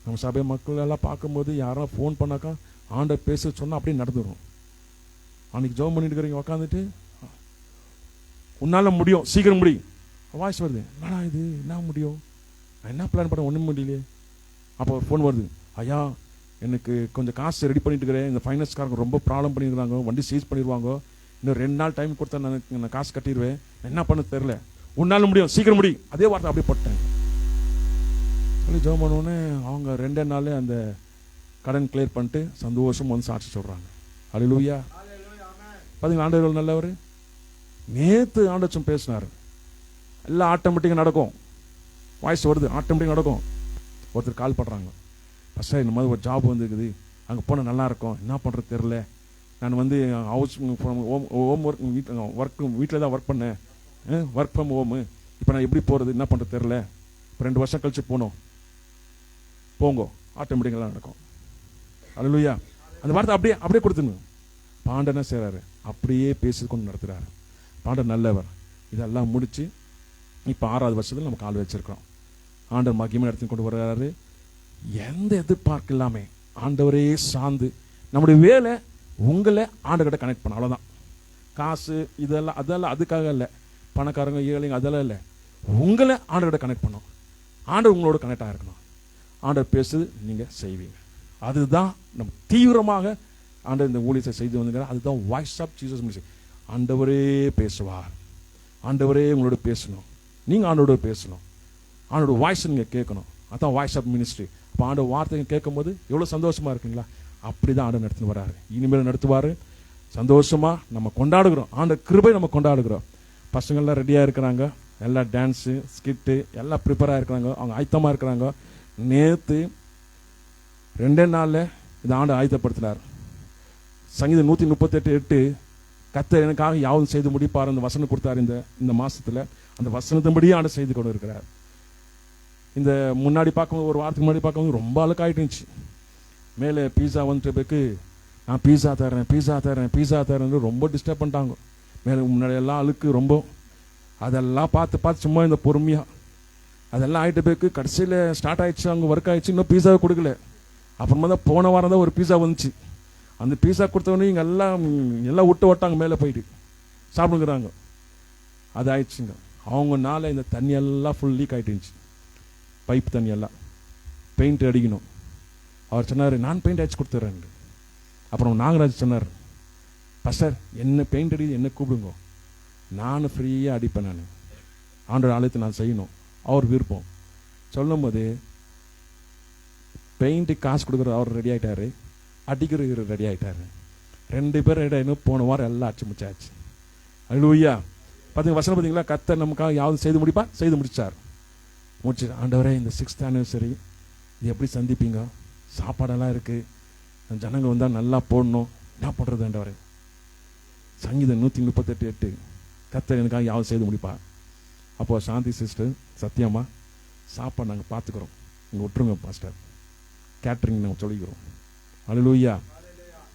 நம்ம சபை மக்கள் எல்லாம் பார்க்கும்போது யாரும் ஃபோன் பண்ணாக்கா ஆண்டவர் பேச சொன்னா அப்படியே நடந்துடும். அன்னைக்கு ஜெபம் பண்ணிட்டு இருக்கிறீங்க உட்காந்துட்டு, உன்னால முடியும், சீக்கிரம் முடியும். வாய்ஸ் வருது, என்னடா இது, என்ன முடியும், நான் என்ன பிளான் பண்ண ஒன்றும் முடியலையே. அப்போ ஃபோன் வருது, ஐயா எனக்கு கொஞ்சம் காசு ரெடி பண்ணிட்டு இருக்கிறேன், இந்த ஃபைனான்ஸ்காரங்க ரொம்ப ப்ராப்ளம் பண்ணியிருக்காங்க, வண்டி சீஸ் பண்ணிடுவாங்க, இன்னும் 2 நாள் டைம் கொடுத்தா நான் காசு கட்டிடுவேன், என்ன பண்ண தெரில, உன்னால முடியும், சீக்கிரம் முடி. அதே வார்த்தை அப்படியே போட்டேன். சொல்லி ஜெபம் பண்ணோடனே அவங்க 2 நாள் அந்த கடன் கிளியர் பண்ணிட்டு சந்தோஷம் வந்து சாட்சி சொல்றாங்க. அல்லேலூயா. பார்த்தீங்களா, ஆண்டவர் நல்லவர். நேற்று ஆண்டவச்சும் பேசினார். எல்லாம் ஆட்டோமேட்டிக்காக நடக்கும். வாய்ஸ் வருது, ஆட்டோமேட்டிக்காக நடக்கும். ஒருத்தர் கால் பண்ணுறாங்க, ஃபஸ்ட்டாக இந்த மாதிரி ஒரு ஜாப் வந்துருக்குது, அங்கே போனால் நல்லா இருக்கும், என்ன பண்ணுறது தெரில, நான் வந்து ஹவுஸ் ஹோம் ஒர்க் வீட்டில் தான் ஒர்க் பண்ணேன், ஒர்க் ஃப்ரம் ஹோமு, இப்போ நான் எப்படி போகிறது, என்ன பண்ணுறது தெரில, இப்போ 2 வருஷம் கழிச்சு போனோம், போங்கோ, ஆட்டோமேட்டிக்கெல்லாம் நடக்கும். அல்லேலூயா. அந்த வார்த்தை அப்படியே அப்படியே கொடுத்துங்க. பாண்டர் என்ன செய்கிறாரு, அப்படியே பேசி கொண்டு நடத்துகிறாரு. பாண்டர் நல்லவர். இதெல்லாம் முடிச்சு இப்போ 6வது வருஷத்தில் நம்ம கால் வச்சிருக்கிறோம். ஆண்டவர் மகிமை நடத்தி கொண்டு வர்றாரு. எந்த எதிர்பார்க்க இல்லாமல் ஆண்டவரே சார்ந்து நம்முடைய வேலை உங்களை ஆண்டவர்கிட்ட கனெக்ட் பண்ண, அவ்வளோதான். காசு இதெல்லாம் அதெல்லாம் அதுக்காக இல்லை, பணக்காரங்க ஏழைங்க அதெல்லாம் இல்லை, உங்களை ஆண்டவர்கிட்ட கனெக்ட் பண்ணணும். ஆண்டவர் உங்களோட கனெக்ட் ஆகிருக்கணும். ஆண்டவர் பேசுது, நீங்கள் செய்வீங்க. அதுதான் நம்ம தீவிரமாக ஆண்டவர் இந்த ஊழியத்தை செய்து வந்துங்கிறார். அதுதான் வாய்ஸ் ஆஃப் ஜீசஸ் மினிஸ்ட்ரி. ஆண்டவரே பேசுவார், ஆண்டவரே உங்களோட பேசணும், நீங்கள் ஆண்டோட பேசணும், ஆண்டோட வாய்ஸ் நீங்கள் கேட்கணும். அதான் வாய்ஸ் ஆஃப் மினிஸ்ட்ரி. அப்போ ஆண்டவர் வார்த்தைங்க கேட்கும் போது எவ்வளோ சந்தோஷமா இருக்குங்களா? அப்படி தான் ஆண்டவர் நடத்தின்னு வர்றாரு, இனிமேல் நடத்துவார். சந்தோஷமா நம்ம கொண்டாடுகிறோம், ஆண்டவர் கிருபை நம்ம கொண்டாடுகிறோம். பசங்கள்லாம் ரெடியாக இருக்கிறாங்க, எல்லாம் டான்ஸு ஸ்கிட்டு எல்லாம் ப்ரிப்பேராக இருக்கிறாங்க, அவங்க ஆயத்தமாக இருக்கிறாங்க. நேற்று 2 நாளில் இந்த ஆண்டு ஆயத்தப்படுத்தினார். சங்கீதம் 138:8 கர்த்தர் எனக்காக யாவும் செய்து முடிப்பார் அந்த வசனம் கொடுத்தார். இந்த மாசத்துல அந்த வசனத்தின்படியே ஆண்டு செய்து கொண்டு இருக்கிறார். இந்த முன்னாடி பார்க்கும்போது, ஒரு வாரத்துக்கு முன்னாடி பார்க்கும்போது ரொம்ப அழுக்காயிட்டு இருந்துச்சு. மேலே பீஸா வந்துட்டு பிறகு நான் பீஸா தரேன் ரொம்ப டிஸ்டர்ப் பண்ணிட்டாங்க. மேலே முன்னாடி எல்லாம் அழுக்கு ரொம்ப, அதெல்லாம் பார்த்து சும்மா இந்த பொறுமையாக அதெல்லாம் ஆகிட்டு பிறகு கடைசியில் ஸ்டார்ட் ஆகிடுச்சு, அவங்க ஒர்க் ஆகிடுச்சு, இன்னும் பீஸாவை கொடுக்கல. அப்புறமா தான் போன வாரம் தான் ஒரு பீஸா வந்துச்சு. அந்த பீஸா கொடுத்தவொடனே இங்கே எல்லாம் விட்டு ஓட்டாங்க, மேலே போயிட்டு சாப்பிடுங்கிறாங்க. அது ஆயிடுச்சுங்க. அவங்க நாளை இந்த தண்ணியெல்லாம் ஃபுல் லீக் ஆகிட்டு இருந்துச்சு, பைப் தண்ணியெல்லாம். பெயிண்ட் அடிக்கணும். அவர் சொன்னார், நான் பெயிண்ட் அடிச்சு கொடுத்துட்றேன். அப்புறம் நாகராஜ் சொன்னார், பாஸ்டர் என்ன பெயிண்ட் அடி என்ன கூப்பிடுங்க, நான் ஃப்ரீயாக அடிப்பேன், நான் ஆண்டோட ஆலயத்தை நான் செய்யணும், அவர் விருப்பம். சொல்லும் போது பெயிண்ட்டுக்கு காசு கொடுக்குற அவர் ரெடி ஆகிட்டாரு, அடிக்கிற இவர் ரெடி ஆகிட்டாரு. 2 பேர் ரெடி ஆகிடும். போன வாரம் எல்லாம் அடிச்சு முடிச்சாச்சு. அல்லேலூயா. பார்த்தீங்க வசனம் பார்த்தீங்களா, கர்த்தர் நமக்காக யாவது செய்து முடிப்பா, செய்து முடிச்சார். முடிச்சு ஆண்டவரே இந்த 6th anniversary இது எப்படி சந்திப்பீங்க, சாப்பாடெல்லாம் இருக்குது, ஜனங்க வந்தால் நல்லா போடணும், என்ன பண்ணுறது ஆண்டவரே. சங்கீதம் 138:8 கர்த்தர் எனக்காக யாவது செய்து முடிப்பா. அப்போ சாந்தி சிஸ்டர், சத்தியமா சாப்பாடு நாங்கள் பார்த்துக்குறோம், இங்கே விட்டுருங்க பாஸ்டர், கேட்ரிங் நாங்கள் சொல்லிக்கிறோம். அல்லேலூயா.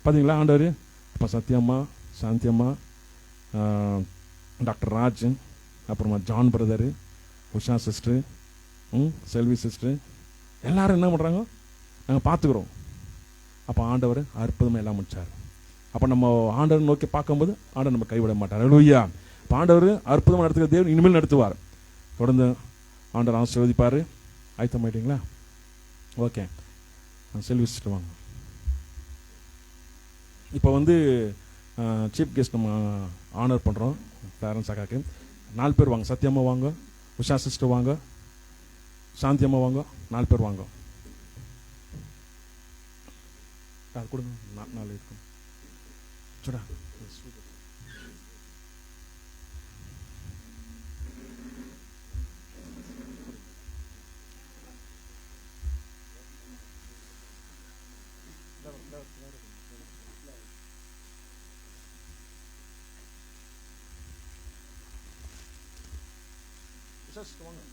பார்த்தீங்களா ஆண்டவர். அப்போ சத்யம்மா, சாந்தியம்மா, டாக்டர் ராஜ், அப்புறமா ஜான் பிரதரு, உஷா சிஸ்டர், செல்வி சிஸ்டர், எல்லாரும் என்ன பண்ணுறாங்க, நாங்கள் பார்த்துக்குறோம். அப்போ ஆண்டவர் அற்புதமாக எல்லாம் முடிச்சார். அப்போ நம்ம ஆண்டவர் நோக்கி பார்க்கும்போது ஆண்டவர் நம்ம கைவிட மாட்டார். அல்லேலூயா. ஆண்டவர் அற்புதமாக நடத்துகிற தேவன் இனிமேல் நடத்துவார். தொடர்ந்து ஆண்டவர் ஆசீர்வதிப்பார். ஆயத்தமாயிட்டீங்களா? ஓகே, செல்வி சிஸ்டர் வாங்க. இப்போ வந்து சீஃப் கெஸ்ட் நம்ம ஆனர் பண்ணுறோம் பேரண்ட்ஸ் அக்காக்கு. 4 பேர் வாங்க. சத்யம்மா வாங்க, உஷா சிஸ்டர் வாங்க, சாந்தி அம்மா வாங்க, 4 பேர் வாங்க. அது கொடுங்க, 4 இருக்கும். சுடா வாங்க.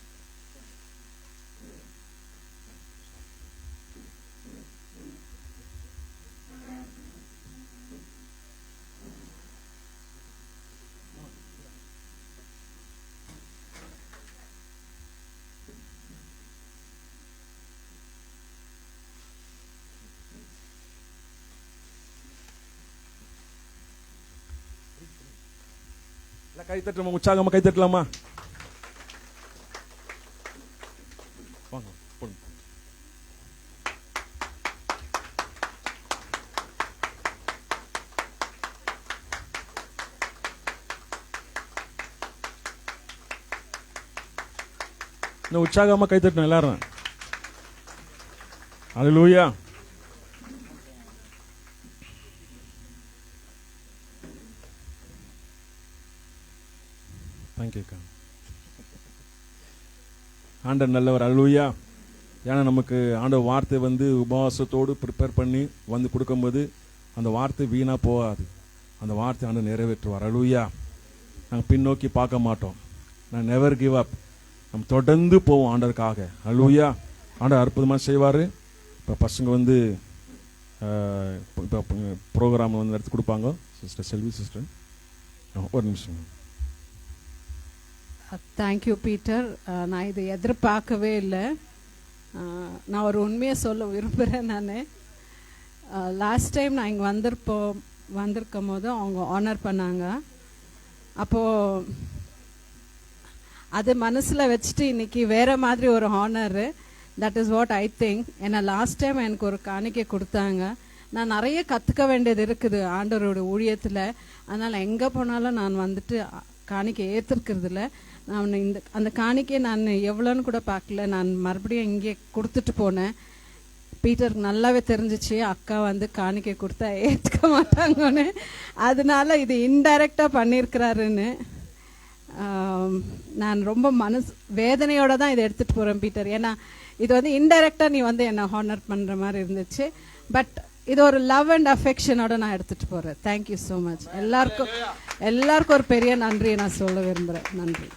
கை தட்டுமா, உற்சாகமா கை தட்டலாமா? வாங்க போங்க. இன்னும் உற்சாகமா கை தட்டணும் எல்லாரும். அல்லேலூயா. தேங்க்யூக்கா. ஆண்டவர் நல்லவர். அல்லேலூயா. ஏன்னா நமக்கு ஆண்டவர் வார்த்தை வந்து உபவாசத்தோடு ப்ரிப்பேர் பண்ணி வந்து கொடுக்கும்போது அந்த வார்த்தை வீணாக போகாது. அந்த வார்த்தை ஆண்டவர் நிறைவேற்றுவார். அல்லேலூயா. நாங்கள் பின்னோக்கி பார்க்க மாட்டோம். நான் நெவர் கிவ் அப். நம்ம தொடர்ந்து போவோம் ஆண்டவருக்காக. அல்லேலூயா. ஆண்டவர் அற்புதமாக செய்வார். இப்போ பசங்க வந்து இப்போ ப்ரோக்ராம் வந்து எடுத்து கொடுப்பாங்க. சிஸ்டர் செல்வி சிஸ்டர், ஒரு நிமிஷம். Thank you Peter. நான் இதை எதிர்பார்க்கவே இல்லை. நான் ஒரு உண்மையை சொல்ல விரும்புகிறேன். நான் லாஸ்ட் டைம் நான் இங்கே வந்திருக்கும் போது அவங்க ஆனர் பண்ணாங்க. அப்போது அது மனசில் வச்சுட்டு இன்னைக்கு வேறு மாதிரி ஒரு honour. That is what I think. ஏன்னா லாஸ்ட் டைம் எனக்கு ஒரு காணிக்கை கொடுத்தாங்க. நான் நிறைய கற்றுக்க வேண்டியது இருக்குது ஆண்டவரோட ஊழியத்தில். அதனால் எங்கே போனாலும் நான் வந்துட்டு காணிக்கை ஏற்றுக்கிறதில்ல. நான் அந்த காணிக்கை நான் எவ்வளோன்னு கூட பார்க்கல. நான் மறுபடியும் இங்கே கொடுத்துட்டு போனேன். பீட்டருக்கு நல்லாவே தெரிஞ்சிச்சு அக்கா வந்து காணிக்கை கொடுத்தா ஏற்றுக்க மாட்டாங்கன்னு. அதனால இது இன்டைரக்டாக பண்ணியிருக்கிறாருன்னு நான் ரொம்ப வேதனையோடு தான் இதை எடுத்துகிட்டு போகிறேன் பீட்டர். ஏன்னா இது வந்து இன்டைரக்டாக நீ வந்து என்னை ஹானர் பண்ணுற மாதிரி இருந்துச்சு. பட் இது ஒரு லவ் அண்ட் அஃபெக்ஷனோட நான் எடுத்துகிட்டு போகிறேன். Thank you so much. எல்லாருக்கும் ஒரு பெரிய நன்றியை நான் சொல்ல விரும்புகிறேன். நன்றி.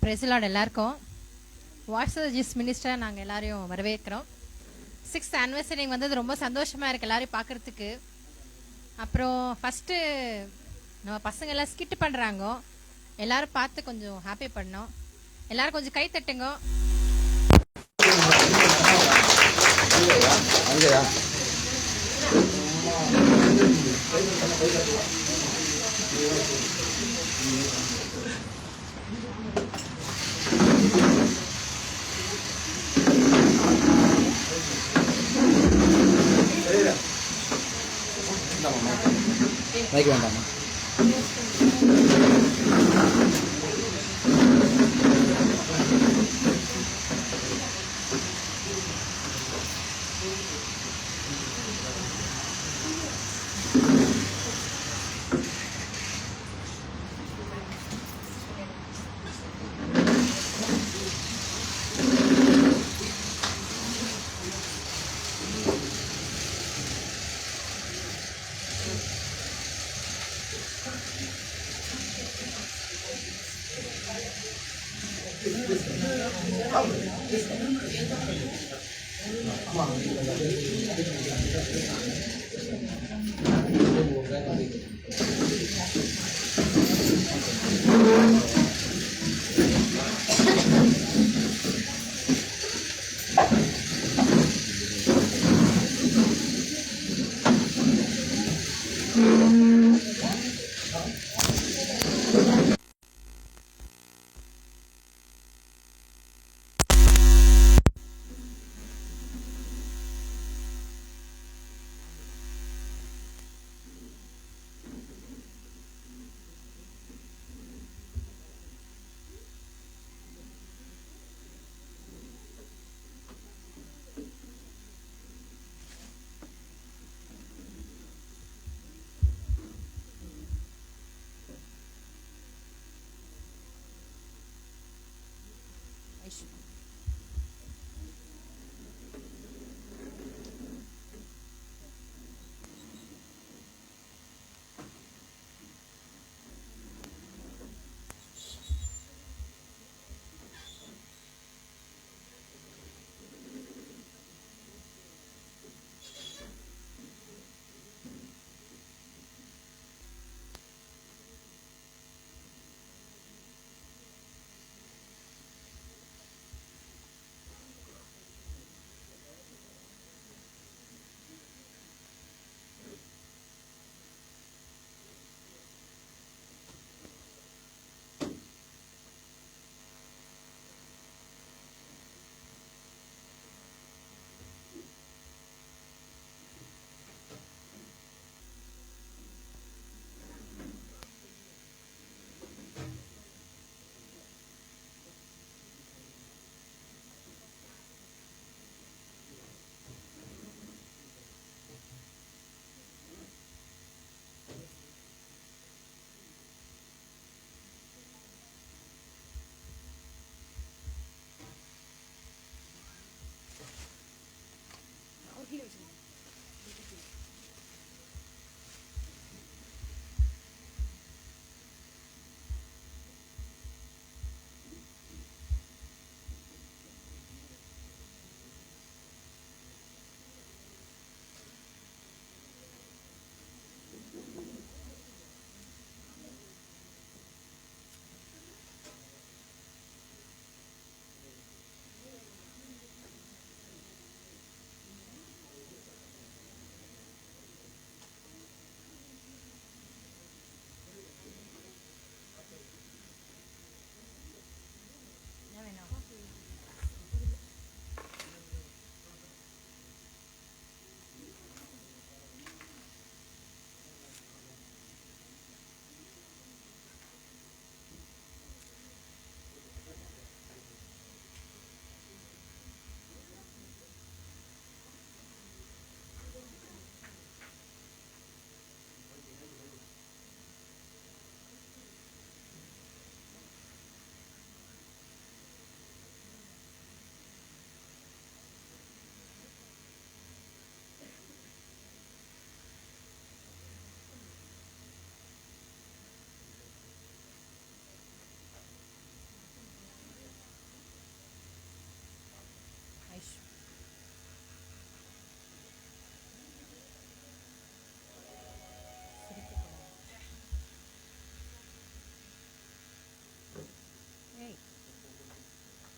Praise the Lord. எல்லாருக்கும் வாய்ஸ் ஆஃப் ஜீசஸ் மினிஸ்டர் நாங்கள் எல்லாரையும் வரவேற்கிறோம். 6th anniversary வந்தது ரொம்ப சந்தோஷமாக இருக்குது எல்லாரையும் பார்க்குறதுக்கு. அப்புறம் ஃபஸ்ட்டு நம்ம பசங்க எல்லாம் ஸ்கிட் பண்ணுறாங்க. எல்லாரும் பார்த்து கொஞ்சம் ஹாப்பி பண்ணோம். எல்லாரும் கொஞ்சம் கை தட்டுங்க. மைக் வேண்டாமா?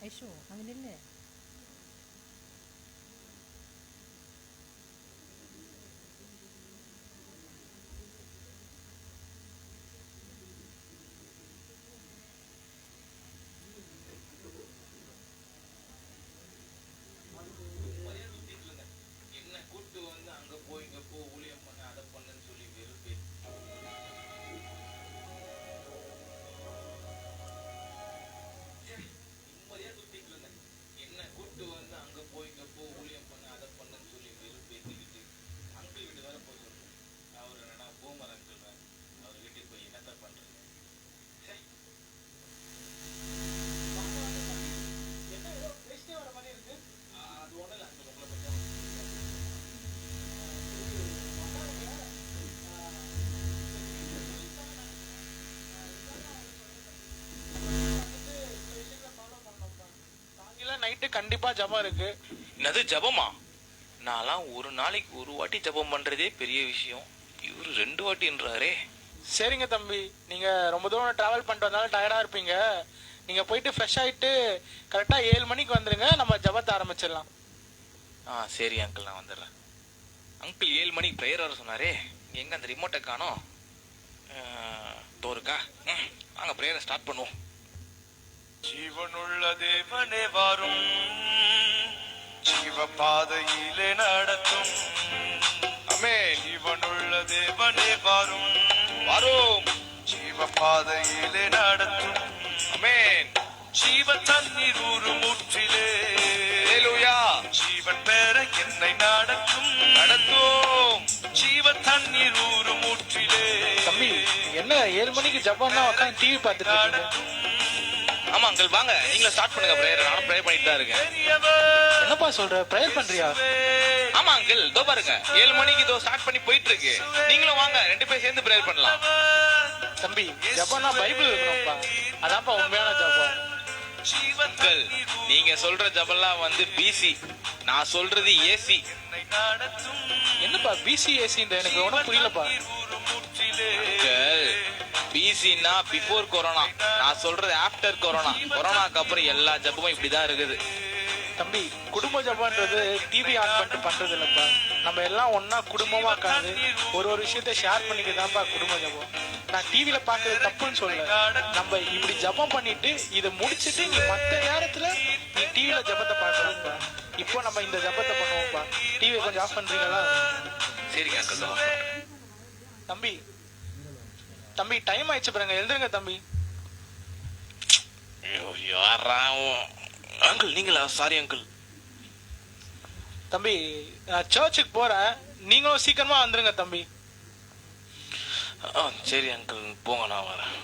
ஐஷோ அங்க நில்லு. நைட்டு கண்டிப்பா ஜபம் இருக்கு. என்னது ஜபமா? நான்லாம் ஒரு நாளைக்கு ஒரு வாட்டி ஜபம் பண்றதே பெரிய விஷயம். இவரு 2 வாட்டின்றாரே. சரிங்க தம்பி, நீங்க ரொம்ப தூரம் டிராவல் பண்ணிட்டு வந்தாலும் டயர்டா இருப்பீங்க. நீங்க போயிட்டு ஃப்ரெஷ் ஆயிட்டு கரெக்டா 7 மணிக்கு வந்துருங்க, நம்ம ஜபத்தை ஆரம்பிச்சிடலாம். சரி அங்கிள், நான் வந்துடுறேன். அங்கிள் 7 மணிக்கு ப்ரேயர் வர சொன்னாரே, எங்க அந்த ரிமோட்டை காணோம்? தோருக்கா, வாங்க ப்ரேயரை ஸ்டார்ட் பண்ணுவோம். ஜீவனுள்ள தேவனே வாரும், ஜீவ பாதையிலே நடத்தும். ஆமென். ஜீவனுள்ள தேவனே வாரும், வாரும், ஜீவ பாதையிலே நடத்தும். ஆமென். ஜீவ தண்ணீர் ஊறும் ஊற்றிலே, ஹல்லேலூயா, ஜீவன் பெற என்னை நடத்தும், நடத்தும். ஜீவ தண்ணீர் ஊறும் ஊற்றிலே. தம்பி என்ன 7 மணிக்கு ஜபம்னா உட்காந்து டிவி பார்த்துட்டு இருக்கீங்க? ஆமா அங்கிள், வாங்க நீங்களும் ஸ்டார்ட் பண்ணுங்க ப்ரேயர். நானும் ப்ரே பண்ணிட்டு தான் இருக்கேன். என்னப்பா சொல்ற, ப்ரேயர் பண்றியா? ஆமா அங்கிள், இதோ பாருங்க 7 மணிக்கு இதோ ஸ்டார்ட் பண்ணி போயிட்டு இருக்கு. நீங்களும் வாங்க, 2 பேரும் சேர்ந்து ப்ரேயர் பண்ணலாம். தம்பி ஜபம்னா பைபிள் இருக்கணும்ப்பா, அதான்ப்பா உண்மையான ஜபம். அங்கிள், நீங்க சொல்ற ஜபம்லாம் வந்து பிசி, நான் சொல்றது ஏசி. என்னப்பா பிசி ஏசின்ற எனக்கு ஒன்றும் புரியலப்பா. பிசினா பிஃபோர் கொரோனா, நான் சொல்றது ஆஃப்டர் கொரோனா. கொரோனாக்கு அப்புறம் எல்லா ஜபமும் இப்படிதான் இருக்குது. தம்பி குடும்ப ஜபம்ன்றது டிவி ஆன் பண்ணிட்டு பண்றது இல்லப்பா. நம்ம எல்லாம் ஒன்னா குடும்பமா உட்காந்து ஒரு விஷயத்த ஷேர் பண்ணிக்கதான்ப்பா குடும்ப ஜபம். நான் டிவில பாக்குறது தப்புன்னு சொல்லல. நம்ம இப்படி ஜபம் பண்ணிட்டு இதை முடிச்சிட்டு நீ மத்த நேரத்துல நீ டிவில ஜபத்தை பாக்கலாம்ப்பா. இப்போ நம்ம இந்த ஜபத்தை பண்ணுவோம்ப்பா. டிவியை கொஞ்சம் ஆஃப் பண்றீங்களா? சரிங்க அங்கிள். தம்பி தம்பி டைம் ஆயிடுச்சு பாருங்க, எழுதுங்க தம்பி. யாரா அங்கிள்? நீங்களா? Sorry uncle. தம்பி நான் சர்ச்சுக்கு போறேன், நீங்களும் சீக்கிரமா வந்துருங்க தம்பி. சரி அங்கிள், போங்க, நான் வரேன்.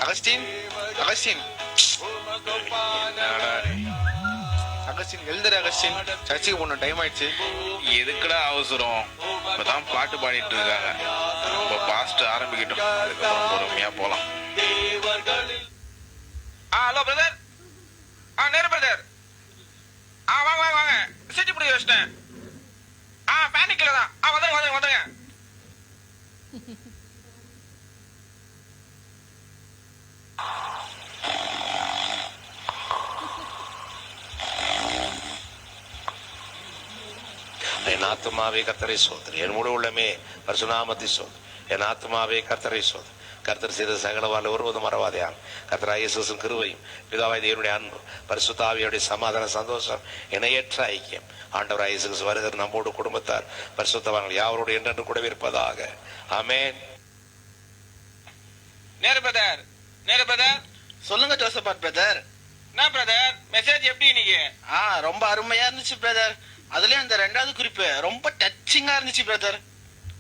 அகஸ்டின், அகஸ்டின், அகஸ்டின் எழுதுற. அகஸ்டின் சர்ச்சுக்கு போன டைம் ஆயிடுச்சு. எதுக்குடா அவசரம்? இப்பதான் பாட்டு பாடிட்டு இருக்காங்க. இப்ப பாஸ்ட் ஆரம்பிக்கட்டும், அதுக்கப்புறம் பொறுமையா போலாம். Hello brother. நேரு பிரதர். வாங்க வாங்க வாங்க, செஞ்சு பிடி வச்சிட்டேன். பேனிக்ல தான். வந்துருங்க வந்துருங்க வந்துருங்க. என் ஆத்துமாவே கர்த்தரை சோதரி, என் முழு உள்ளமே பரிசுநாமத்தை சோதரி. என் ஆத்துமாவே கர்த்தரை சோதரி. கர்த்தர் செய்த சகலவால் ஒருவதும் மறவாதையால் கர்த்தராகிய இயேசுவின் கிருபையும் பிதாவாகிய தேவனுடைய அன்பு பரிசுத்த ஆவியுடைய சமாதான சந்தோஷம் இணையற்ற ஐக்கியம் ஆண்டவராகிய இயேசு கிறிஸ்து வருகிற நம்மோடு குடும்பத்தார் பரிசுத்தவான்கள் யாவரோடு என்றென்று கூடவே இருப்பதாக. ஆமென். நேரு பிரதர். நேரு பிரதர். சொல்லுங்க ஜோசபாட் பிரதர். என்ன பிரதர் மெசேஜ் எப்படி இன்னைக்கு? ரொம்ப அருமையா இருந்துச்சு பிரதர். அதுலயும் அந்த 2வது குறிப்பு ரொம்ப டச்சிங்கா இருந்துச்சு பிரதர்.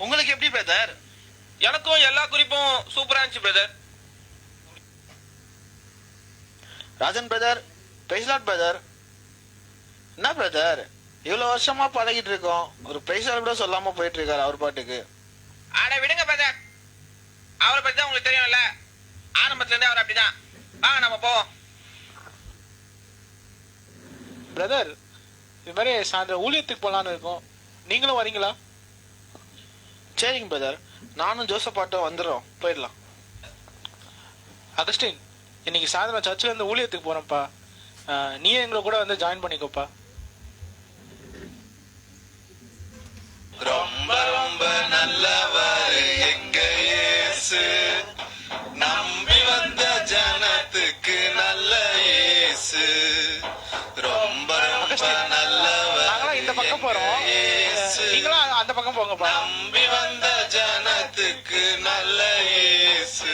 உங்களுக்கு எப்படி பிரதர்? எனக்கும் எல்லா குறிப்பும் சூப்பரா இருந்துச்சு brother. Rajan brother, praise lord brother. என்ன பிரதர் இவ்வளவு வருஷமா பழகிட்டு இருக்கோம், ஒரு பிரைஸ் லார்ட் கூட சொல்லாம போயிட்டு இருக்காரு அவர் பாட்டுக்கு. ஆட விடுங்க பிரதர், அவரை பத்தி தான் உங்களுக்கு தெரியும்ல. ஆரம்பத்துல இருந்தே அவர் அப்படிதான். வாங்க நம்ம போவோம். பிரதர் இது மாதிரி சாயந்தரம் ஊழியத்துக்கு போலான்னு இருக்கோம், நீங்களும் வரீங்களா? சரிங்க பிரதர், நானும் ஜோசப்பாட்டும் வந்துடுறோம், போயிடலாம். அகஸ்டின், இன்னைக்கு சாயந்தரம் சர்ச்சில் இருந்து ஊழியத்துக்கு போறோம்ப்பா. நீ எங்களை கூட வந்து ஜாயின் பண்ணிக்கோப்பா. ரொம்ப ரொம்ப நல்லவர் எங்க இயேசு, நம்பி வந்த ஜனத்துக்கு நல்ல இயேசு. ரொம்ப ரொம்ப நல்லவர். நாங்களாம் இந்த பக்கம் போறோம், நீங்களும் அந்த பக்கம் போங்கப்பா. நம்பி வந்த ஜனத்துக்கு நல்ல இயேசு.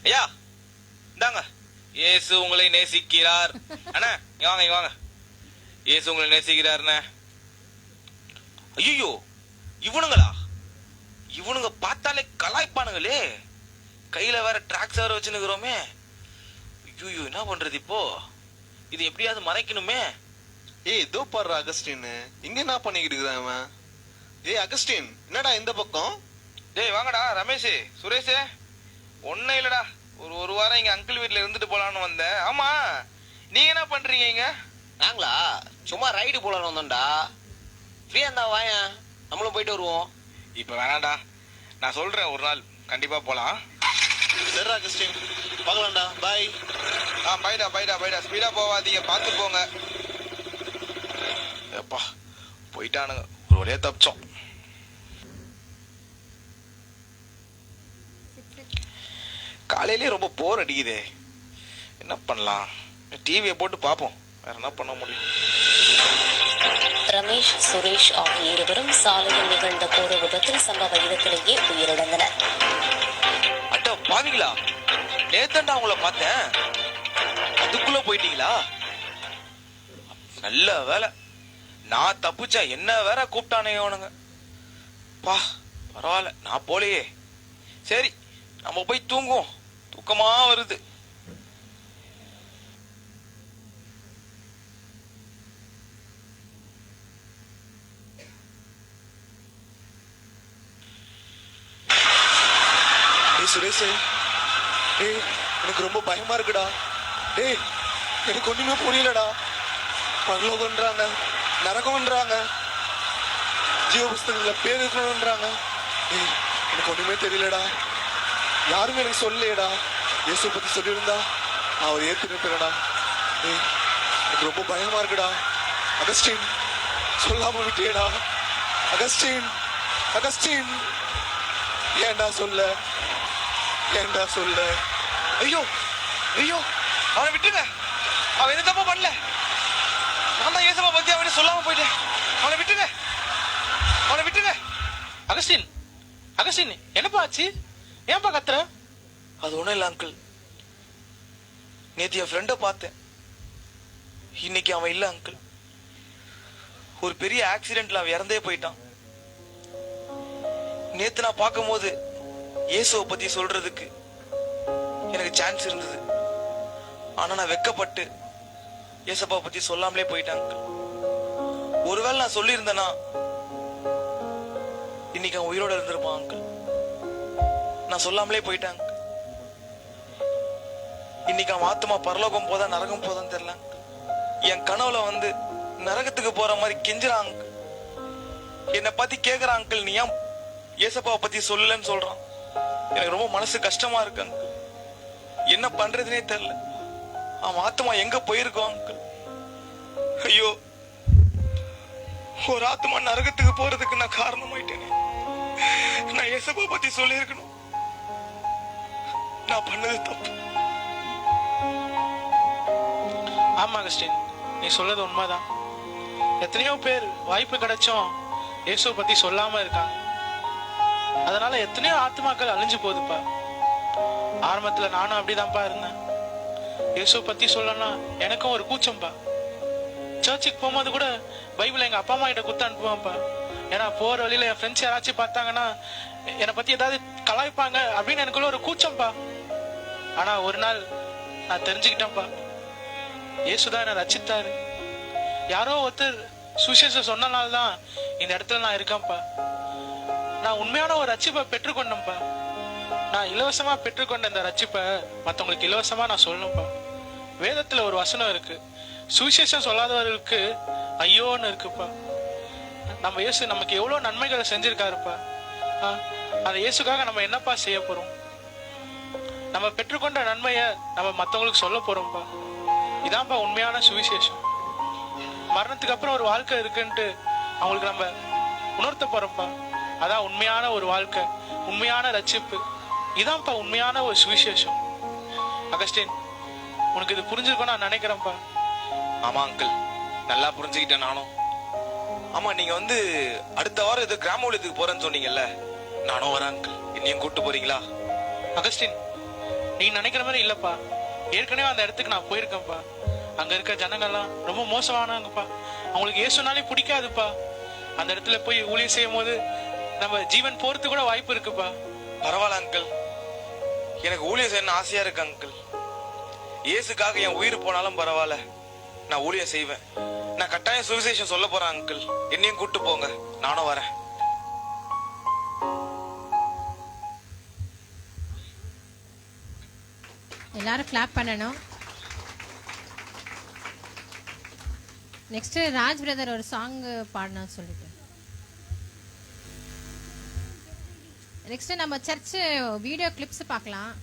ஐயா இந்தாங்க, இயேசு உங்களை நேசிக்கிறார். அண்ணா இங்க வாங்க, இங்க வாங்க. இயேசு உங்களை நேசிக்கிறாருண்ணே. ஐயோ, இவனுங்களா? இவனுங்க பார்த்தாலே கலாய்ப்பானுங்களே. கையில வேற டிராக்ஸ் வேற வச்சுருக்கிறோமே. ஐயோ, என்ன பண்றது இப்போ? இது எப்படியாவது மறைக்கணுமே. ஏய் இதோ பாரு அகஸ்டின், இங்க என்ன பண்ணிக்கிட்டு இருக்கிறான் அவன்? ஏய் அகஸ்டின், என்னடா இந்த பக்கம்? டேய் வாங்கடா ரமேஷ், சுரேஷ். ஒன்னும் இல்லடா, ஒரு வாரம் இங்க அங்கிள் வீட்டுல இருந்துட்டு போலான்னு வந்தேன். ஆமா, நீங்க என்ன பண்றீங்க இங்க? நாங்களா சும்மா ரைடு போலான்னு வந்தோம்டா. ஃப்ரீயா இருந்தா வாயா, நம்மளும் போயிட்டு வருவோம். இப்ப வேணாண்டா, நான் சொல்றேன், ஒரு நாள் கண்டிப்பா போலாம். சரி அகஸ்டின், பார்க்கலாம்டா, பாய். பைடா பைடா பைடா, ஸ்பீடா போவாதீங்க, பார்த்து போங்க. எப்பா போயிட்டானுங்க, ஒரு வழியா தப்பிச்சோம். காலையிலேயே ரொம்ப போர் அடிக்குதே, என்ன பண்ணலாம்? டிவியை போட்டு பார்ப்போம், வேற என்ன பண்ண முடியும்? ரமேஷ், சுரேஷ் ஆகிய இருவரும் சாலையில் நிகழ்ந்த கோர விபத்தில் சம்பவ இடத்திலேயே உயிரிழந்தனர். அட்டா பாவீங்களா, நேத்தண்டா உங்களை பார்த்தேன், அதுக்குள்ள போயிட்டீங்களா? நல்ல வேலை, நான் தப்பிச்சேன். என்ன வேற கூப்பிட்டானே அவனுங்க. பா பரவாயில்ல, நான் போலையே. சரி, நம்ம போய் தூங்குவோம், தூக்கமா வருது. சுரேஷ், டேய் எனக்கு ரொம்ப பயமா இருக்குடா. டேய் எனக்கு ஒண்ணுமே புரியலடா. பரலோகம்ன்றாங்க, நரகம்ன்றாங்க, ஜீவ புஸ்தகத்துல பேர் இருக்கணும்ன்றாங்க. டேய் எனக்கு ஒண்ணுமே தெரியலடா, யாருமே எனக்கு சொல்லலையேடா. இயேசு பத்தி சொல்லியிருந்தா அவர் ஏத்துட்டேடா. டேய் எனக்கு ரொம்ப பயமா இருக்குடா. அகஸ்டின், சொல்லாம விட்டேடா. அகஸ்டின், அகஸ்டின், ஏன்டா சொல்ல, ஏன்டா சொல்ல? ஐயோ ஐயோ, அவனை விட்டுங்க, அவன் எந்த தப்பா பண்ணல. நான் தான் ஏசப்பா பத்தி அவனை சொல்லாம போயிட்டேன். அவனை விட்டுங்க, அவனை விட்டுங்க. அகஸ்டின், அகஸ்டின் என்னப்பா ஆச்சு? ஏன்பா கத்துற? அது ஒண்ணும் இல்ல அங்கிள், நேத்து என் ஃப்ரெண்ட பார்த்தேன், இன்னைக்கு அவன் இல்ல அங்கிள். ஒரு பெரிய ஆக்சிடென்ட்ல அவன் இறந்தே போயிட்டான். நேத்து நான் பார்க்கும் போது இயேசுவை பத்தி சொல்றதுக்கு எனக்கு சான்ஸ் இருந்தது. ஆனா நான் வெக்கப்பட்டு இயேசப்பா பத்தி சொல்லாமலே போயிட்டேன் அங்கிள். ஒருவேளை நான் சொல்லியிருந்தேன்னா இன்னைக்கு அவன் உயிரோட இருந்திருப்பான் அங்கிள். நான் சொல்லாமலே போயிட்டேன் அங்கிள். இன்னைக்கு அவன் ஆத்மா பரலோகம் போதா நரகம் போதான்னு தெரியல. என் கனவுல வந்து நரகத்துக்கு போற மாதிரி கெஞ்சுறான் அங்கிள். என்னை பத்தி கேக்குறான் அங்கிள், நீ ஏன் இயேசப்பாவை பத்தி சொல்லலன்னு சொல்றான். எனக்கு ரொம்ப மனசு கஷ்டமா இருக்கு அங்கிள், என்ன பண்றதுனே தெரியல. அவன் ஆத்மா எங்க போயிருக்கோம் அங்கிள்? ஐயோ, ஒரு ஆத்மா நரகத்துக்கு போறதுக்கு நான் காரணமாயிட்டேனே. நான் இயேசப்பா பத்தி சொல்லியிருக்கணும், நான் பண்ணது தப்பு. ஆமா அகஸ்டின், நீ சொல்றது உண்மைதான். எத்தனையோ பேர் வாய்ப்பு கிடைச்சும் இயேசுவை பத்தி சொல்லாம இருக்காங்க. அதனால எத்தனையோ ஆத்மாக்கள் அழிஞ்சு போகுதுப்பா. ஆரம்பத்துல நானும் அப்படிதான்ப்பா இருந்தேன். இயேசுவை பத்தி சொல்லலாம் எனக்கும் ஒரு கூச்சம்பா. சர்ச்சுக்கு போகும்போது கூட பைபிளை எங்க அப்பா அம்மா கிட்ட குத்து அனுப்புவான்ப்பா. ஏன்னா போற வழியில என் ஃப்ரெண்ட்ஸ் யாராச்சும் பார்த்தாங்கன்னா என்னை பத்தி ஏதாவது கலாய்ப்பாங்க அப்படின்னு எனக்குள்ள ஒரு கூச்சம்பா. ஆனா ஒரு நாள் நான் தெரிஞ்சுக்கிட்டேன்ப்பா, இயேசுதான் என்னை ரட்சித்தாரு. யாரோ ஒருத்தர் சுவிசேஷம் சொன்னனால்தான் இந்த இடத்துல நான் இருக்கேன்ப்பா. நான் உண்மையான ஒரு ரட்சிப்பை பெற்றுக்கொண்டேன்ப்பா. நான் இலவசமா பெற்றுக்கொண்ட இந்த ரட்சிப்பை மற்றவங்களுக்கு இலவசமா நான் சொல்லணும்ப்பா. வேதத்துல ஒரு வசனம் இருக்கு, சுவிசேஷம் சொல்லாதவர்களுக்கு ஐயோன்னு இருக்குப்பா. நம்ம இயேசு நமக்கு எவ்வளவு நன்மைகளை செஞ்சிருக்காருப்பா. அந்த இயேசுக்காக நம்ம என்னப்பா செய்ய போறோம்? நம்ம பெற்றுக்கொண்ட நன்மையை நம்ம மற்றவங்களுக்கு சொல்ல போறோம்ப்பா. இதான்ப்பா உண்மையான சுவிசேஷம். மரணத்துக்கு அப்புறம் ஒரு வாழ்க்கை இருக்குன்ட்டு அவங்களுக்கு நம்ம உணர்த்த போறோம்ப்பா. அதான் உண்மையான ஒரு வாழ்க்கை, உண்மையான ரட்சிப்பு. இதான்ப்பா உண்மையான ஒரு சுவிசேஷம். அகஸ்டின், உனக்கு இது புரிஞ்சிருக்கும் நான் நினைக்கிறேன்ப்பா. ஆமா அங்கிள், நல்லா புரிஞ்சுக்கிட்டேன் நானும். ஆமா, நீங்க வந்து அடுத்த வாரம் இது கிராம ஊழியத்துக்கு போறேன்னு சொன்னீங்கல்ல, நானும் வரேன் அங்கிள். என்னையும் கூட்டு போறீங்களா? அகஸ்டின், நீ நினைக்கிற மாதிரி இல்லப்பா. ஏற்கனவே அந்த இடத்துக்கு நான் போயிருக்கேன்ப்பா. அங்க இருக்க ஜனங்கள்லாம் ரொம்ப மோசமானவங்கப்பா. அவங்களுக்கு இயேசுனாலே பிடிக்காதுப்பா. அந்த இடத்துல போய் ஊழியம் செய்யும் போது நம்ம ஜீவன் போறது கூட வாய்ப்பு இருக்குப்பா. பரவாயில்ல அங்கிள், எனக்கு ஊழியம் செய்யணும்னு ஆசையா இருக்கு அங்கிள். இயேசுக்காக என் உயிர் போனாலும் பரவாயில்ல, நான் ஊழியம் செய்வேன். நான் கட்டாயம் சுவிசேஷம் சொல்ல போறேன் அங்கிள். என்னையும் கூட்டு போங்க, நானும் வரேன். எல்லாரும் கிளாப் பண்ணணும். நெக்ஸ்ட் ராஜ் பிரதர் ஒரு சாங் பாடணும் சொல்லிட்டு. நெக்ஸ்ட் நம்ம சர்ச் வீடியோ கிளிப்ஸ் பார்க்கலாம்.